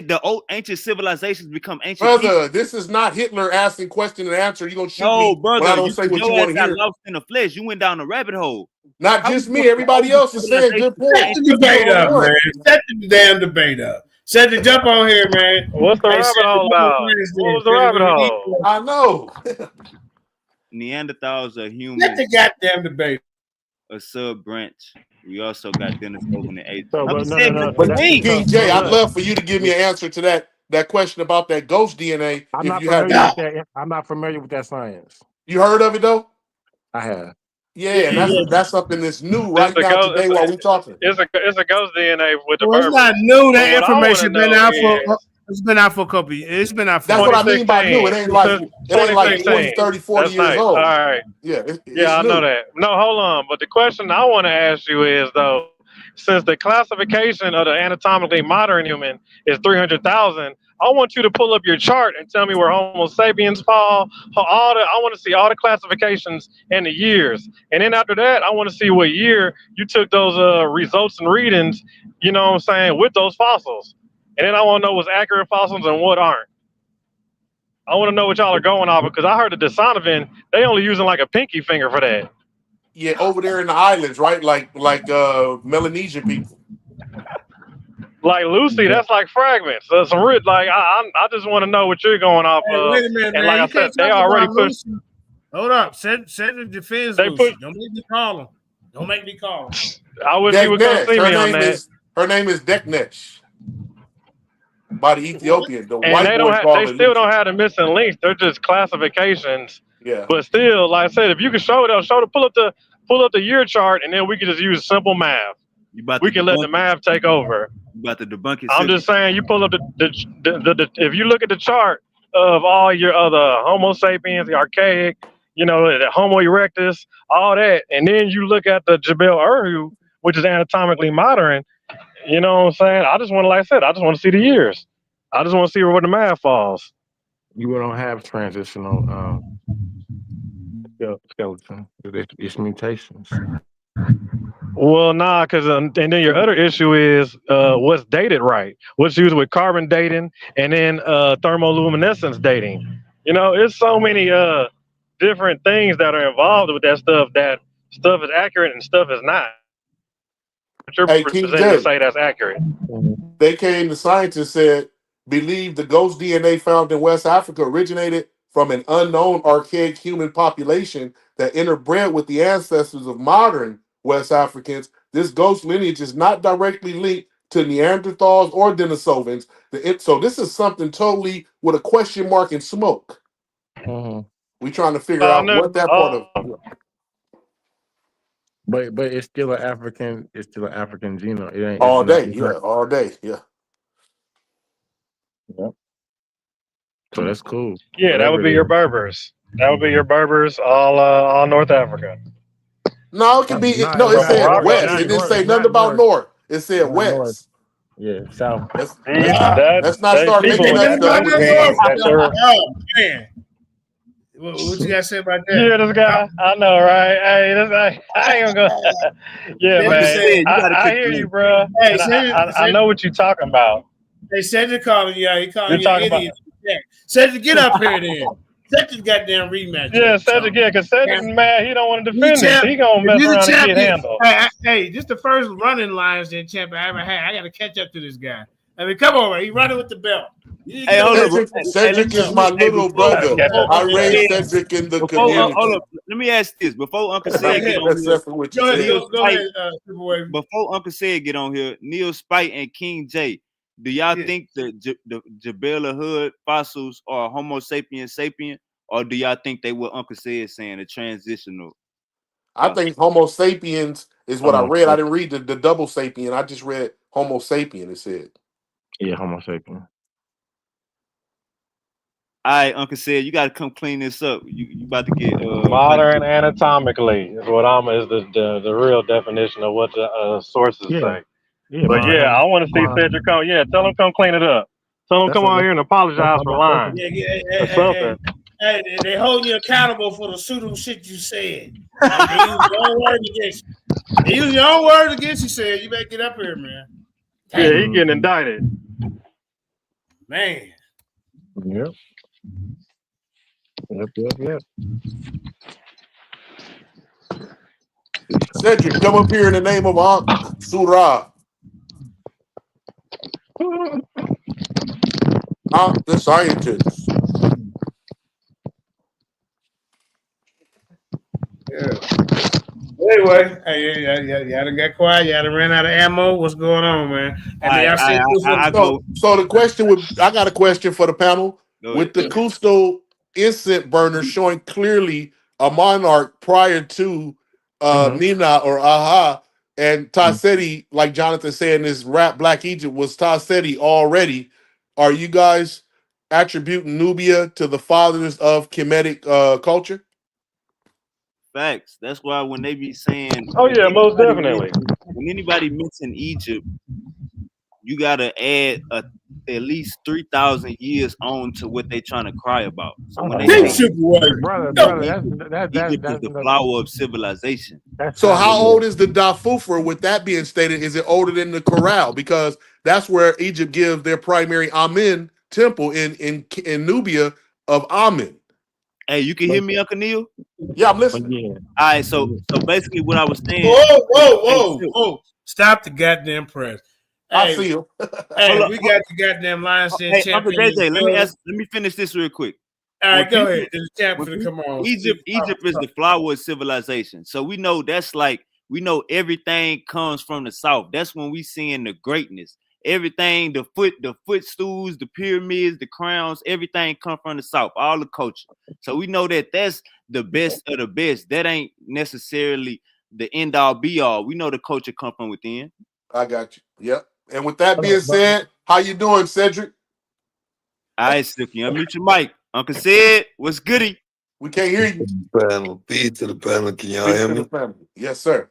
the old ancient civilizations become ancient Brother, people? this is not Hitler asking question and answer. You're gonna shoot No, me brother, when I don't say what you your want ass to got hear. lost in the flesh. You went down the rabbit hole. Not How just we me. go Everybody from else is saying good point. Set the debate up, man. Set the damn debate up. Set the jump on here, man. What's the Hey, rabbit set the hole jump on about? Wednesday, What was the man. rabbit We need hole? I know. Neanderthals are humans. Set the goddamn debate. A sub branch. We also got Dennis Open and eight. So, I'm but saying, no. But King J, I'd look, love for you to give me an answer to that question about that ghost DNA. I'm If not you have, familiar with that. I'm not familiar with that science. you heard of it though? I have. Yeah, and that's something that's new It's right the now ghost. today while we talking. It's a ghost DNA with the Well, it's purpose. not new. But That what I wanna information been know out for. is It's been out for a couple of years. It's been out for. That's what I mean by new. It ain't like 20, 30, 40 That's years nice. old. All right. Yeah, Yeah, I new. know that. No, hold on. But the question I want to ask you is though, since the classification of the anatomically modern human is 300,000, I want you to pull up your chart and tell me where Homo sapiens fall. I want to see all the classifications and the years, and then after that, I want to see what year you took those results and readings. You know what I'm saying, with those fossils, and then I want to know what's accurate fossils and what aren't. I want to know what y'all are going off because I heard the Desonovan, they only using like a pinky finger for that. Yeah, over there in the islands, right? Like Melanesian people. Like Lucy, that's like fragments. So some like I just want to know what you're going off Hey, of. wait a minute, and man. like You I said, can't they talk already about pushed. Lucy. Hold up. Set the defense, They Lucy. put- Don't make me call him. Don't make me call him. I wish he would come see me on that. Her name is Deknesh. By the Ethiopian. The And white they boy don't call they it still Lucy. don't have the missing links. They're just classifications. Yeah. But still, like I said, if you can pull up the year chart, and then we can just use simple math. We can let the math take over. You about to debunk it. I'm just saying, you pull up the if you look at the chart of all your other Homo sapiens, the archaic, the Homo erectus, all that, and then you look at the Jebel Urhu, which is anatomically modern. You know what I'm saying? I just want to, like I said, I just want to see the years. I just want to see where the math falls. You don't have transitional skeleton. It's mutations. Well, nah, because and then your other issue is what's dated right, what's used with carbon dating, and then thermoluminescence dating. It's so many different things that are involved with that stuff. That stuff is accurate and stuff is not. you're Hey, King presenting to J. say that's accurate. They came, the scientists said, believe the ghost DNA found in West Africa originated from an unknown archaic human population that interbred with the ancestors of modern West Africans. This ghost lineage is not directly linked to Neanderthals or Denisovans. So this is something totally with a question mark in smoke. We trying to figure out what that part of. But it's still an African. It's still an African genome. It ain't. All It's not. day, It's yeah, not. all day, yeah. Yep. So that's cool. Yeah, that would be your Berbers. That would be your Berbers, all North Africa. No, it could be. No, It not said north. west. Not It didn't north. say nothing Not about north. north. It said Not north. west. Yeah, south. Let's not start making that stuff. Oh man, what you got to say about that? Yeah, this guy. I know, right? Hey, I ain't gonna go. Yeah, man. I hear you, bro. Hey, And I know what you're talking about. They said to call you. He calling You're you talking an idiot. Said to get up here then. Set this goddamn rematch. Yeah, Cedric, because Cedric, man, he don't want to defend it. He gonna mess around and get handled. Hey, this the first running Lions Den champion I ever had. I got to catch up to this guy. I mean, come on, man. He running with the belt. Hey, hold up. Cedric is my little brother. I raised Cedric in the community. Hold up. Let me ask this before Uncle Sid get on here. Go ahead, Before Uncle Sid get on here, Neil Spite and King J, do y'all think the Jabela Hood fossils are Homo sapien sapien, or do y'all think they what Uncle Sid is saying, a transitional? I think Homo sapiens is what I read. I didn't read the double sapien. I just read Homo sapien. It said. Yeah, Homo sapien. All right, Uncle Sid, you got to come clean this up. You about to get modern anatomically is what is the real definition of what the sources say. Yeah, but yeah, I want to see Cedric come. Yeah, tell him come clean it up. Tell him come on here and apologize for lying. Or something. Hey, they hold you accountable for the pseudo shit you said. They use your own words against you. They use your own words against you. Said you better get up here, man. Yeah, he getting indicted. Man. Yep. Cedric, come up here in the name of Surah. The scientist. Yeah. Anyway, hey, y'all done got quiet. Y'all done ran out of ammo. What's going on, man? So the question I got a question for the panel. With the Cousteau incense burner showing clearly a monarch prior to Nina or Aha, and Tassetti, like Jonathan said in this rap Black Egypt, was Tassetti already. Are you guys attributing Nubia to the fathers of Kemetic culture? Facts. That's why when they be saying, oh yeah, most definitely. When anybody mention Egypt, you gotta add at least 3,000 years on to what they trying to cry about. So when they say brother, Egypt is the flower of civilization. So how old is the Dafufra? With that being stated, is it older than the Corral? Because that's where Egypt gives their primary Amen temple in Nubia of Amen. Hey, you can hear me, Uncle Neil? Yeah, I'm listening. All right, so basically what I was saying. Whoa. Stop the goddamn press. Hey, I see you. Hey, we got the goddamn Lions Den Uncle champion. JJ, let me finish this real quick. All right, go ahead. The champion, come on. Egypt is the flower of civilization. So we know we know everything comes from the south. That's when we seeing the greatness. Everything, the footstools, the pyramids, the crowns, everything come from the south, all the culture. So we know that that's the best of the best. That ain't necessarily the end all be all. We know the culture come from within. I got you. Yep. And with that being said, how you doing, Cedric? All right, Silky, unmute your mic. Uncle Sid, what's goody? We can't hear you. Panel, peace to the panel. Can y'all hear me? Yes, sir.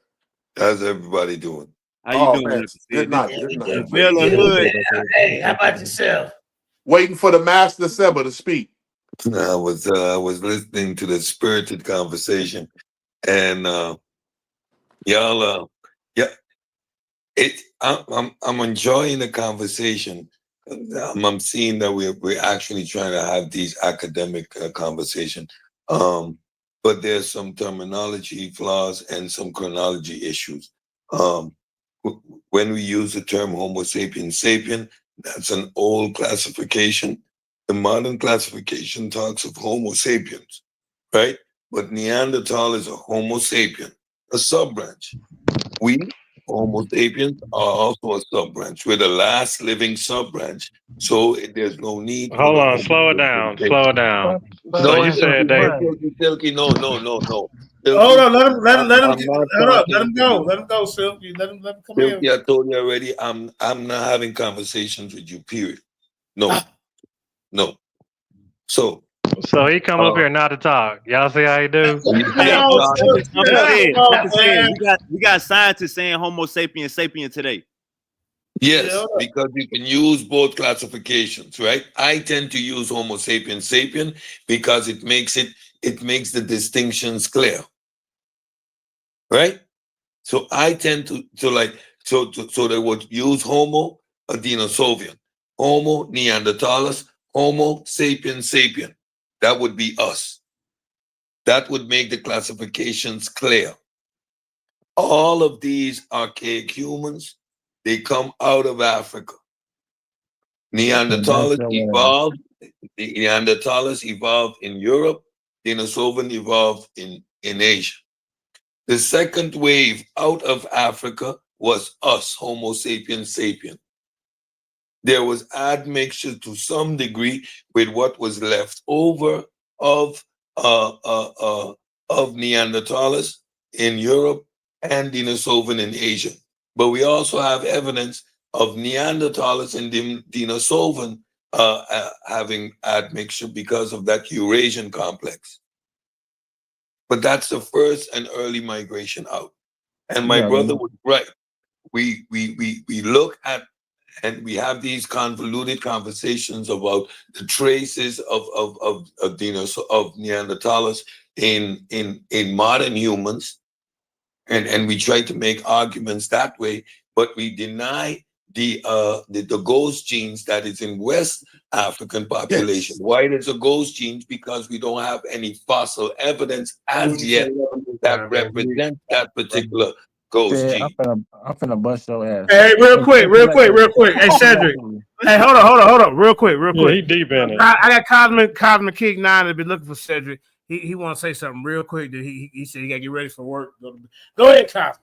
How's everybody doing? How you doing? Man. Good night. Good night. Hey, how about yourself? Waiting for the Master Seba to speak. I was listening to the spirited conversation, and y'all, I'm enjoying the conversation. I'm seeing that we're actually trying to have these academic conversation, but there's some terminology flaws and some chronology issues. when we use the term Homo sapiens sapien, that's an old classification. The modern classification talks of Homo sapiens, right? But Neanderthal is a Homo sapien, a sub-branch. We, Homo sapiens, are also a sub-branch. We're the last living sub-branch. So there's no need for Hold the on, Homo slow it sapiens down, sapien. slow it down. So No, you said they. Silky, no. Hold Silky, on, let him I'm not hold up, let talking him to go. you. Let him go, Silky. Let him come Silky, in. I told you already, I'm not having conversations with you, period. No. So he come up here not to talk. Y'all see how he do? Hey, Uncle Ed, on, man. we got scientists saying Homo sapiens sapien today. yes, because you can use both classifications, right? I tend to use Homo sapiens sapien because it makes the distinctions clear. Right? So I tend to they would use Homo Denisovan, Homo Neanderthalis, Homo sapiens sapien. That would be us. That would make the classifications clear. All of these archaic humans, they come out of Africa. Neanderthals evolved in Europe, Denisovan evolved in Asia. The second wave out of Africa was us, Homo sapiens sapien. There was admixture to some degree with what was left over of Neanderthals in Europe and Denisovan in Asia. But we also have evidence of Neanderthals and Denisovan having admixture because of that Eurasian complex. But that's the first and early migration out. And my brother was right. We look at and we have these convoluted conversations about the traces of Neanderthals in modern humans, and we try to make arguments that way, but we deny the ghost genes that is in West African population. Yes. Why there's a ghost genes? Because we don't have any fossil evidence as yet that represents that particular ghost gene. I'm finna bust your ass. Hey, real quick. Hey, Cedric. Hey, hold on. Real quick. Yeah, he deep in it. I got Cosmic King 9 to be looking for Cedric. He want to say something real quick. That he said he got to get ready for work. Go ahead, Cosmic.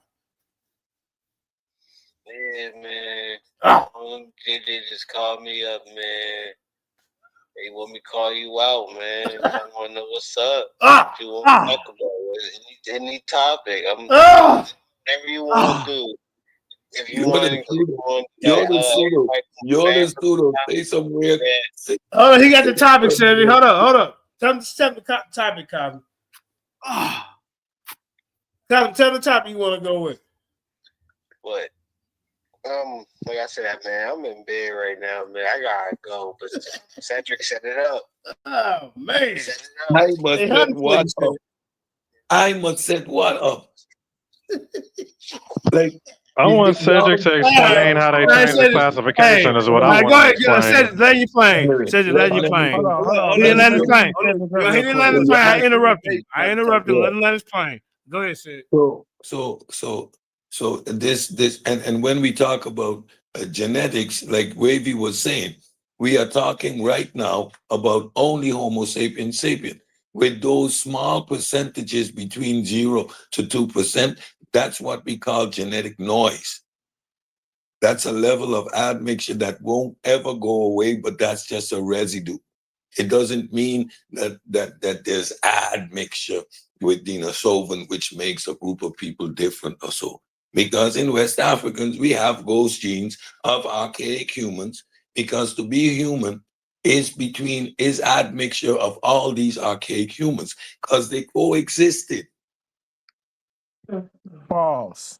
Yeah, man. JJ just called me up, man. They want me to call you out, man. I want to know what's up. What you want to talk about? Any topic. I'm whatever you want to do. If you want to You're the pseudo. Say some weird. Hold on, he got the topic, Cedric. Hold up. Tell the topic, Cosmic. Tell the topic you want to go with. What? Like I said, man, I'm in bed right now, man. I gotta go, but Cedric set it up. Oh man, I must set what up? Like I want Cedric to explain how they changed the classification. Is what I want to explain. Cedric, let you plane. Cedric, let you plane. He didn't let his plane. He didn't let his plane. I interrupted him. Let him let his plane. Go ahead, Cedric. So this and when we talk about genetics, like Wavy was saying, we are talking right now about only Homo sapiens sapien. With those small percentages between 0 to 2%, that's what we call genetic noise. That's a level of admixture that won't ever go away, but that's just a residue. It doesn't mean that there's admixture with Denisovan, which makes a group of people different or so. Because in West Africans, we have ghost genes of archaic humans, because to be human is admixture of all these archaic humans, because they coexisted. False.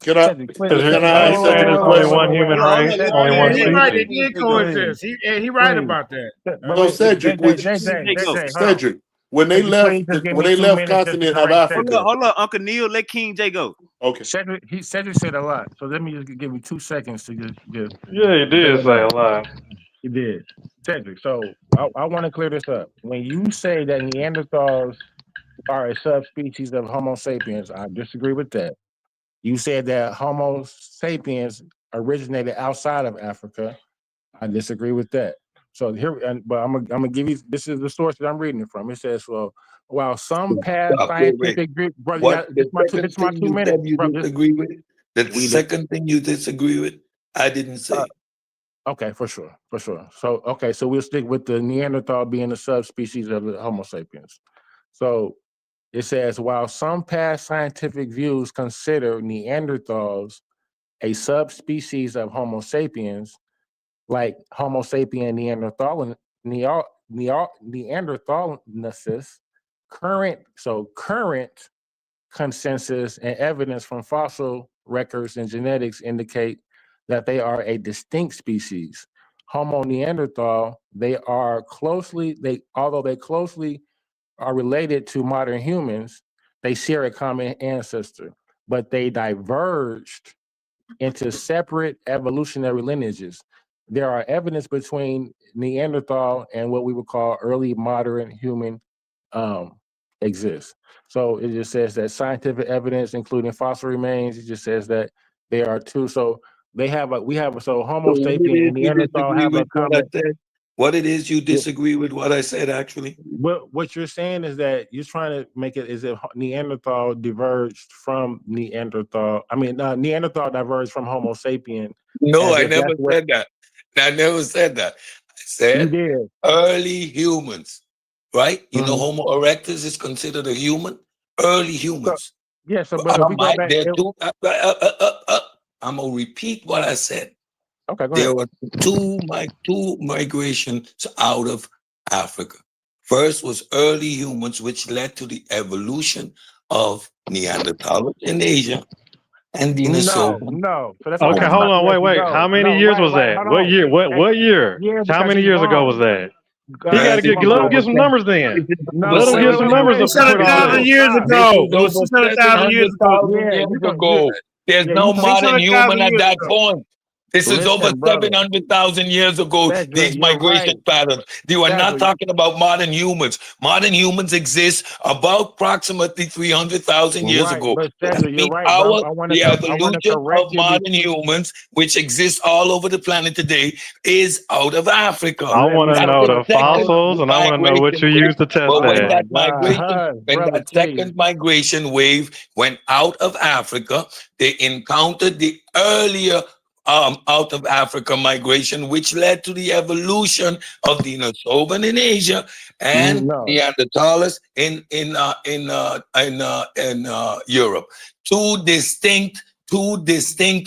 Can I saying it's only one human race, only one species. He right, they did coexist. He right about that. No, Cedric, Cedric, when they left continent of Africa. Hold up, Uncle Neil, let King J go. Okay. Cedric said a lot, so let me just give me 2 seconds to just. Yeah, he did say a lot. He did, Cedric. So I want to clear this up. When you say that Neanderthals are a subspecies of Homo sapiens, I disagree with that. You said that Homo sapiens originated outside of Africa. I disagree with that. So here, but I'm gonna give you. This is the source that I'm reading it from. It says, "Well, while some past Stop. Wait. scientific group, brother, What this the my second two thing you minutes, said you brother. disagree with? The We did. second thing you disagree with, I didn't say. Okay, for sure. So okay, so we'll stick with the Neanderthal being a subspecies of the Homo sapiens. So it says, while some past scientific views consider Neanderthals a subspecies of Homo sapiens, like Homo sapien Neanderthalensis, current consensus and evidence from fossil records and genetics indicate that they are a distinct species. Homo neanderthal, although they closely are related to modern humans, they share a common ancestor, but they diverged into separate evolutionary lineages. There are evidence between Neanderthal and what we would call early modern human exists. So it just says that scientific evidence, including fossil remains, it just says that they are two. So we have so Homo So what it sapien is and you Neanderthal disagree have a with what I common. said? What it is you disagree with what I said, actually? What you're saying is that you're trying to make it is if Neanderthal diverged from Neanderthal. I mean, Neanderthal diverged from Homo sapien. No, As I if never that's what said that. I never said that. I you said did. early humans, right? You know, Mhm. Homo erectus is considered a human. Early So humans. yeah, so but if we go back, There are two. I'm gonna repeat what I said. okay, go There ahead. were two migrations out of Africa. First was early humans, which led to the evolution of Neanderthals in Asia and Denisova. No. So that's why Okay, I'm hold about to on, let you wait. go. How many No, years was right. that? Hold What on. year? Hey, What year? yeah, How because many he's years ago wrong. was that? He got to This give. is Give over some numbers then. This is over Let him give some numbers up to put on there. 600,000 years Stop. This ago. is It was over 600,000 years ago. 700,000 Yeah, years ago. There's no you can modern 600,000 human at years that ago. point. This is over listen, brother. 700,000 years ago, Cedric, these you're migration right. patterns. You are not Cedric, talking about modern humans. Modern humans exist about approximately 300,000 years right, ago. but That Cedric, you're means right. But the I want to evolution correct of you. modern humans, which exists all over the planet today, is out of Africa. I Let want me to That's know the the second fossils, and I want to know what migration you wave. used to test But Oh when that. my that God, migration, Huz, when brother, that please. second migration wave went out of Africa, they encountered the earlier out of Africa migration, which led to the evolution of Denisovan in Asia and No. Neanderthals in Europe. Two distinct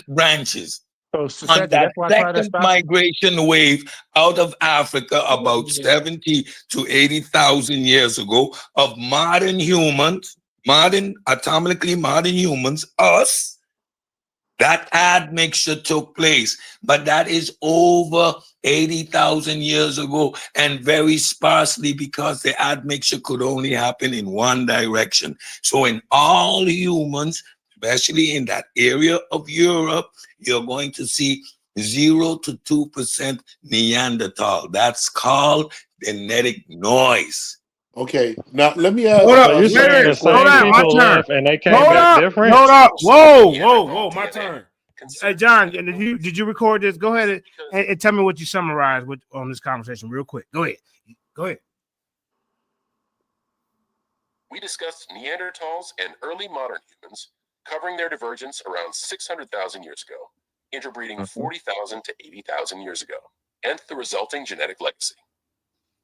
branches. So On Cedric, that that's why I try to second stop you. migration wave out of Africa, about 70 to 80,000 years ago, of modern humans, atomically modern humans, us. That admixture took place, but that is over 80,000 years ago and very sparsely because the admixture could only happen in one direction. So in all humans, especially in that area of Europe, you're going to see 0 to 2% Neanderthal. That's called genetic noise. Okay, now let me Hold ask up. So you Wait a Seth saying minute. the this Hold same question. on. My people turn. left and they came Hold back up. different? Hold up. Whoa. My DNA turn. considered Hey, John, did you record this? Go ahead and tell me what you summarized on this conversation real quick. Go ahead. We discussed Neanderthals and early modern humans, covering their divergence around 600,000 years ago, interbreeding 40,000 to 80,000 years ago, and the resulting genetic legacy.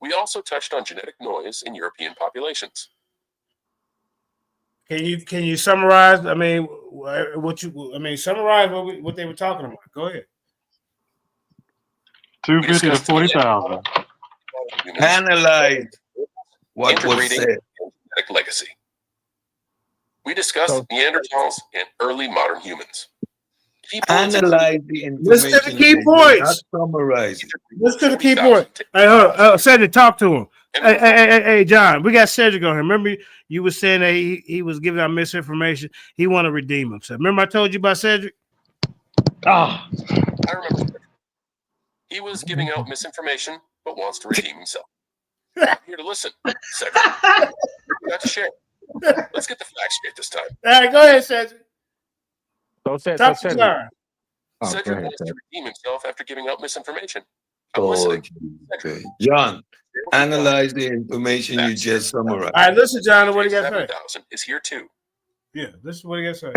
We also touched on genetic noise in European populations. Can you summarize? I mean, summarize what they were talking about. Go ahead. 250 to 40,000. Analyze what was interbreeding said. and genetic legacy. We discussed Neanderthals and early modern humans. Key points Analyze the Listen to the information, key Jay, not points. summarize it. Listen to the key point. Hey, Cedric, talk to him. Hey, John, we got Cedric on here. Remember, you were saying that he was giving out misinformation. He want to redeem himself. Remember, I told you about Cedric? I remember. He was giving out misinformation, but wants to redeem himself. I'm here to listen. Cedric, we got to share. Let's get the facts straight this time. All right, go ahead, Cedric. Cedric go ahead, wants to redeem himself after giving out misinformation. I'm Oh, listening. okay. John, analyze the information you just summarized. All right, listen, John, what do you got to say? 7,000 is here too. Yeah, this is what you got to say.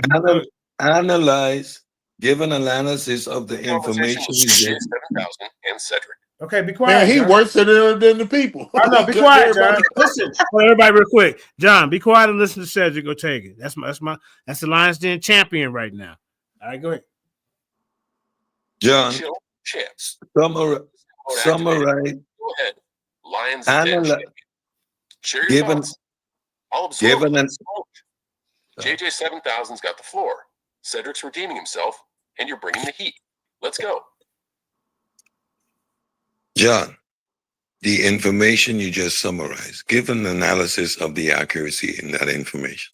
Analyze, give an analysis of the Conversation information with you just. 7,000 and Cedric. Okay, be quiet. Man, he John. worse than the people. I know. Be He quiet, cut John. Listen, everybody, real quick. John, be quiet and listen to Cedric or take it. That's the Lions Den champion right now. All right, go ahead. John, Chill, champs. summarize. Go ahead. Lions Den champion. Share your thoughts. I'll absorb them. JJ 7000's got the floor. Cedric's redeeming himself, and you're bringing the heat. Let's go. John, the information you just summarized, give an analysis of the accuracy in that information.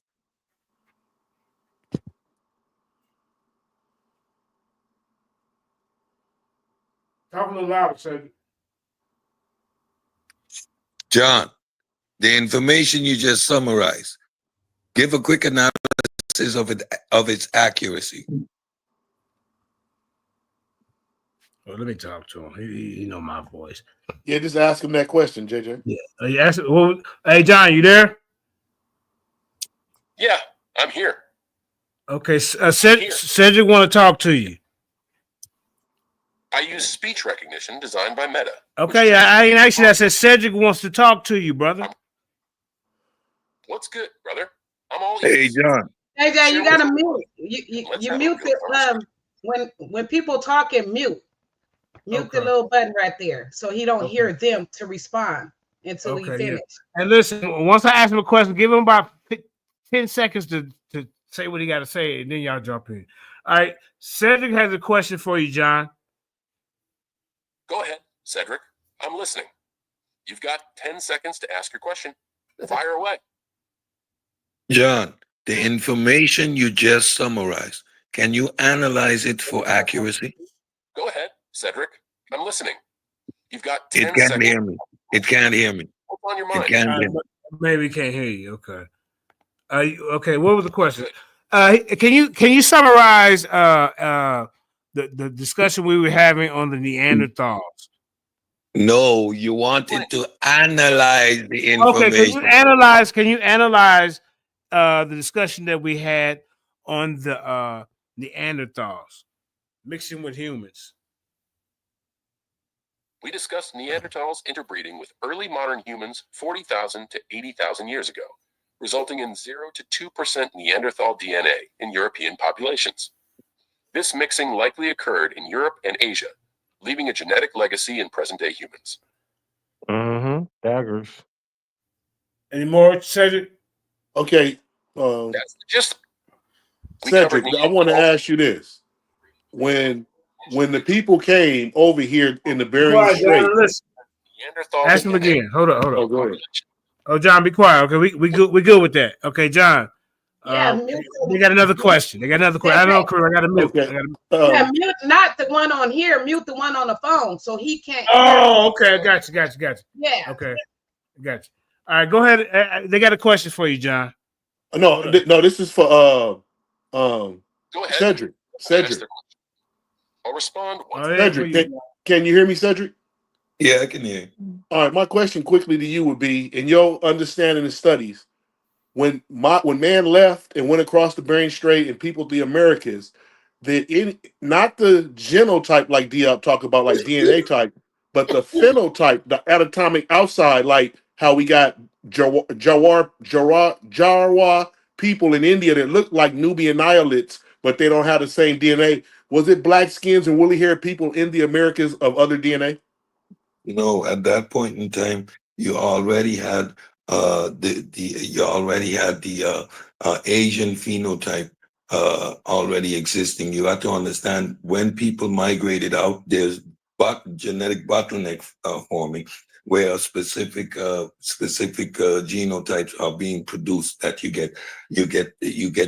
Talk a little louder, Cedric. John, the information you just summarized, give a quick analysis of its accuracy. Well, let me talk to him. He know my voice. Yeah, just ask him that question, JJ. Yeah. Hey, John, you there? Yeah, I'm here. Okay, Cedric want to talk to you. I use speech recognition designed by Meta. Okay, I ain't actually. I said Cedric wants to talk to you, brother. What's good, brother? I'm all Hey, ears. John. JJ, you gotta mute. You mute it when people talking, mute the little button right there so he don't hear them to respond until we finish. Yeah. And listen, once I ask him a question, give him about 10 seconds to say what he got to say, and then y'all jump in. All right, Cedric has a question for you, John. Go ahead, Cedric. I'm listening. You've got 10 seconds to ask your question. Fire away. John, the information you just summarized, can you analyze it for accuracy? Go ahead, Cedric. I'm listening. You've got 10 It can't seconds. hear me. It can't hear me. What's on your mind? It can't hear me. Maybe can't hear you. Okay. Okay. What was the question? Can you summarize the discussion we were having on the Neanderthals? No, you wanted to analyze the information. Okay. Can you analyze the discussion that we had on the Neanderthals mixing with humans? We discussed Neanderthals interbreeding with early modern humans 40,000 to 80,000 years ago, resulting in 0 to 2% Neanderthal DNA in European populations. This mixing likely occurred in Europe and Asia, leaving a genetic legacy in present-day humans. Daggers. Any more, Cedric? Okay. That's just Cedric, I want to ask you this. When the people came over here in the Bering Strait. Ask him again. Hold on. Oh, go ahead. Oh, John, be quiet. Okay, we good with that. Okay, John. Yeah, they got another question. I don't know, Chris. I got to mute. Okay. Mute not the one on here. Mute the one on the phone so he can't. Oh, okay. Got you. Yeah. Okay, got you. All right, go ahead. They got a question for you, John. No, this is for Go ahead. Cedric. I'll respond. Cedric, can you hear me, Cedric? Yeah, I can hear you. All right, my question quickly to you would be, in your understanding of studies, when man left and went across the Bering Strait and peopled the Americas, not the genotype like Diop talk about, like DNA type, but the phenotype, the anatomic outside, like how we got Jawar people in India that look like Nubian Nilotes, but they don't have the same DNA. Was it black skins and woolly haired people in the Americas of other DNA? No, at that point in time, you already had the Asian phenotype already existing. You have to understand when people migrated out, there's genetic bottleneck forming, where specific genotypes are being produced that you get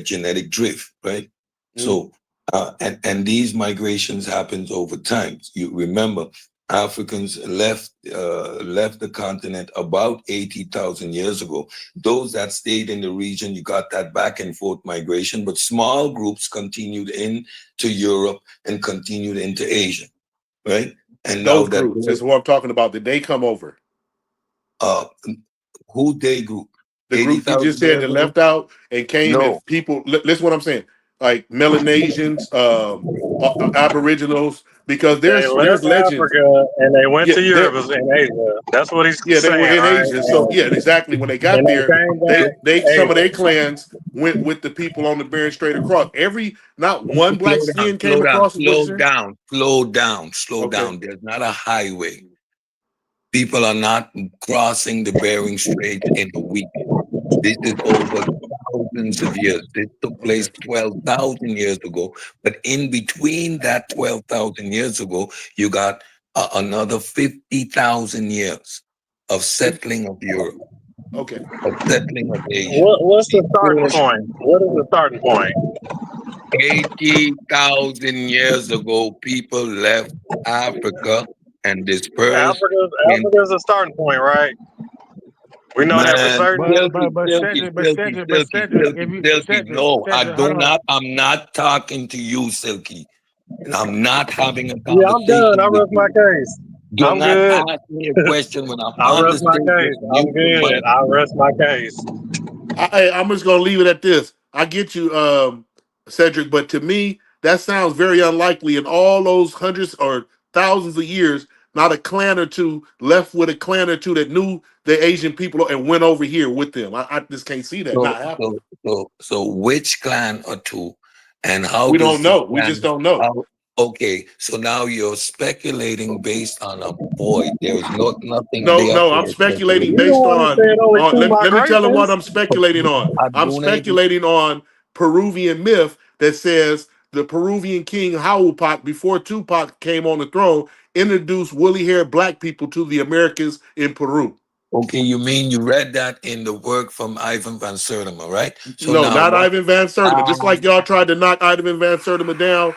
genetic drift, right? So and these migrations happens over time. You remember Africans left the continent about 80,000 years ago. Those that stayed in the region, you got that back and forth migration, but small groups continued into Europe and continued into Asia, right? And Those now groups, that that's what I'm talking about. Did they come over? who they group? The group you 80,000 just said years that ago? left out and came and No. people. Listen, what I'm saying, like Melanesians, Aboriginals, because They there's left legends. Africa and they went Yeah, to Europe in Asia. That's what he's yeah, they were saying, in right? Asia. So yeah, exactly. When they got And they there, came back they to some of their Asia. clans went with the people on the Bering Strait across. Not one black skin came across. Is what you're saying? Slow Okay. down. There's not a highway. People are not crossing the Bering Strait in a week. This is over thousands of years. This took place 12,000 years ago. But in between that 12,000 years ago, you got another 50,000 years of settling of Europe, Okay. of settling of Asia. What's the starting point? What is the starting point? 80,000 years ago, people left Africa and dispersed in. Africa's a starting point, right? We know that for Man, certain. Silky, no, I Cedric, do hold on. not. I'm not talking to you, Silky. And I'm not having a Yeah, I'm done. I conversation with rest my you. case. Do I'm not good. ask me a question when I'm I on the rest my stage. case. Just I'm mute your good. mic. I rest my case. I'm just gonna leave it at this. I get you, Cedric, but to me, that sounds very unlikely. In all those hundreds or thousands of years, not a clan or two left with a clan or two that knew the Asian people and went over here with them. I just can't see that not happening. So which clan or two, and how We does don't the know. We just clan? don't know. Okay, so now you're speculating based on a void. There is nothing No, there no, for I'm you to speculating speculate. You don't based want to say only on two let me tell him what migrations. I'm speculating on. I'm Aduna, speculating on Peruvian myth that says the Peruvian king Howell before Tupac came on the throne, introduced woolly haired black people to the Americas in Peru. Okay, you mean you read that in the work from Ivan van Sertima, right? So No, now not what? Ivan Van Sertima. Just like y'all tried to knock Ivan Van Sertima down,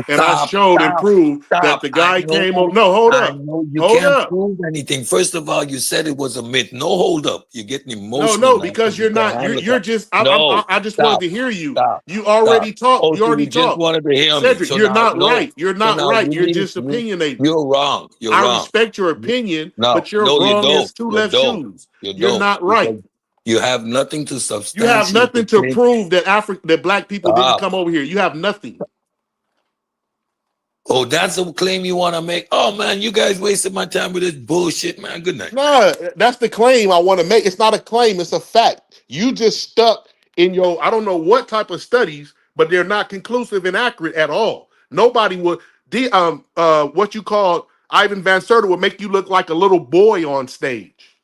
and I Stop, showed and stop, proved that stop. the guy came on. No, I know you hold can't up. prove anything. First of all, you said it was a myth. No, hold up. You're getting No, emotional no, now. because you're not. You're just. No, I just wanted stop, to hear you. stop, You stop. already talked. Oh, You so you already just talked. wanted to hear me. Cedric, So you're now, not no. right. You're So not now right. You're just opinionating. you're wrong. You're I wrong. respect your opinion, No, but you're no, you wrong don't. as two You left don't. shoes. You You're don't. not right. Because you have nothing to You have substantiate the nothing to claim. prove that black people didn't Stop. come over here. You have nothing. Oh, that's a claim you want to make? Oh, man, you guys wasted my time with this bullshit, man. Good night. No, that's the claim I want to make. It's not a claim, it's a fact. You just stuck in your, I don't know what type of studies, but they're not conclusive and accurate at all. Nobody would what you call Ivan Van Sertima would make you look like a little boy on stage.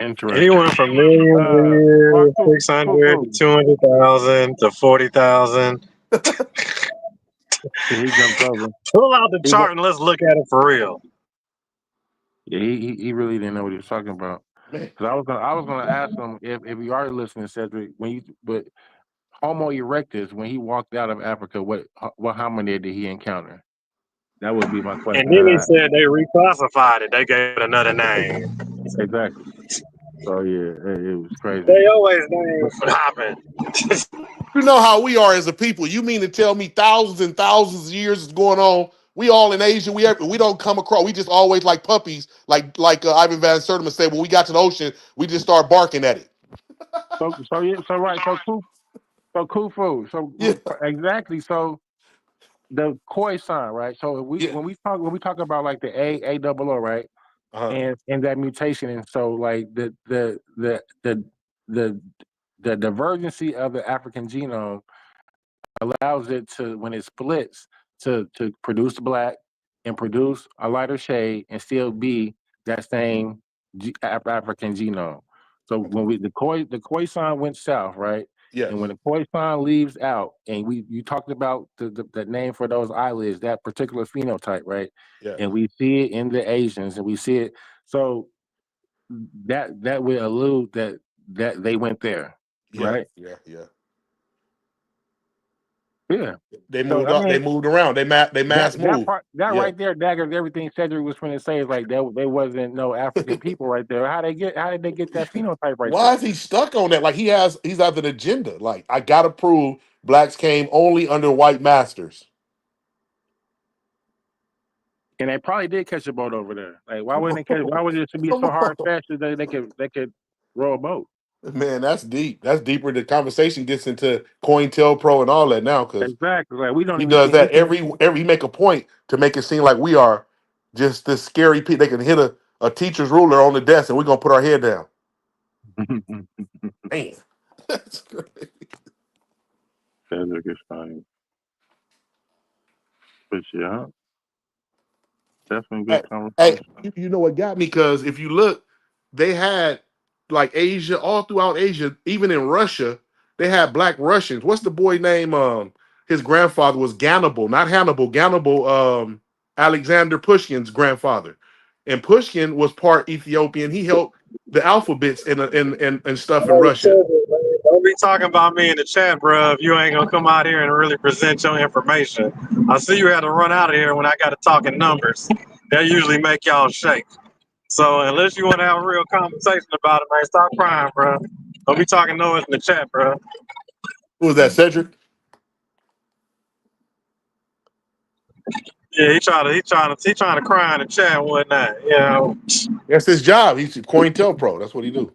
He Interesting. went from millions a year, 600 to 200,000 to 40,000. He jumped over. Pull out the chart and let's look at it for real. Yeah, he really didn't know what he was talking about. Because I was gonna ask him if you are listening, Cedric, but Homo erectus, when he walked out of Africa, what hominid did he encounter? That would be my question. And then he said they reclassified it. They gave it another name. Exactly. So yeah, it was crazy. They always name what happened. You know how we are as a people. You mean to tell me thousands and thousands of years is going on? We all in Asia. We don't come across. We just always like puppies, like Ivan Van Sertima said. When we got to the ocean, we just start barking at it. So Khufu. Exactly. So the koi sign, right? So when we talk about like the AAO, right? And that mutation, and so like the divergency of the African genome allows it to, when it splits, to produce black and produce a lighter shade and still be that same African genome. So when the koi sign went south, right? Yes. And when the koi sign leaves out, and you talked about the name for those eyelids, that particular phenotype, right? Yeah. And we see it in the Asians, and we see it. So that would allude that they went there, right? Yeah. Yeah. They So moved I up. They mean, moved around. They mass that moved. part, that Yeah. right there, daggers everything Cedric was trying to say is like that. They wasn't no African people right there. How did they get that phenotype right Why there? is he stuck on that? Like he's has an agenda. Like I gotta prove blacks came only under white masters. And they probably did catch a boat over there. Like, why wouldn't they catch? Why would it be Come so hard on. fast that they could row a boat? Man, that's deep. That's deeper. The conversation gets into COINTELPRO and all that now because Exactly. Like we don't he even does think we that can. every he make a point to make it seem like we are just this scary people. They can hit a teacher's ruler on the desk and we're gonna put our head down. Man, that's great. Cedric is funny, but yeah, definitely Hey, good conversation. hey, you know what got me? Because if you look, they had like Asia, all throughout Asia, even in Russia, they had black Russians. What's the boy name? His grandfather was Gannibal, not Hannibal. Gannibal, Alexander Pushkin's grandfather, and Pushkin was part Ethiopian. He helped the alphabets and stuff in Russia. Don't be talking about me in the chat, bro. If you ain't gonna come out here and really present your information, I see you had to run out of here when I got to talking numbers. That usually make y'all shake. So unless you want to have a real conversation about it, man, stop crying, bro. Don't be talking noise in the chat, bro. Who was that, Cedric? Yeah, he trying to cry in the chat and whatnot. You know, That's his job. He's COINTELPRO. That's what he do.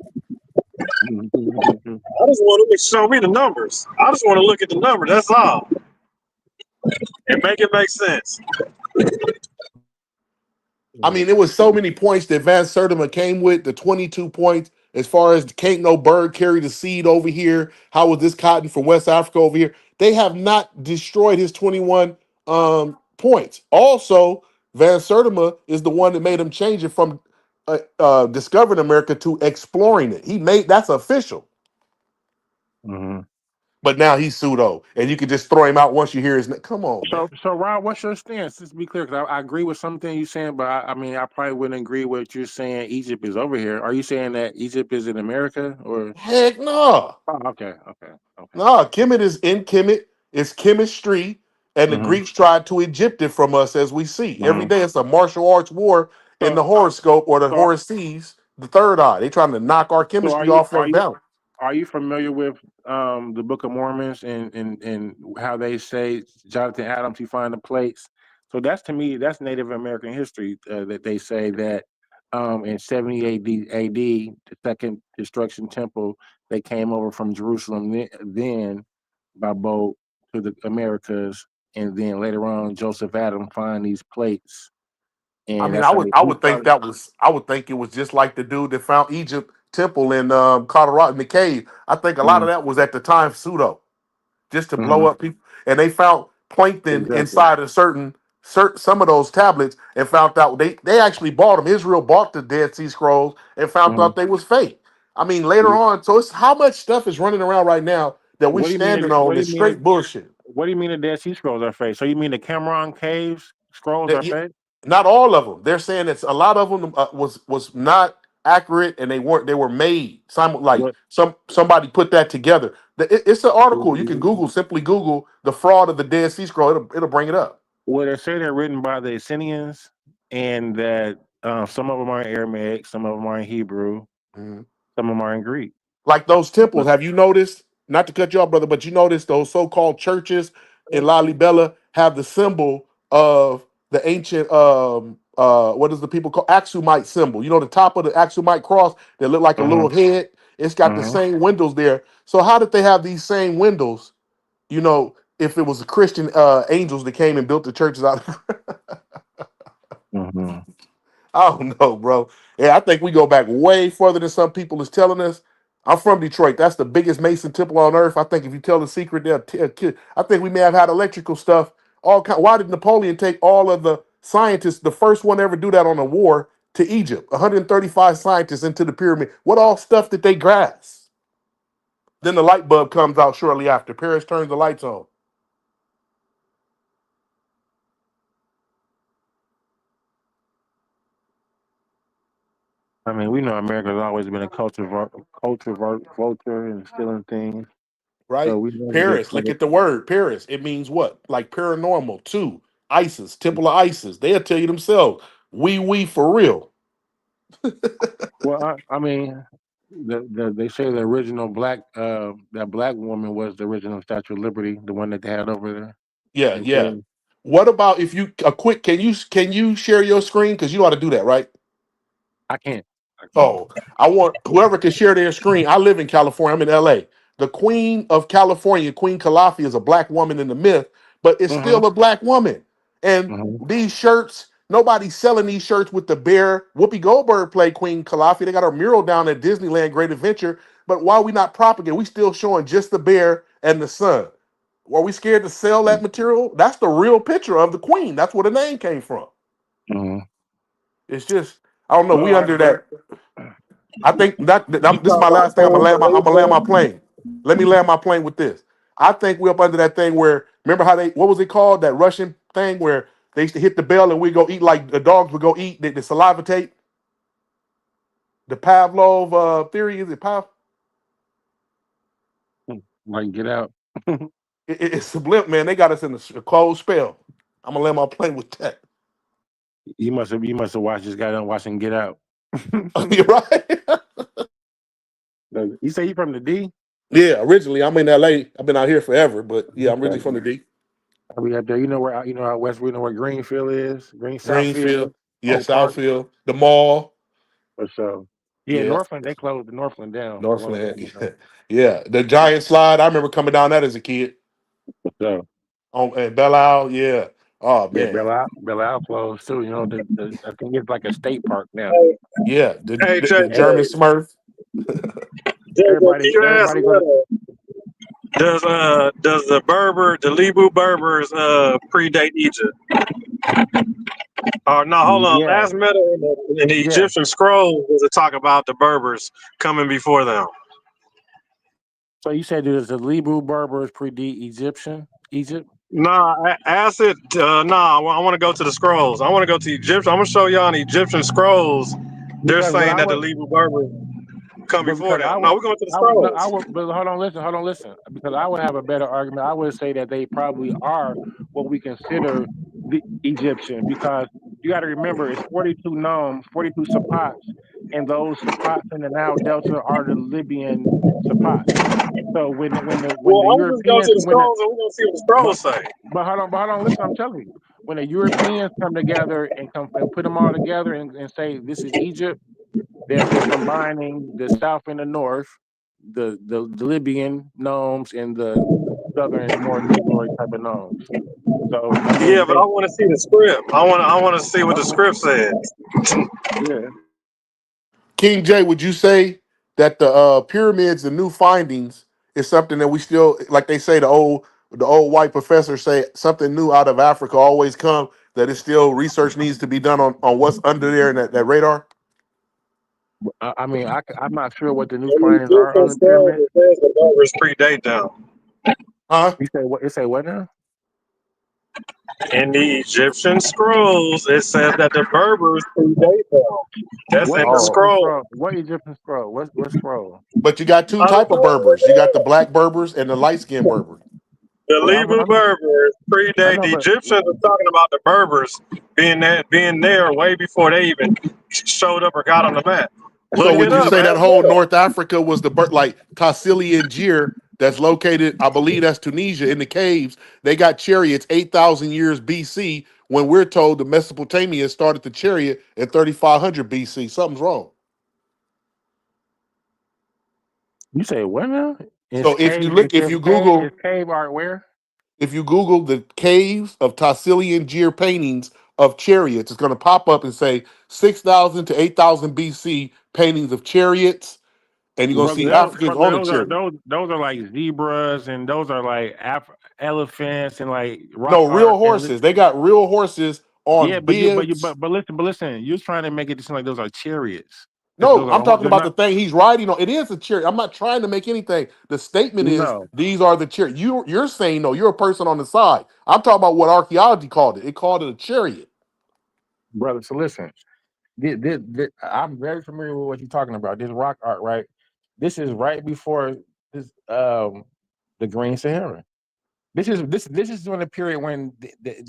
I just want to show me the numbers. I just want to look at the numbers. That's all, and make it make sense. I mean, it was so many points that Van Sertima came with, the 22 points, as far as can't no bird carry the seed over here. How was this cotton from West Africa over here? They have not destroyed his 21 points. Also, Van Sertima is the one that made him change it from discovering America to exploring it. He made that's official. Mhm. But now he's pseudo, and you can just throw him out once you hear his name. Come on, man. So Rob, what's your stance? Just to be clear, because I agree with something you're saying, but I mean, I probably wouldn't agree with what you're saying. Egypt is over here. Are you saying that Egypt is in America, or? Heck no. Oh, okay. No, Kemet is in Kemet. It's chemistry, and the Mm-hmm. Greeks tried to Egypt it from us, as we see every Mm-hmm. day. It's a martial arts war in the horoscope or the So, Horoscope, the third eye. They trying to knock our so are chemistry you off our balance. are you familiar with the Book of Mormons and how they say Jonathan Adams he find the plates? So that's to me that's Native American history that they say that in 70 AD the second destruction temple they came over from Jerusalem then by boat to the Americas, and then later on Joseph Adams find these plates, I and mean, that's how I he would think started. I would think it was just like the dude that found Egypt temple in Colorado in the cave. I think a lot of Mhm. that was at the time pseudo, just to blow Mhm. up people. And they found plankton Exactly. inside of certain some of those tablets and found out they actually bought them. Israel bought the Dead Sea Scrolls and found Mhm. out they was fake. I mean, later on, so it's how much stuff is running around right now that we're What do you mean? standing on What do is you mean? straight bullshit. What do you mean the Dead Sea Scrolls are fake? So you mean the Cameron Caves scrolls That are fake? not all of them. They're saying that a lot of them was not accurate and they were made. Like What? somebody put that together. It's an article you can Google. Simply Google the fraud of the Dead Sea Scroll. It'll bring it up. Well, they say they're written by the Essenians, and that some of them are in Aramaic, some of them are in Hebrew, Mhm. some of them are in Greek. Like those temples, But have you noticed? Not to cut you off, brother, but you notice those so-called churches in Lalibela have the symbol of the ancient what is the people call Axumite symbol? You know, the top of the Axumite cross that look like a little Mhm. head. It's got the Mhm. same windows there. So how did they have these same windows? You know, if it was the Christian angels that came and built the churches out. Mhm. I don't know, bro. Yeah, I think we go back way further than some people is telling us. I'm from Detroit. That's the biggest Mason temple on earth. I think if you tell the secret, they'll kill. I think we may have had electrical stuff. Why did Napoleon take all of the scientists, the first one to ever do that on a war, to Egypt? 135 scientists into the pyramid. What all stuff did they grasp? Then the light bulb comes out shortly after. Paris turns the lights on. I mean, we know America's always been a culture vulture and stealing things. right? So we never get Paris, look credit. at the word Paris. It means what? Like paranormal, too. Isis, Temple of Isis. They'll tell you themselves. We for real. Well, I mean, they say the original that black woman was the original Statue of Liberty, the one that they had over there. Yeah, In yeah. Paris. What about if you a quick? Can you share your screen? Because you ought to do that, right? I can't. Oh, I want whoever can share their screen. I live in California. I'm in LA. The Queen of California, Queen Calafia, is a black woman in the myth, but it's Mm-hmm. still a black woman. And Mm-hmm. these shirts, nobody's selling these shirts with the bear. Whoopi Goldberg played Queen Calafia. They got her mural down at Disneyland Great Adventure. But why are we not propagating? We still showing just the bear and the sun. Were we scared to sell that material? That's the real picture of the Queen. That's where the name came from. Mm-hmm. It's just, I don't know. Well, We all right, under that. I think this is talking my about last thing. I'm gonna land my Queen plane. Let me land my plane with this. I think we're up under that thing where remember how what was it called? That Russian thing where they used to hit the bell and we go eat like the dogs would go eat the saliva tape. The Pavlov theory, is it Pav? Like get out. It's subliminal, man. They got us in a closed spell. I'm gonna land my plane with that. You must have watched this guy done watching Get Out. You're right. You say you from the D? Yeah, originally I'm in LA. I've been out here forever, but yeah, I'm originally from the D. Are we out there? You know where out west? We know where Greenfield is. Greenfield, Southfield, yes, Oak Park. Southfield, the mall. For sure. Yeah, Yeah, Northland. They closed the Northland down a long time Northland. ago. Yeah, the giant slide. I remember coming down that as a kid. For sure. On and Belle Isle, yeah. Oh Yeah, man, Belle Isle closed too. You know, I think it's like a state park now. yeah. Hey, The German Smurf. Everybody you ask go to. does the Lebu Berbers predate Egypt? No, hold on. Yeah, Last metal in the yeah. Egyptian scrolls was a talk about the Berbers coming before them. So you said there's the Hebrew Berbers predate Egypt? Nah, ask it. Nah, I want to go to the scrolls. I want to go to Egyptian. I'm gonna show y'all the Egyptian scrolls. They're Because saying that the Lebu Berbers come before them. No, we're going to the scrolls. But hold on, listen. Because I would have a better argument. I would say that they probably are what we consider the Egyptian, because you got to remember it's 42 nomes, 42 Sapots, and those Sapots in the Nile Delta are the Libyan Sapots. So when the I'm just go Europeans to the scrolls and we're gonna see what the scrolls say. but hold on, listen, I'm telling you. When the Europeans come together and put them all together and say this is Egypt, they're combining the south and the north, the Libyan gnomes and the southern, more Negroid type of gnomes. So I mean, Yeah, but I want to see the script. I want to see what the script says. Yeah. King J, would you say that the pyramids, the new findings, is something that we still, like they say, the old white professors say, something new out of Africa always come. That is still research needs to be done on what's under there in that radar. I mean, I'm not sure what the new In the findings are on Egyptian the scrolls, pyramid. it says the Berbers predate them. Huh? You say what? It say what now? In the Egyptian scrolls, it says that the Berbers predate them. That's What in the Egyptian scroll. scroll? What Egyptian scroll? What scroll? But you got two type of Berbers. You got the black Berbers and the light skinned Berbers. The Well, Lebu Berbers I predate know, the but Egyptians. Are talking about the Berbers being there way before they even showed up or got on the map. So Look would it you up, say man. that whole North Africa was the like Tassili and Jir that's located, I believe that's Tunisia, in the caves? They got chariots 8,000 years BC when we're told the Mesopotamia started the chariot in 3,500 BC. Something's wrong. you say what now? It's So if you cave. look, if you Google, It's cave art where? if you Google the caves of Tassili and Jir paintings of chariots, it's going to pop up and say 6,000 to 8,000 BC paintings of chariots, and you're going to see Africans on a chariot. Those are like zebras, and those are like elephants and like rock No, real art horses. They got real horses yeah, on but bibs. listen, you're trying to make it seem like those are chariots. No, Those I'm are talking they're about the not. thing he's riding on. It is a chariot. I'm not trying to make anything. The statement is No, these are the chariot. You're saying no. You're a person on the side. I'm talking about what archaeology called it. It called it a chariot. brother. So listen, I'm very familiar with what you're talking about. This rock art, right? This is right before this. the Green Sahara. This is during the period when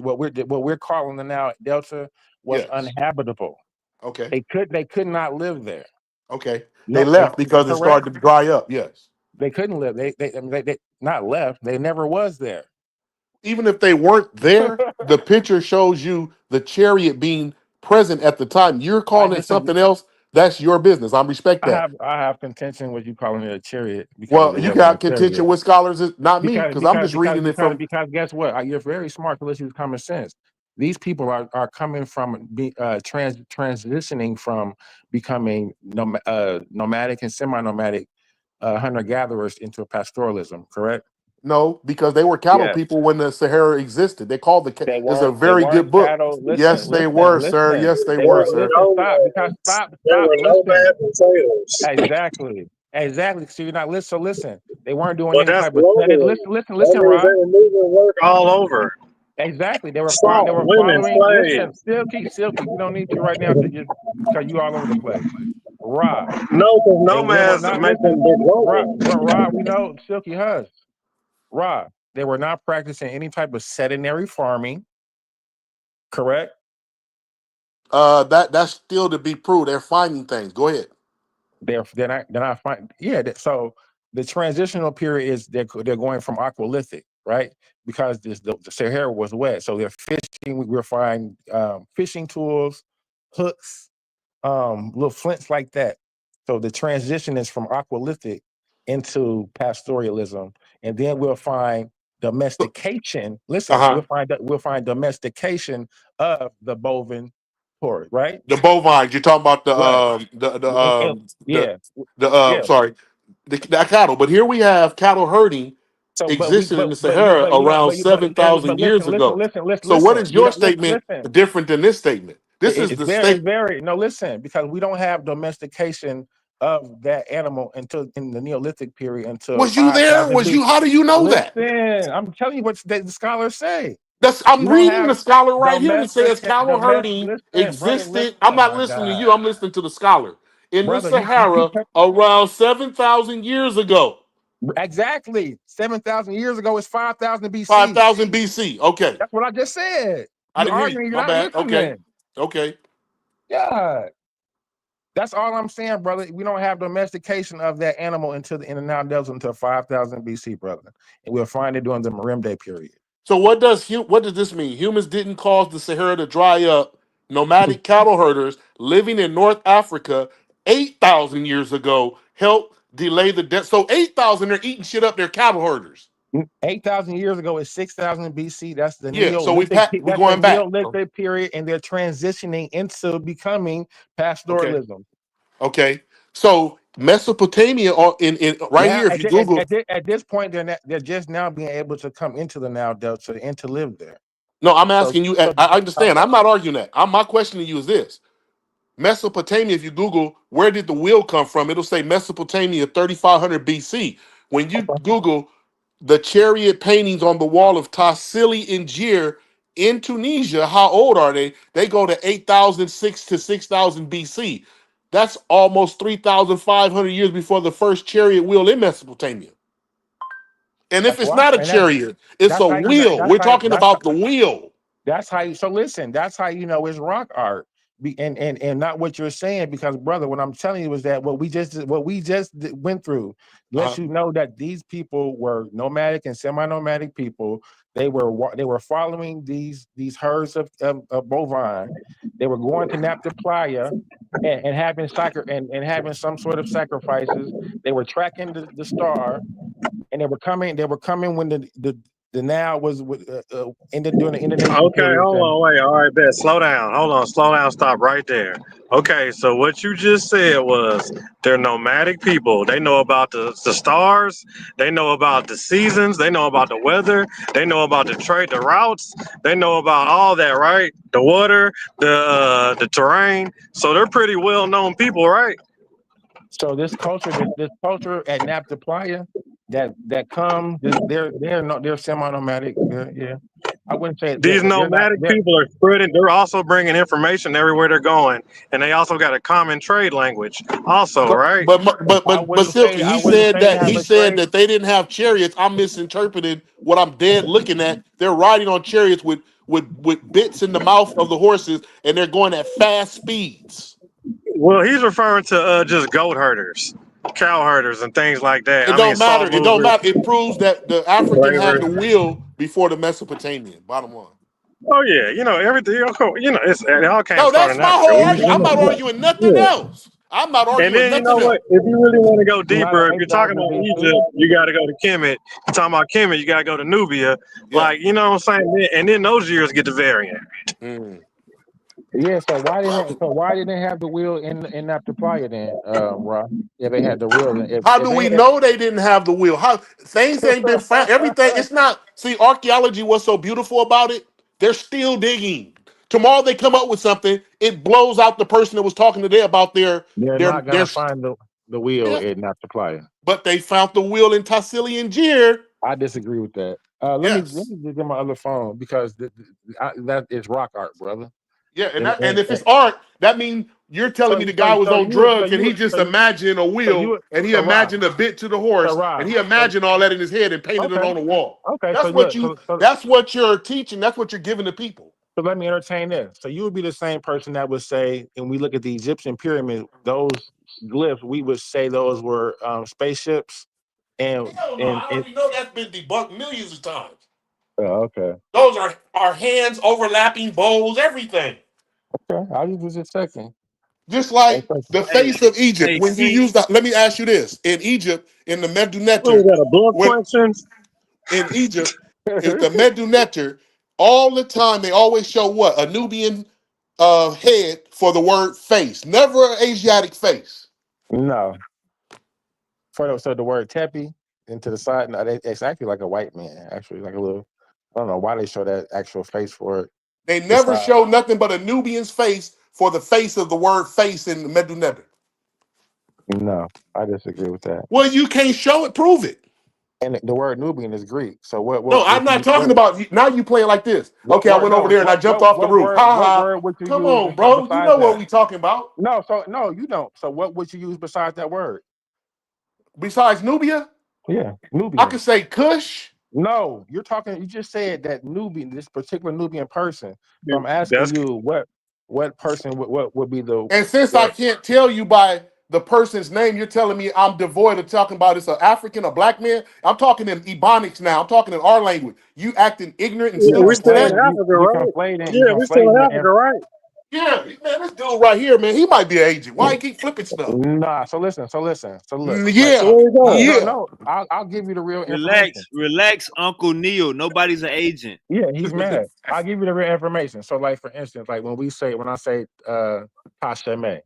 what we're calling the now Delta was uninhabitable. Okay. They could not live there. Okay. They No, left because it correct. started to dry up. Yes. They couldn't live. They not left. They never was there. Even if they weren't there, the picture shows you the chariot being present at the time. You're calling it something else. That's your business. I respect that. I have contention with you calling it a chariot because Well, it you wasn't a got contention chariot. with scholars, not me, because I'm just reading it from. Because guess what? You're very smart to listen to common sense. These people are coming from transitioning from becoming nomadic and semi-nomadic hunter gatherers into pastoralism. Correct? No, because they were cattle people when the Sahara existed. They called They It's a weren't. They very good weren't book. cattle. Yes, they were, sir. Yes, they were, sir. Stop. Listen. Exactly. So you're not listening. So listen. They weren't doing But any that's type of global. listen, Rob. They were moving work all over. Exactly. They were Salt, women, following. Listen, slaves. Silky. We don't need you right now to just because you all over the place. Rob. No, because They were nomads not make them listen. big global. Rob, we know Silky Hush. Rob, they were not practicing any type of sedentary farming. Correct? That's still to be proved. They're finding things. Go ahead. They're not fine. Yeah. So the transitional period is they're going from aqualithic, right? Because the Sahara was wet, so they're fishing. We're finding fishing tools, hooks, little flints like that. So the transition is from aqualithic into pastoralism, and then we'll find domestication. Listen, we'll find domestication of the bovine horde, right? The bovines. You're talking about the cattle. But here we have cattle herding existed in the Sahara around 7,000 years ago. So what is your statement different than this statement? This is the statement. No, listen, because we don't have domestication of that animal until in the Neolithic period until Was you there? Was you? How do you know that? Listen, I'm telling you what the scholars say. I'm reading the scholar right here. It says cattle herding existed. I'm not listening to you. I'm listening to the scholar in the Sahara around 7,000 years ago. Exactly. 7,000 years ago is 5,000 BC. 5,000 BC. Okay. That's what I just said. I didn't hear you. You're My not bad. listening. Okay. Yeah. That's all I'm saying, brother. We don't have domestication of that animal until the now delta until 5,000 BC, brother. And we'll find it during the Merimde period. So what does this mean? Humans didn't cause the Sahara to dry up. Nomadic cattle herders living in North Africa 8,000 years ago helped delay the death. So 8,000, they're eating shit up. They're cattle herders. 8,000 years ago is 6,000 BC. That's the we're going back. Neolithic period, and they're transitioning into becoming pastoralism. Okay. So Mesopotamia, in right here, if you Google at this point, they're just now being able to come into the Nile Delta and to live there. No, I'm asking you. I understand. I'm not arguing that. My question to you is this: Mesopotamia. If you Google where did the wheel come from, it'll say Mesopotamia 3,500 BC. When you Google the chariot paintings on the wall of Tassili in Jir in Tunisia, how old are they? They go to 8,006 to 6,000 BC. That's almost 3,500 years before the first chariot wheel in Mesopotamia. And if it's not a chariot, it's a wheel. We're talking about the wheel. That's how you. So listen, that's how you know it's rock art, and not what you're saying. Because brother, what I'm telling you is that what we just went through lets you know that these people were nomadic and semi-nomadic people. They were following these herds of bovine. They were going to Naphtha Playa and having having some sort of sacrifices. They were tracking the star, and they were coming when the Nile was ended during the Indonesian period. Hold on, wait. All right, bet. Slow down. Hold on, slow down. Stop right there. Okay, so what you just said was they're nomadic people. They know about the stars. They know about the seasons. They know about the weather. They know about the trade, the routes. They know about all that, right? The water, the terrain. So they're pretty well known people, right? So this culture at Naphtha Playa, that come. They're semi-nomadic. Yeah. I wouldn't say These they're not. nomadic people are spreading. They're also bringing information everywhere they're going, and they also got a common trade language. Also, right? But Silky, he said that they didn't have chariots. I'm misinterpreting what I'm dead looking at. They're riding on chariots with bits in the mouth of the horses, and they're going at fast speeds. Well, he's referring to just goat herders, cow herders, and things like that. It don't matter. It don't matter. It proves that the African had the wheel before the Mesopotamian. Bottom line. Oh yeah, everything. It all came. No, that's my whole argument. I'm not arguing nothing else. I'm not arguing And then nothing else. what? If you really want to go deeper, if you're talking about Egypt, you got to go to Kemet. You're talking about Kemet, you got to go to Nubia. Like, you know what I'm saying? And then those years get the variant. Yeah, so why didn't they have the wheel in Naphtaliah then, Rob? If they had the wheel, How do we know they didn't have the wheel? How things ain't been found? Everything. It's not. See, archaeology. What's so beautiful about it? They're still digging. Tomorrow they come up with something. It blows out the person that was talking today about They're not gonna find the wheel in Naphtaliah. But they found the wheel in Tassili Jir. I disagree with that. Let me just get my other phone because that is rock art, brother. Yeah, and if it's art, that means you're telling me the guy was on drugs and he just imagined a wheel and he imagined a bit to the horse and he imagined all that in his head and painted it on the wall. Okay, that's what you're teaching. That's what you're giving the people. So let me entertain this. So you would be the same person that would say, and we look at the Egyptian pyramid, those glyphs, we would say those were spaceships. And I already know that's been debunked millions of times. Oh, okay. Those are hands overlapping bowls, everything. Okay, I'll use this a second. Just like the face of Egypt. When you use that, let me ask you this: in Egypt, in the Medunetter, in Egypt, if the Medunetter, all the time they always show what? A Nubian head for the word face, never an Asiatic face. No. So the word tepi into the side, no, it's actually like a white man, actually, like a little. I don't know why they show that actual face for it. They never show nothing but a Nubian's face for the face of the word face in the Medunetter. No, I disagree with that. Well, you can't show it, prove it. And the word Nubian is Greek. So what? No, I'm not talking about now. You playing like this? Okay, I went over there and I jumped off the roof. Come on, bro. You know what we talking about? No, no, you don't. So what would you use besides that word? Besides Nubia? Yeah, Nubia. I could say Kush. No, you're talking. You just said that Nubian, this particular Nubian person. So I'm asking you, what person would be the? And since I can't tell you by the person's name, you're telling me I'm devoid of talking about it's an African, a black man. I'm talking in Ebonics now. I'm talking in our language. You acting ignorant and stupid. We're still in Africa, right? Yeah, we're still in Africa, right? Yeah, man, this dude right here, man, he might be an agent. Why he keep flipping stuff? Nah, so listen. So look. No, I'll give you the real information. Relax, Uncle Neil. Nobody's an agent. Yeah, he's mad. I'll give you the real information. So, like for instance, like when I say Tasheme,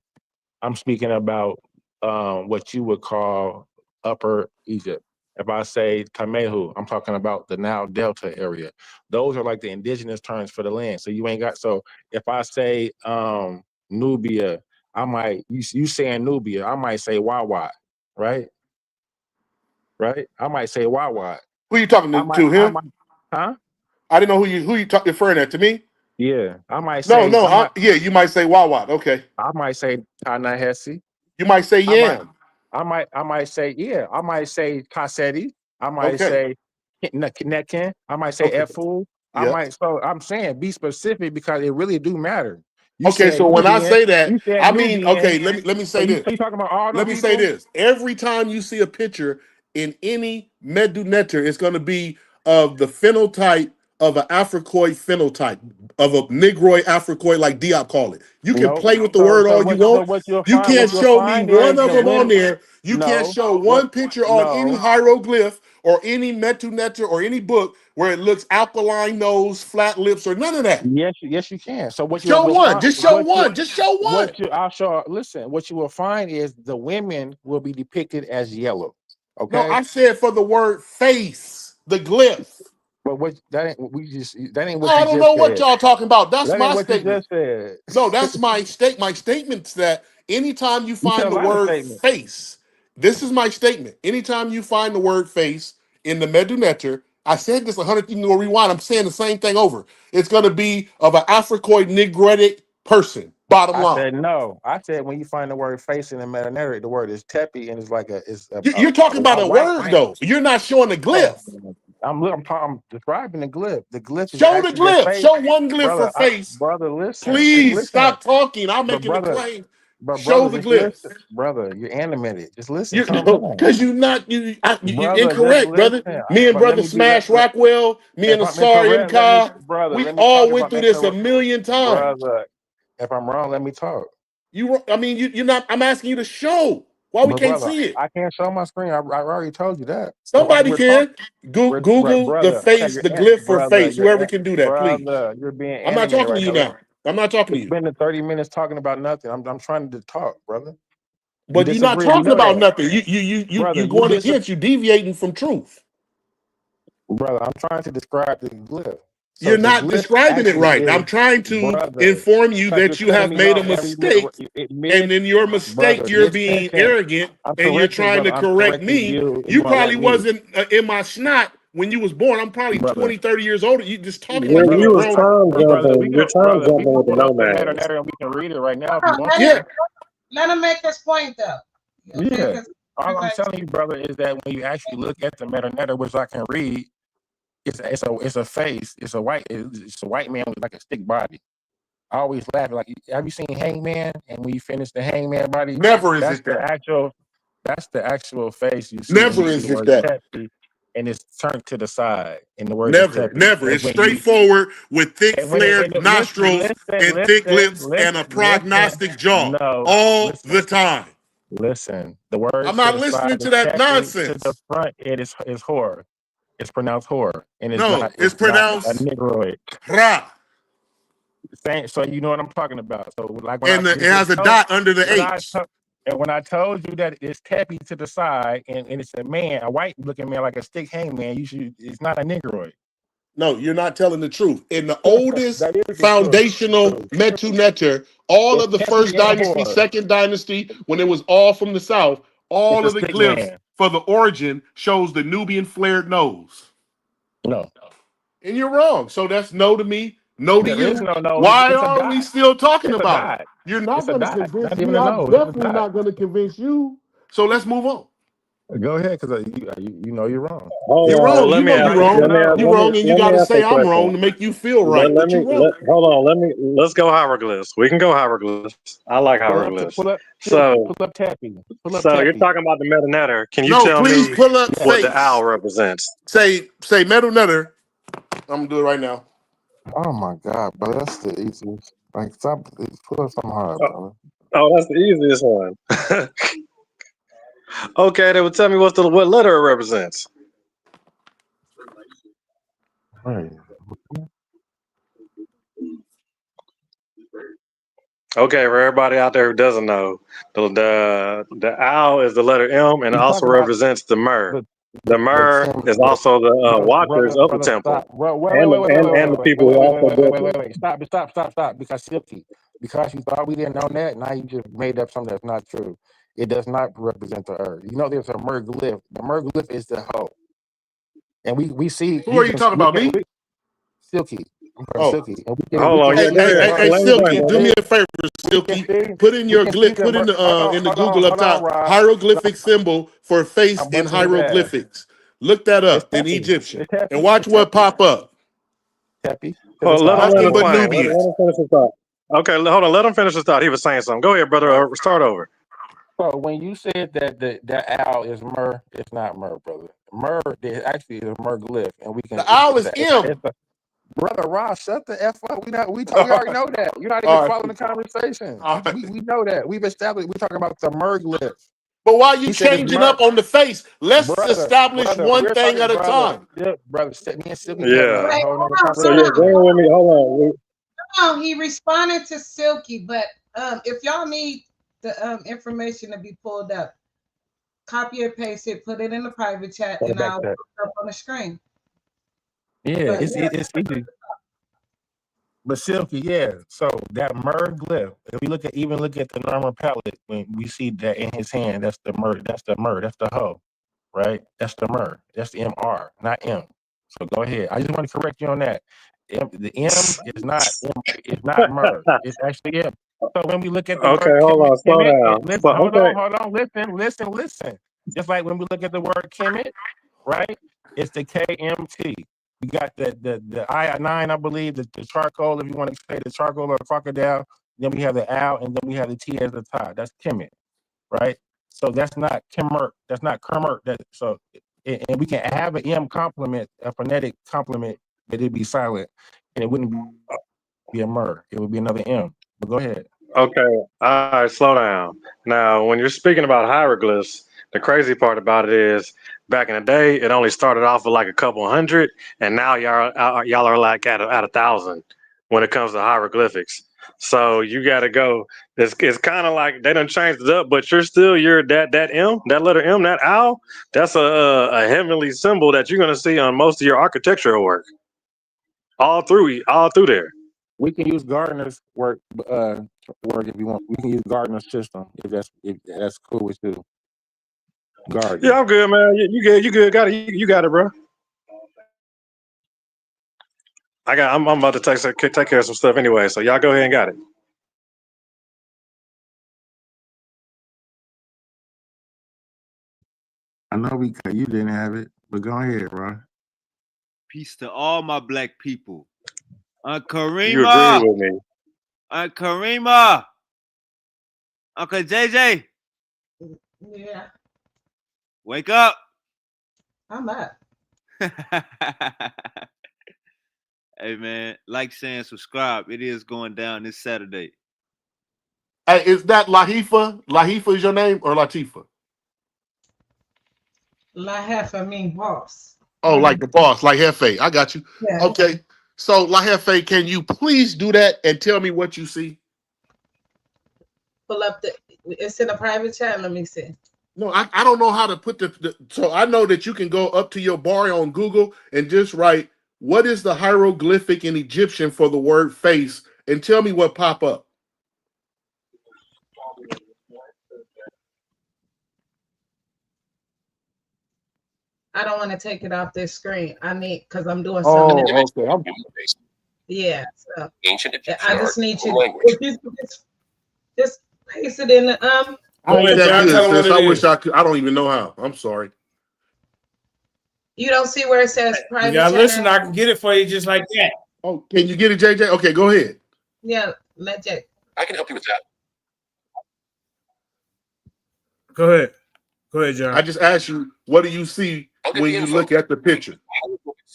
I'm speaking about what you would call Upper Egypt. If I say Kamehu, I'm talking about the Nile Delta area. Those are like the indigenous terms for the land. So you ain't got. So if I say Nubia, I might you saying Nubia, I might say Wawa, right? Right? I might say Wawa. Who you talking to? Him? Huh? I didn't know who you referring at. To me? Yeah, I might say you might say Wawa. Okay. I might say Tanahesi. You might say Yam. I might say I might say Kaseti. I might say Nekin. I might say Efu. I might. So I'm saying be specific because it really do matter. So when I say that, I mean let me say this. You talking about all the Let me say this. Every time you see a picture in any Medunetter, it's going to be of the phenotype of an Africoid phenotype, of a Negroid Africoid, like Diop call it. You can play with the word all you want. You can't show me one of them on there. You can't show one picture on any hieroglyph or any Medunetter or any book where it looks alkaline nose, flat lips, or none of that. Yes, you can. So what you show one? Just show one. Just show one. I'll show. Listen, what you will find is the women will be depicted as yellow. Okay. No, I said for the word face, the glyph. But that ain't what you just I don't know what y'all talking about. That's my statement. Said. No, that's my statement. My statement's that anytime you find the word face This is my statement. Anytime you find the word face in the Medunetter, I said this 100, you can go rewind. I'm saying the same thing over. It's going to be of an Africoid Negroid person. Bottom I line. said no. I said when you find the word face in the meta-narrative, the word is tepi, and it's like You're talking about a white word, man. though. You're not showing the Oh, glyph. I'm describing the glyph. The glyph is Show the actually the glyph. face. Show one glyph for Brother, face. brother, listen. Just Please listen. stop talking. I'm But making a brother, claim. but Show brother, the just glyph. listen. Brother, you're animated. Just listen. You Calm down. because you Brother, just incorrect, brother. listen. Me and But let brother me be Smash Rockwell, me and if I'm Asar incorrect, MK, we let me all talk. If went I'm through this a incorrect, million times. brother, if I'm wrong, let me talk. You're not. I'm asking you to show why we But can't brother, see it. I can't show my screen. I already told you that. Somebody We're can talking. Google the Brother, okay, face, the glyph for face. Whoever can do that, please. brother, you're being I'm not animated talking to right you now. now. I'm not talking to It's you. been 30 minutes talking about nothing. I'm trying to talk, brother. You But you're not disagree? You talking know about that, nothing. You brother. going against. You deviating from truth. Brother. I'm trying to describe the glyph. So You're the not glyph describing it actually right. is, I'm trying to brother. inform you Because you're that you cutting have me made a off mistake, and in your mistake, brother. you're Listen, being can arrogant, I'm and you're correcting, trying to brother. I'm correct correcting me. you. You You gonna probably let me, wasn't in my snot when you was born. I'm probably brother. 20, 30 years older. You just talking Yeah, like you're you a was grown. time Brother, jumping. You're time we jumping can with the pull up the nomads. meta and we can read it right now if you Hold on, want Yeah. let him make his point though. Okay, Yeah. 'cause All I'm telling you, brother, is that when you actually look at the meta, which I can read, it's a face. It's a white man with like a stick body. I always laugh like, have you seen Hangman? And when you finish the Hangman body, Never is that's it the that. actual face you see when Never you see is the it word that. tepi, and it's turned to the side, and the word is Never, tepi. never. And It's when you straightforward with thick flared listen, nostrils and thick lips and a prognostic jaw no, all the time. listen. The word I'm to not the side listening is to that tepi. To the nonsense. front, it is horror. It's pronounced horror, and No, it's it's not a pronounced negroid. ra. So you know what I'm talking about. So like when And it has a dot under the H. when I told you that it's tepi to the side, and it's a man, a white looking man like a stick hangman, it's not a negroid. No, you're not telling the truth. In the Yes, oldest that is the foundational truth. Metu Neter, all It's of the tepi first and dynasty, horror. second dynasty, when it was all from the south, It's all a of the stick glyphs man. for the origin shows the Nubian flared nose. No, And you're wrong. So that's no to me, no to there is you. no nose. Why It's a are we dot. still talking It's a about it? dot. You're not It's a going to dot. convince Not even me. a I'm nose. It's a definitely dot. not going to convince you. So let's move on. Go ahead, because you know you're wrong. Hold You're on. wrong. Let You me know ask. you're Not even a wrong. Let You're nose. wrong, and you let got me to ask say a I'm wrong question. to make you feel right. But you're wrong. Hold on. Let's go hieroglyphs. We can go hieroglyphs. I like hieroglyphs. Pull up So Tappy. Pull up so you're Tappy. talking about the meta netter. Can you No, tell please me pull up what the face. owl represents? Say Metal Nutter. I'm gonna do it right now. Oh my God, bro, that's the easiest. Like, stop, pull up something hard, bro. Oh, that's the easiest one. Okay, they would tell me what letter it represents. Right. Okay, for everybody out there who doesn't know, the owl is the letter M, and it You also talking about represents the myrrh. The the myrrh Tim, is also the watchers of the brother, temple, stop. Bro, and the people who also built it. wait. Stop. Because Silky, because you thought we didn't know that, now you just made up something that's not true. It does not represent the earth. You know, there's a mer glyph. The mer glyph is the hoe, and we see. Who are you talking about? Me? Silky. I'm from Oh. Silky, and Hold on, yeah, go ahead. Hey, Let me Silky, find do me that. a favor, Silky. Put in your put in the Google up top Rob. hieroglyphic symbol for face I'm in busting his ass. hieroglyphics. Look that It's up in Teppy. Egyptian It's and watch what pop up. Teppy. Hold on, let him land Nothing his but plane. Let Nubians. him finish his thought. Okay, hold on. Let him finish his thought. He was saying something. Go ahead, brother. Start over. So when you said that the owl is myrrh, it's not myrrh, brother. Myrrh actually is a myrrh glyph, and we can. The owl is M. Brother Ross, shut the f up. We already know that. You're not even All right. following the conversation. All right. We know that. We've established. We're talking about the myrrh glyph. But while you He said it's changing myrrh. up on the face, let's establish Brother, one we're thing talking, at a time. brother. Me and Silky having Yeah. a whole nother So yeah, conversation. go with me. Hold on. No, he responded to Silky, but if y'all need the information to be pulled up, copy and paste it, put it in the private chat, and I'll put it up on the screen. Yeah, it's easy. But Silky, yeah. So that myrrh glyph, if we look at the normal palette, when we see that in his hand, that's the myrrh, that's the hoe, right? That's the myrrh. That's the MR, not M. So go ahead. I just want to correct you on that. The M is not myrrh. It's actually M. So when we look at the Okay, word hold on, slow down. listen, So, hold okay, on, listen. Just like when we look at the word Kemet, right? It's the KMT. We got the I-9, I believe, the charcoal, if you want to say the charcoal or crocodile. Then we have the Al, and then we have the T as the top. That's Kemet, right? So that's not Kemet. That's not Kermit. And we can have an M complement, a phonetic complement, but it'd be silent, and it wouldn't be a mer. It would be another M. But go ahead. okay, all right, slow down. Now, when you're speaking about hieroglyphs, the crazy part about it is, back in the day, it only started off with like a couple hundred, and now y'all are like at 1,000 when it comes to hieroglyphics. So you got to go. It's kind of like they done changed it up, but you're that M, that letter M, that owl. That's a heavenly symbol that you're gonna see on most of your architectural work, all through there. We can use Gardner's work if you want. We can use Gardner's system if that's cool with you. Gardner. Yeah, I'm good, man. You good. Got it. You got it, bro. I'm about to take care of some stuff anyway. So y'all go ahead and got it. I know you didn't have it, but go ahead, bro. Peace to all my black people. Karima. You agree with me? Karima. Uncle JJ. Yeah, Wake up. I'm up. Hey man, like, share, and subscribe. It is going down this Saturday. Hey, is that Lahifa? Lahifa is your name or Latifa? Lahefa mean boss. Oh, like the boss, like Hefe. I got you. Yeah. Okay. So Lahefe, can you please do that and tell me what you see? Pull up it's in a private chat. Let me see. No, I don't know how to put so I know that you can go up to your bar on Google and just write, what is the hieroglyphic in Egyptian for the word face, and tell me what pop up. I don't want to take it off this screen. I need, because I'm doing something. Oh, okay. Yeah. So Ancient Egyptian I just art need and you language. just paste it in the I ain't that Tell good, them sis. what I it wish is. I could. I don't even know how. I'm sorry. You don't see where it says private You gotta chat? listen, I can get it for you just like that. Oh, can you get it, JJ? Okay, go ahead. Yeah, let Jay. I can help you with that. Go ahead. Go ahead, John. I just asked you, what do you see when you look at the picture?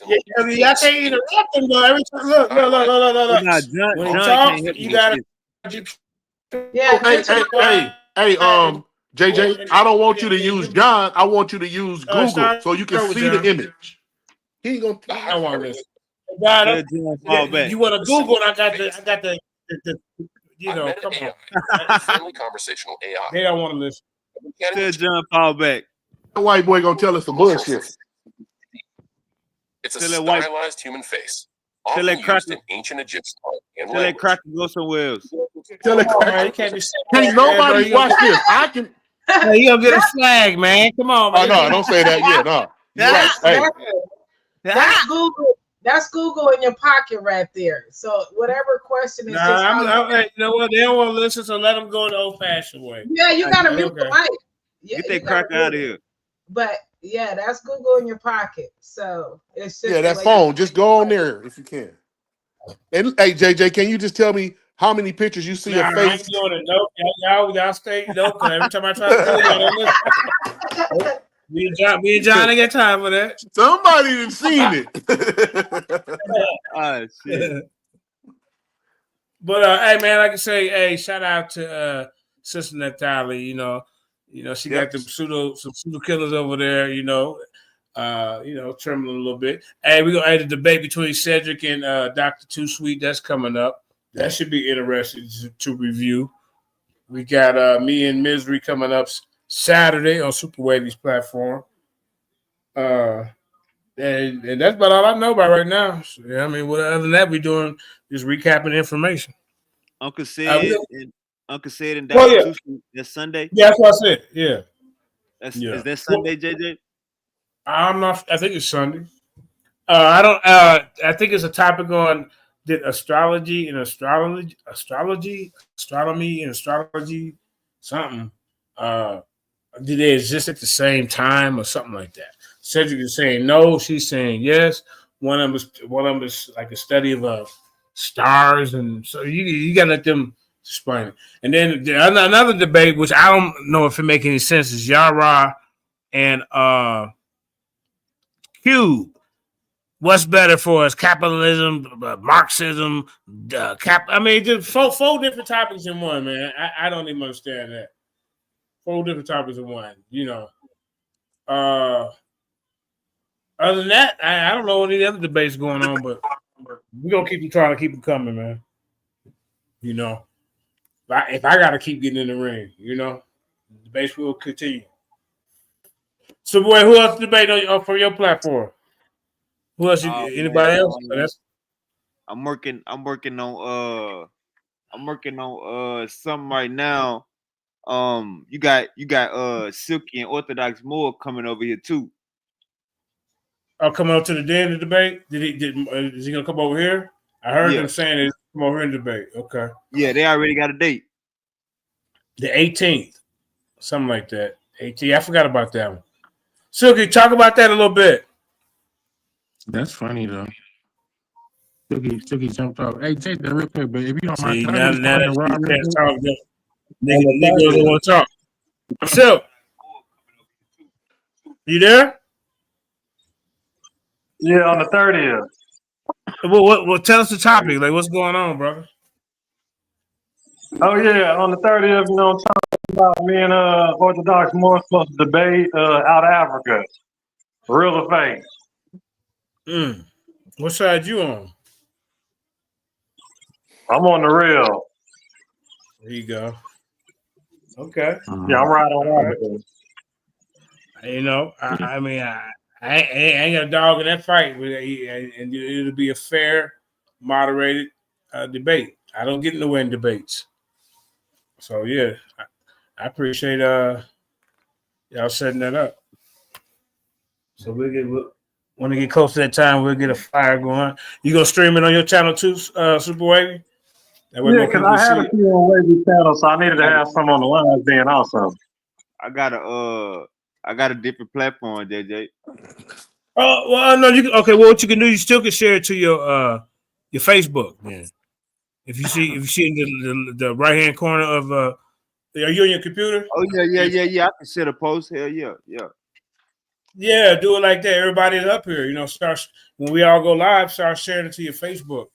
Yeah, I can't interrupt him though. Every time, look. Nah, John, When he John talks, can't help you you. gotta. Yeah, Hey, JJ, I don't want you to use John. I want you to use Google so you can see the image. He ain't gonna. I want this. God, Tell John fall back. you want to Google? And I got the you know. Come on. Friendly conversational AI. They don't want to listen. Tell John fall back. That white boy gonna tell us some bullshit. It's a Tell that white- stylized human face, Tell often that cracker- used in ancient Egyptian art and Tell that language. cracker go somewhere else. Tell that Man, you can't be. Can't nobody watch this. I can. Hey, you gonna get a flag, man? Come on, Oh man. no, don't say that yet. No, you're right. Hey, That's Google. That's Google in your pocket right there. So whatever question is just You know what? They don't want to listen, so let them go the old-fashioned way. yeah, you gotta mute the mic. Yeah, Get you that gotta cracker out of mute it. here. But yeah, that's Google in your pocket. So it's just yeah, that like- phone. Just go on there if you can. And hey, JJ, can you just tell me how many pictures you see Nah, of I face? ain't doing it. Nope. Y'all stay. Nope. Because every time I try to do it, y'all don't listen. Me and John ain't got time for that. Somebody done seen it. Oh shit. But hey, man, like I say, hey, shout out to Sister Natalie. You know, she got some pseudo killers over there. Trembling a little bit. Hey, we're gonna add a debate between Cedric and Dr. Too Sweet. That's coming up. That should be interesting to review. We got Me and Misery coming up Saturday on Super Wavy's platform. That And that's about all I know about right now. So, yeah, I mean, what other than that, we doing just recapping information. Uncle said and Oh yeah, Dr. Tusi, that's Sunday. yeah, that's what I said. Yeah, Is that Well, Sunday, JJ? I'm not. I think it's Sunday. I don't. I think it's a topic on did astrology and astronomy and astrology, something. Uh, do they exist at the same time or something like that? Cedric is saying no. She's saying yes. One of them is like a study of stars, and so you got to let them explain it. And then another debate, which I don't know if it makes any sense, is Yara and Cube. What's better for us, capitalism, Marxism, I mean, just four different topics in one, man. I don't even understand that. 4 different topics in one, you know. Other than that, I don't know any other debates going on, but we're going to keep trying to keep them coming, man. You know, if I got to keep getting in the ring, you know, the debates will continue. So, boy, who else debate for your platform? Who else? Anybody else? I'm working on something right now. You got Silky and Orthodox Moore coming over here too. I'll come up to the den to debate. Is he gonna come over here? I heard them saying he's come over here and debate. Okay. Yeah, they already got a date. The 18th, something like that. 18th. I forgot about that one. Silky, talk about that a little bit. That's funny though. Silky jumped off. Hey, take that real quick, but if you don't mind, See, can now I just that talk to Rob real talk, quick? niggas don't want to talk. So, you there? Yeah, on the 30th. Well, tell us the topic. Like, what's going on, brother? Oh yeah, on the 30th, you know, I'm talking about me and Orthodox more supposed to debate out of Africa. Real or fake? What side you on? I'm on the real. There you go. Okay. Yeah, I'm right on Africa. You know, I mean, I ain't got a dog in that fight, and it'll be a fair, moderated debate. I don't get in the way in debates. So yeah, I appreciate y'all setting that up. So when we get close to that time, we'll get a fire going. You gonna stream it on your channel too, Super Wavy? Yeah, because I had a few on Wavy channel, so I needed to have some on the line then also. I got a different platform, JJ. Oh well, no, you can, okay. Well, what you can do, you still can share it to your Facebook, man. If you see in the right hand corner of are you on your computer? Oh yeah. I can set a post. Hell yeah. Yeah, do it like that. Everybody's up here, you know. Start when we all go live. Start sharing it to your Facebook.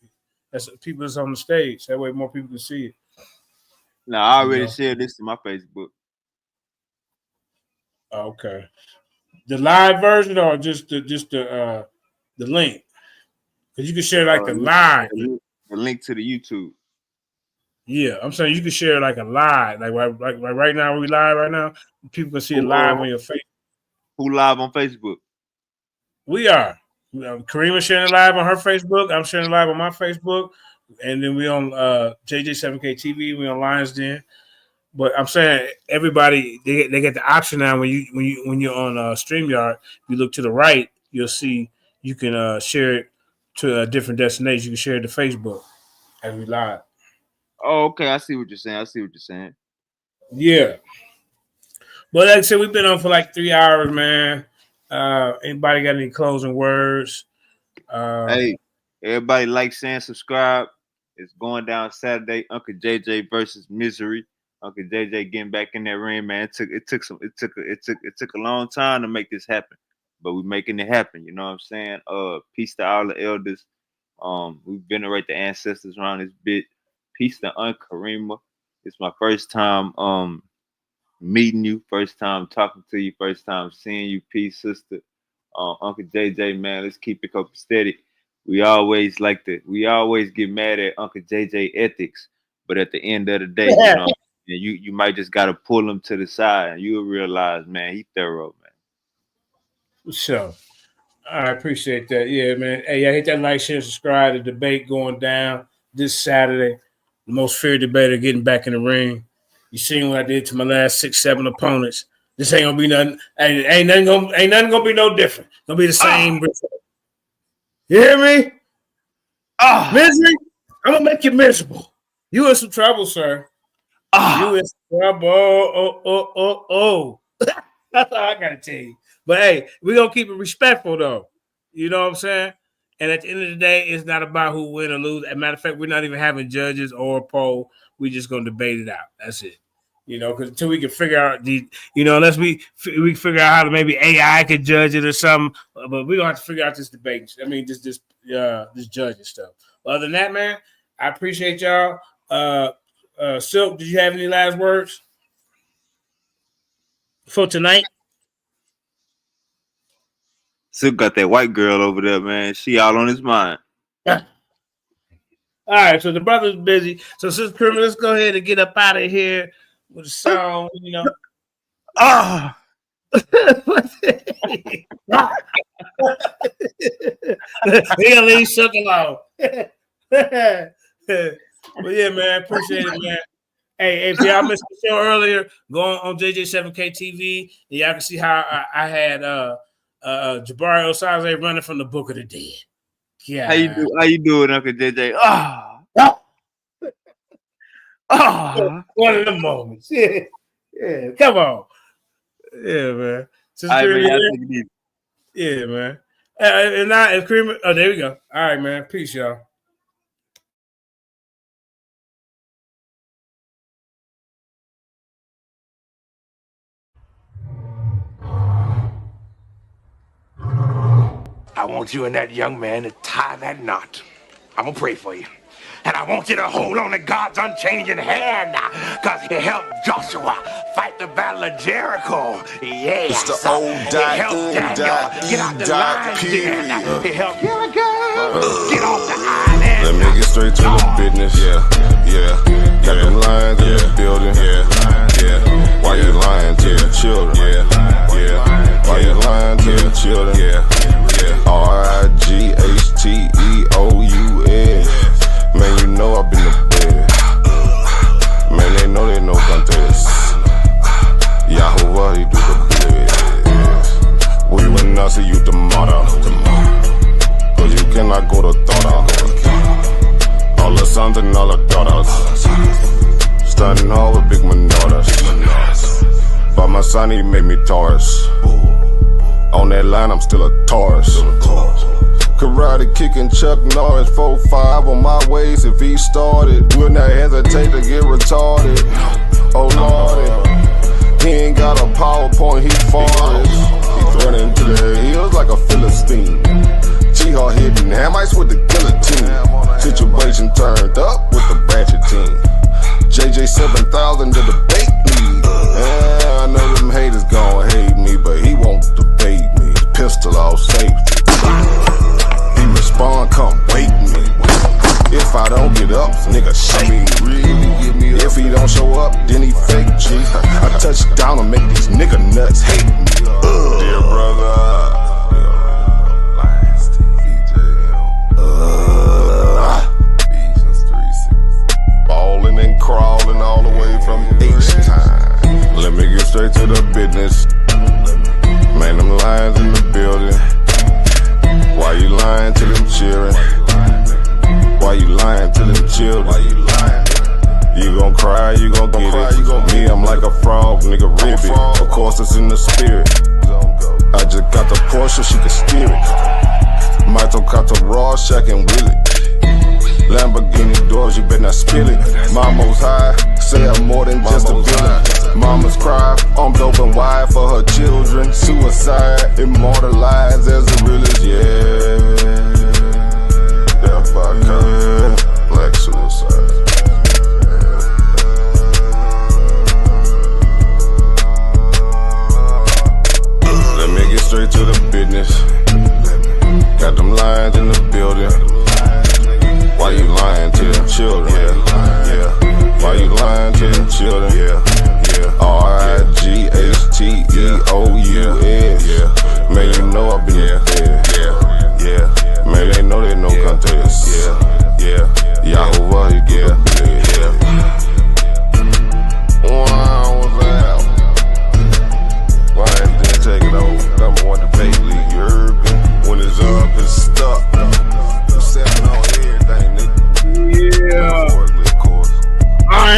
That's people that's on the stage. That way, more people can see it. No, I already shared this to my Facebook. Okay, the live version or just the link? Because you can share like the live. The link to the YouTube. Yeah, I'm saying you can share like a live, like right now we live right now. People can see it live on your face. Who live on Facebook? We are. Karima sharing live on her Facebook. I'm sharing live on my Facebook, and then we on JJ7K TV. We on Lions Den. But I'm saying everybody they get the option now when you're on StreamYard. You look to the right, you'll see you can share it to a different destination. You can share it to Facebook as we live. Oh, okay. I see what you're saying. Yeah. But like I said, we've been on for like 3 hours, man. Anybody got any closing words? Hey, everybody like, share, and subscribe. It's going down Saturday. Uncle JJ versus Misery. Uncle JJ getting back in that ring, man. It took a long time to make this happen, but we're making it happen. You know what I'm saying? Peace to all the elders. We venerate the ancestors around this bit. Peace to Aunt Karima. It's my first time meeting you, first time talking to you, first time seeing you. Peace, sister. Uncle JJ, man, let's keep it copacetic. We always get mad at Uncle JJ ethics, but at the end of the day, you know, you might just gotta pull him to the side and you'll realize, man, he thorough, man. So I appreciate that. Yeah, man. Hey, I hit that like, share, subscribe. The debate going down this Saturday. The most feared debater getting back in the ring. You seen what I did to my last 6-7 opponents. This ain't gonna be nothing. Ain't nothing gonna be no different. Gonna be the same. You hear me? Misery. I'm gonna make you miserable. You in some trouble, sir. You in some trouble. That's all I gotta tell you. But hey, we're gonna keep it respectful though. You know what I'm saying? And at the end of the day, it's not about who win or lose. As a matter of fact, we're not even having judges or a poll. We're just gonna debate it out. That's it. You know, because until we can figure out unless we figure out how to maybe AI could judge it or something. But we're gonna have to figure out this debate. I mean, this judging stuff. Other than that, man, I appreciate y'all. Silk, did you have any last words for tonight? Silk got that white girl over there, man. She all on his mind. All right, so the brother's busy. So since Criminal, let's go ahead and get up out of here with a song, you know. He'll leave Silk alone. But yeah, man, appreciate it, man. Hey, if y'all missed the show earlier, go on JJ7K TV, and y'all can see how I had Jabari Osaze running from the Book of the Dead. Yeah. How you doing, Uncle JJ? One of the moments. Yeah. Come on. Yeah, man. Yeah, man. And now it's Creamer. Oh, there we go. All right, man. Peace, y'all. I want you and that young man to tie that knot. I'm gonna pray for you. And I want you to hold on to God's unchanging hand, because he helped Joshua fight the battle of Jericho. Yeah. It's the old he helped Daniel get out the lion's den. He helped get off the island. Let me get straight to the business. Yeah. Got them lions in the building. Yeah. Why you lying to the children? Yeah. Why you lying to the children? RIGHTEOUS. Man, you know I've been the best. Man, they know they no contest. Yahuwah, he do the best. We will not see you tomorrow. Cause you cannot go to Thora. All the sons and all the daughters. Standing hard with big manodas. But my son, he made me Taurus. On that line, I'm still a Taurus. Karate kicking Chuck Norris, 4-5 on my waist. If he started, will not hesitate to get retarded. Oh lordy, he ain't got a PowerPoint, he farted. He's running to the hills like a Philistine. Jihad hitting Hamites with the guillotine. Situation turned up with the Ratchet team. JJ 7000 to debate me. Yeah, I know them haters gon' hate me, but he won't debate me. Pistol off safety. Respond, come wake me. If I don't get up, nigga shake me. If he don't show up, then he fake G. I touch down and make these nigga nuts hate me. Dear brother, balling and crawling all the way from H-time. Let me get straight to the business. Man, them lions in the building. Why you lying to them children? Why you lying to them children? You gon' cry, you gon' get it. Me, I'm like a frog, nigga, ribbit. Of course, it's in the spirit. I just got the Porsche, she can steer it. Mito got the raw, Shaq and Willie. Lamborghini doors, you better not spill it. Mama's high, say I'm more than just a villain. Mama's cry, armed open wide for her children. Suicide, immortalized as the realest, yeah. Death by cop, black suicide. Let me get straight to the business. Got them lions in the building. Why you lying to them children? Yeah. Why you lying to them children? RIGHTEOUS. Man, you know I've been there.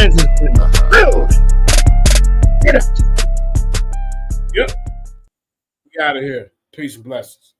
presence in the building. Get up. Yep. We out of here. Peace and blessings.